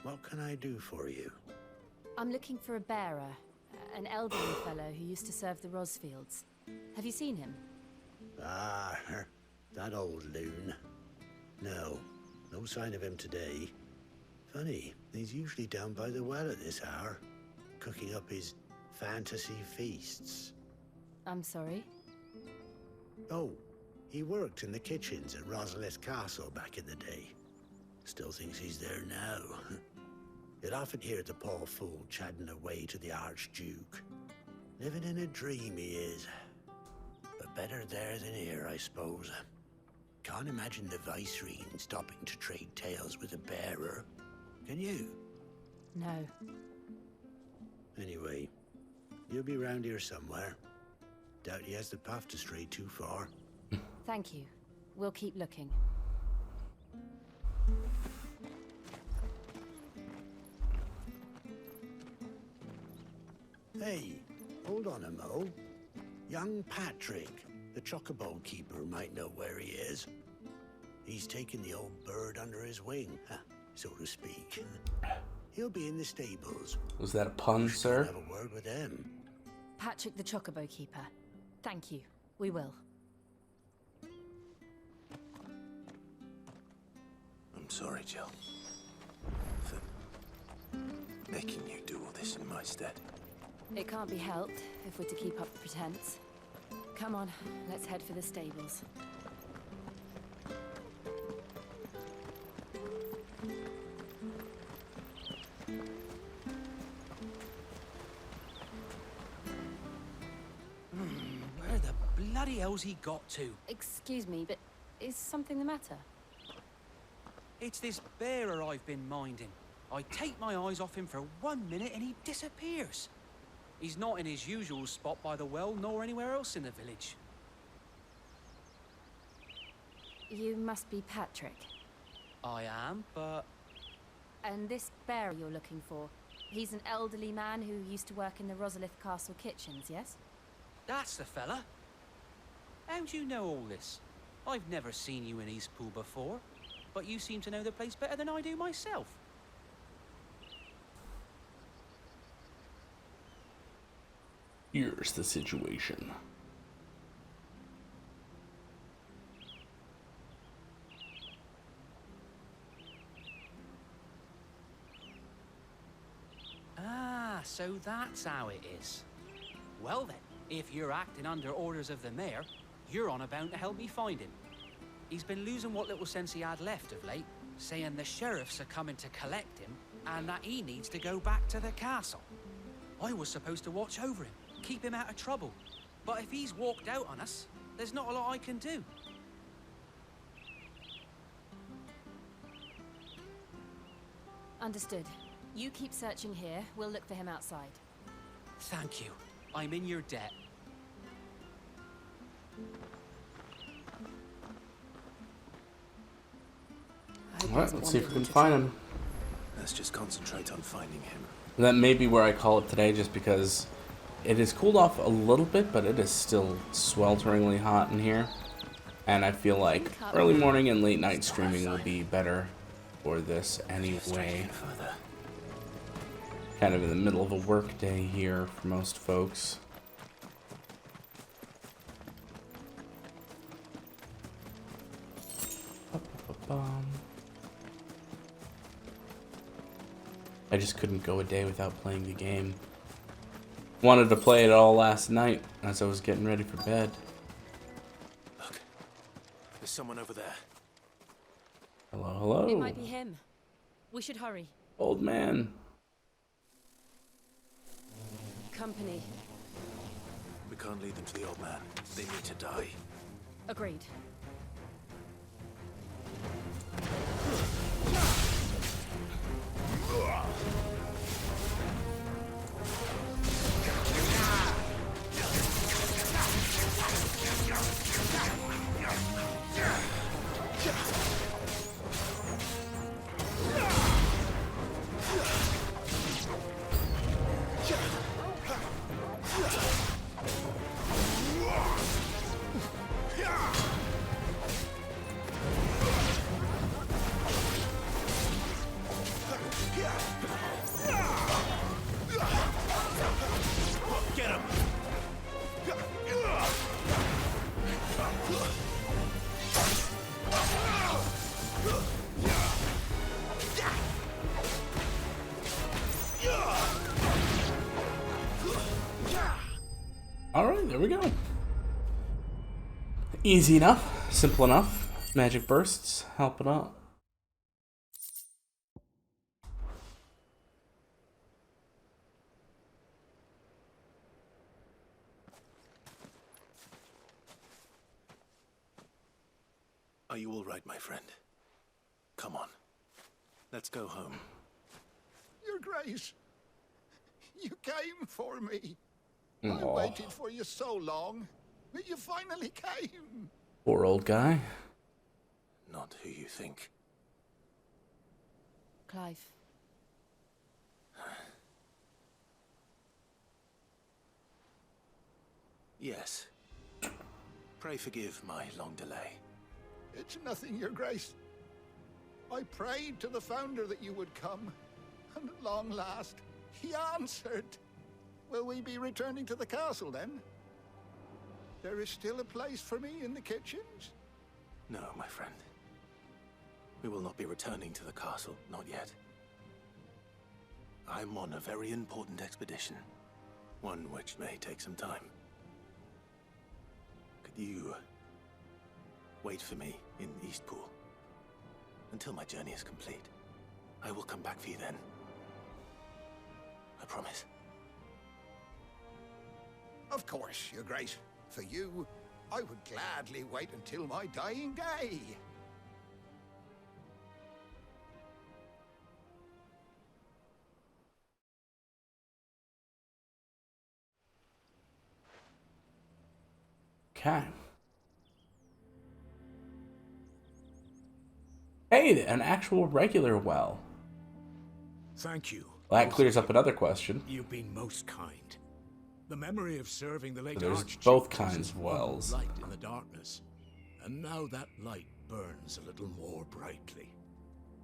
What can I do for you? I'm looking for a bearer, an elderly fellow who used to serve the Rosfields. Have you seen him? Ah, that old loon. No sign of him today. Funny, he's usually down by the well at this hour, cooking up his fantasy feasts. I'm sorry? Oh, he worked in the kitchens at Rosalith Castle back in the day. Still thinks he's there now. You'd often hear the poor fool chatting away to the Archduke. Living in a dream he is. But better there than here, I suppose. Can't imagine the Viceroy stopping to trade tales with a bearer. Can you? No. Anyway, he'll be round here somewhere. Doubt he has the path to stray too far. Thank you. We'll keep looking. Hey, hold on a mo. Young Patrick, the chocobo keeper, might know where he is. He's taken the old bird under his wing, so to speak. He'll be in the stables. Was that a pun, sir? Have a word with him. Patrick the Chocobo Keeper. Thank you. We will. I'm sorry, Jill, for making you do all this in my stead. It can't be helped if we're to keep up the pretense. Come on, let's head for the stables. Where the bloody hell's he got to? Excuse me, but is something the matter? It's this bearer I've been minding. I take my eyes off him for 1 minute and he disappears. He's not in his usual spot by the well, nor anywhere else in the village. You must be Patrick. I am, but... And this bearer you're looking for, he's an elderly man who used to work in the Rosalith Castle kitchens, yes? That's the fella. How do you know all this? I've never seen you in Eastport before, but you seem to know the place better than I do myself. Here's the situation. Ah, so that's how it is. Well then, if you're acting under orders of the mayor, you're on about to help me find him. He's been losing what little sense he had left of late, saying the sheriffs are coming to collect him and that he needs to go back to the castle. I was supposed to watch over him, keep him out of trouble. But if he's walked out on us, there's not a lot I can do. Understood. You keep searching here, we'll look for him outside. Thank you. I'm in your debt. Alright, let's see if we can find him. Let's just concentrate on finding him. And that may be where I call it today, just because it has cooled off a little bit, but it is still swelteringly hot in here. And I feel like early morning and late night streaming will be better for this anyway. Kind of in the middle of a work day here for most folks. I just couldn't go a day without playing the game. Wanted to play it all last night as I was getting ready for bed. Look, there's someone over there. Hello, hello. It might be him. We should hurry. Old man. Company. We can't lead them to the old man. They need to die. Agreed. Get him! Alright, there we go. Easy enough, simple enough. Magic bursts, help it out. Are you all right, my friend? Come on. Let's go home. Your Grace, You came for me. I Aw. waited for you so long. But you finally came. Poor old guy. Not who you think. Clive. Yes. Pray forgive my long delay. It's nothing, Your Grace. I prayed to the Founder that you would come, and at long last, he answered. Will we be returning to the castle, then? There is still a place for me in the kitchens? No, my friend. We will not be returning to the castle, not yet. I'm on a very important expedition, one which may take some time. Could you wait for me in Eastport until my journey is complete? I will come back for you then. I promise. Of course, Your Grace. For you, I would gladly wait until my dying day. Okay. Hey, an actual regular well. Thank you. Well, that clears up another question. You've been most kind. The memory of serving the late So there's Archduke both gives kinds us of one wells. light in the darkness, and now that light burns a little more brightly.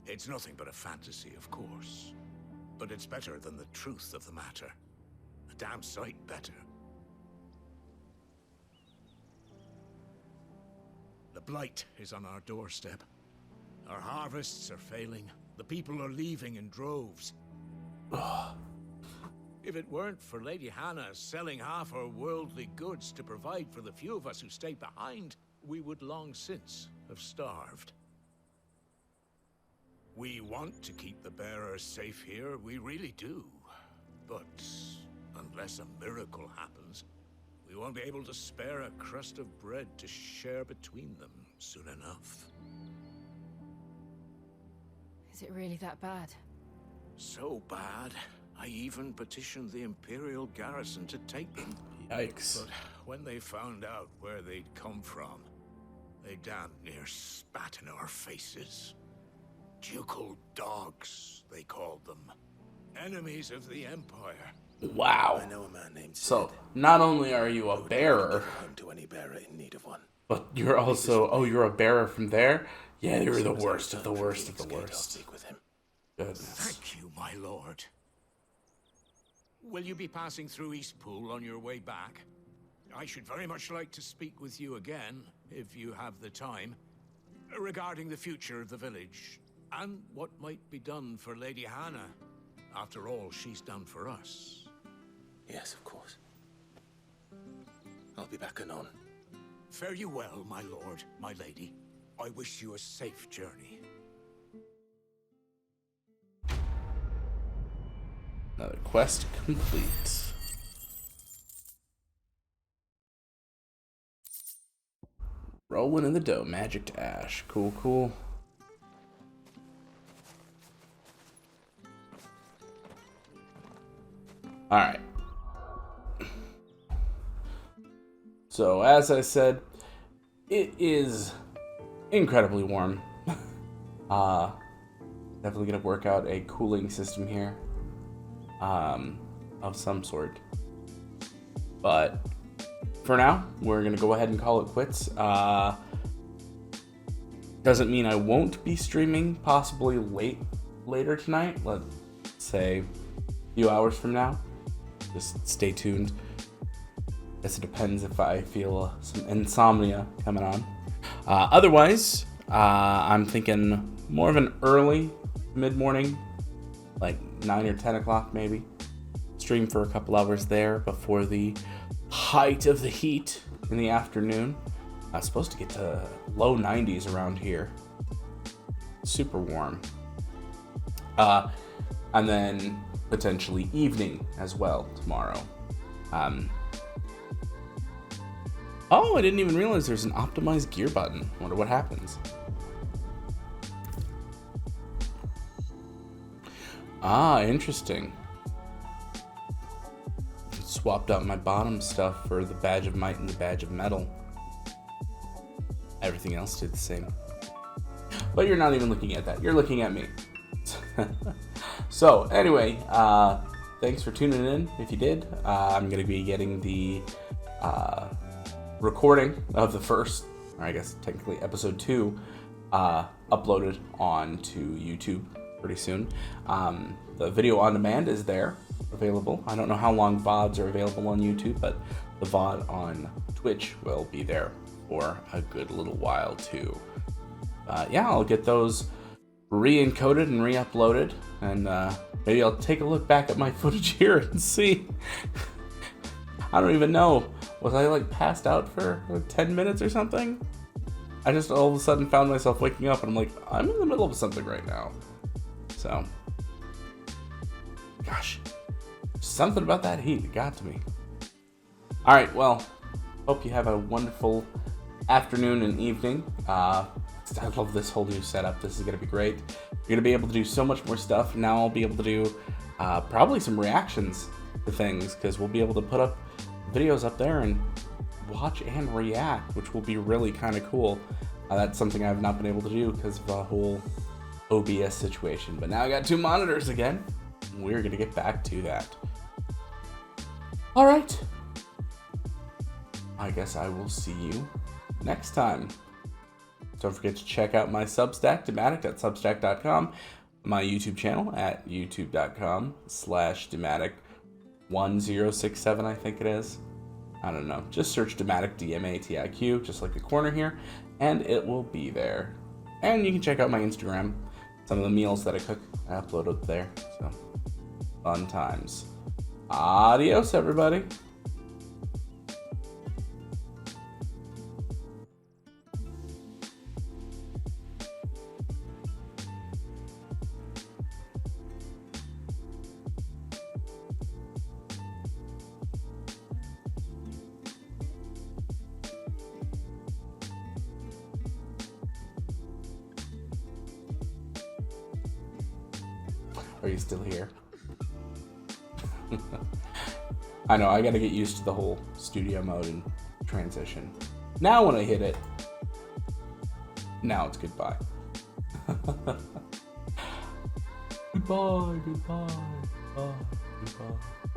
It's nothing but a fantasy, of course, but it's better than the truth of the matter. A damn sight better. The blight is on our doorstep. Our harvests are failing. The people are leaving in droves. If it weren't for Lady Hannah selling half her worldly goods to provide for the few of us who stay behind, we would long since have starved. We want to keep the bearers safe here, we really do. But unless a miracle happens, we won't be able to spare a crust of bread to share between them soon enough. Is it really that bad? So bad, I even petitioned the Imperial garrison to take them. Yikes. But when they found out where they'd come from, they damn near spat in our faces. Ducal dogs, they called them. Enemies of the Empire. Wow. I know a man named So, not only are you a bearer, home to any bearer in need of one. but you're also, oh, you're a bearer from there? Yeah, you're the worst of the worst of the worst. I'll speak with him. Goodness. Thank you, my lord. Will you be passing through Eastpool on your way back? I should very much like to speak with you again, if you have the time, regarding the future of the village, and what might be done for Lady Hannah, after all she's done for us. Yes, of course. I'll be back anon. Fare you well, my lord, my lady. I wish you a safe journey. Another quest complete. Rolling in the dough, magic to ash. Cool, cool. Alright. So, as I said, it is incredibly warm. Definitely gonna work out a cooling system here. Of some sort. But for now, we're gonna go ahead and call it quits. Doesn't mean I won't be streaming possibly later tonight. Let's say a few hours from now. Just stay tuned. Guess it depends if I feel some insomnia coming on. Otherwise, I'm thinking more of an early mid-morning, like 9 or 10 o'clock maybe. Stream for a couple hours there before the height of the heat in the afternoon. I'm supposed to get to low 90s around here. Super warm. And then potentially evening as well tomorrow. Oh, I didn't even realize there's an optimized gear button. Wonder what happens. Ah, interesting. swapped out my bottom stuff for the badge of might and the badge of metal. Everything else stayed the same. But you're not even looking at that. You're looking at me. So anyway, thanks for tuning in. If you did, I'm going to be getting the recording of the first, or I guess technically episode 2, uploaded onto YouTube pretty soon. The video on demand is there, available. I don't know how long VODs are available on YouTube, but the VOD on Twitch will be there for a good little while too. Yeah, I'll get those re-encoded and re-uploaded, and maybe I'll take a look back at my footage here and see. I don't even know. Was I like passed out for 10 minutes or something? I just all of a sudden found myself waking up and I'm like, I'm in the middle of something right now. So, gosh, something about that heat, it got to me. All right, well, hope you have a wonderful afternoon and evening. I love this whole new setup. This is going to be great. You're going to be able to do so much more stuff. Now I'll be able to do probably some reactions to things, because we'll be able to put up videos up there and watch and react, which will be really kind of cool. That's something I've not been able to do because of the whole OBS situation. But now I got 2 monitors again. We're going to get back to that. All right. I guess I will see you next time. Don't forget to check out my Substack, dmatiq.substack.com, my YouTube channel at youtube.com/dmatiq1067, I think it is. I don't know. Just search dmatiq, dmatiq, just like the corner here, and it will be there. And you can check out my Instagram. Some of the meals that I cook, I upload up there. So, fun times. Adios, everybody. Are you still here? I know, I gotta get used to the whole studio mode and transition. Now when I hit it, now it's goodbye. Goodbye, goodbye, goodbye, goodbye.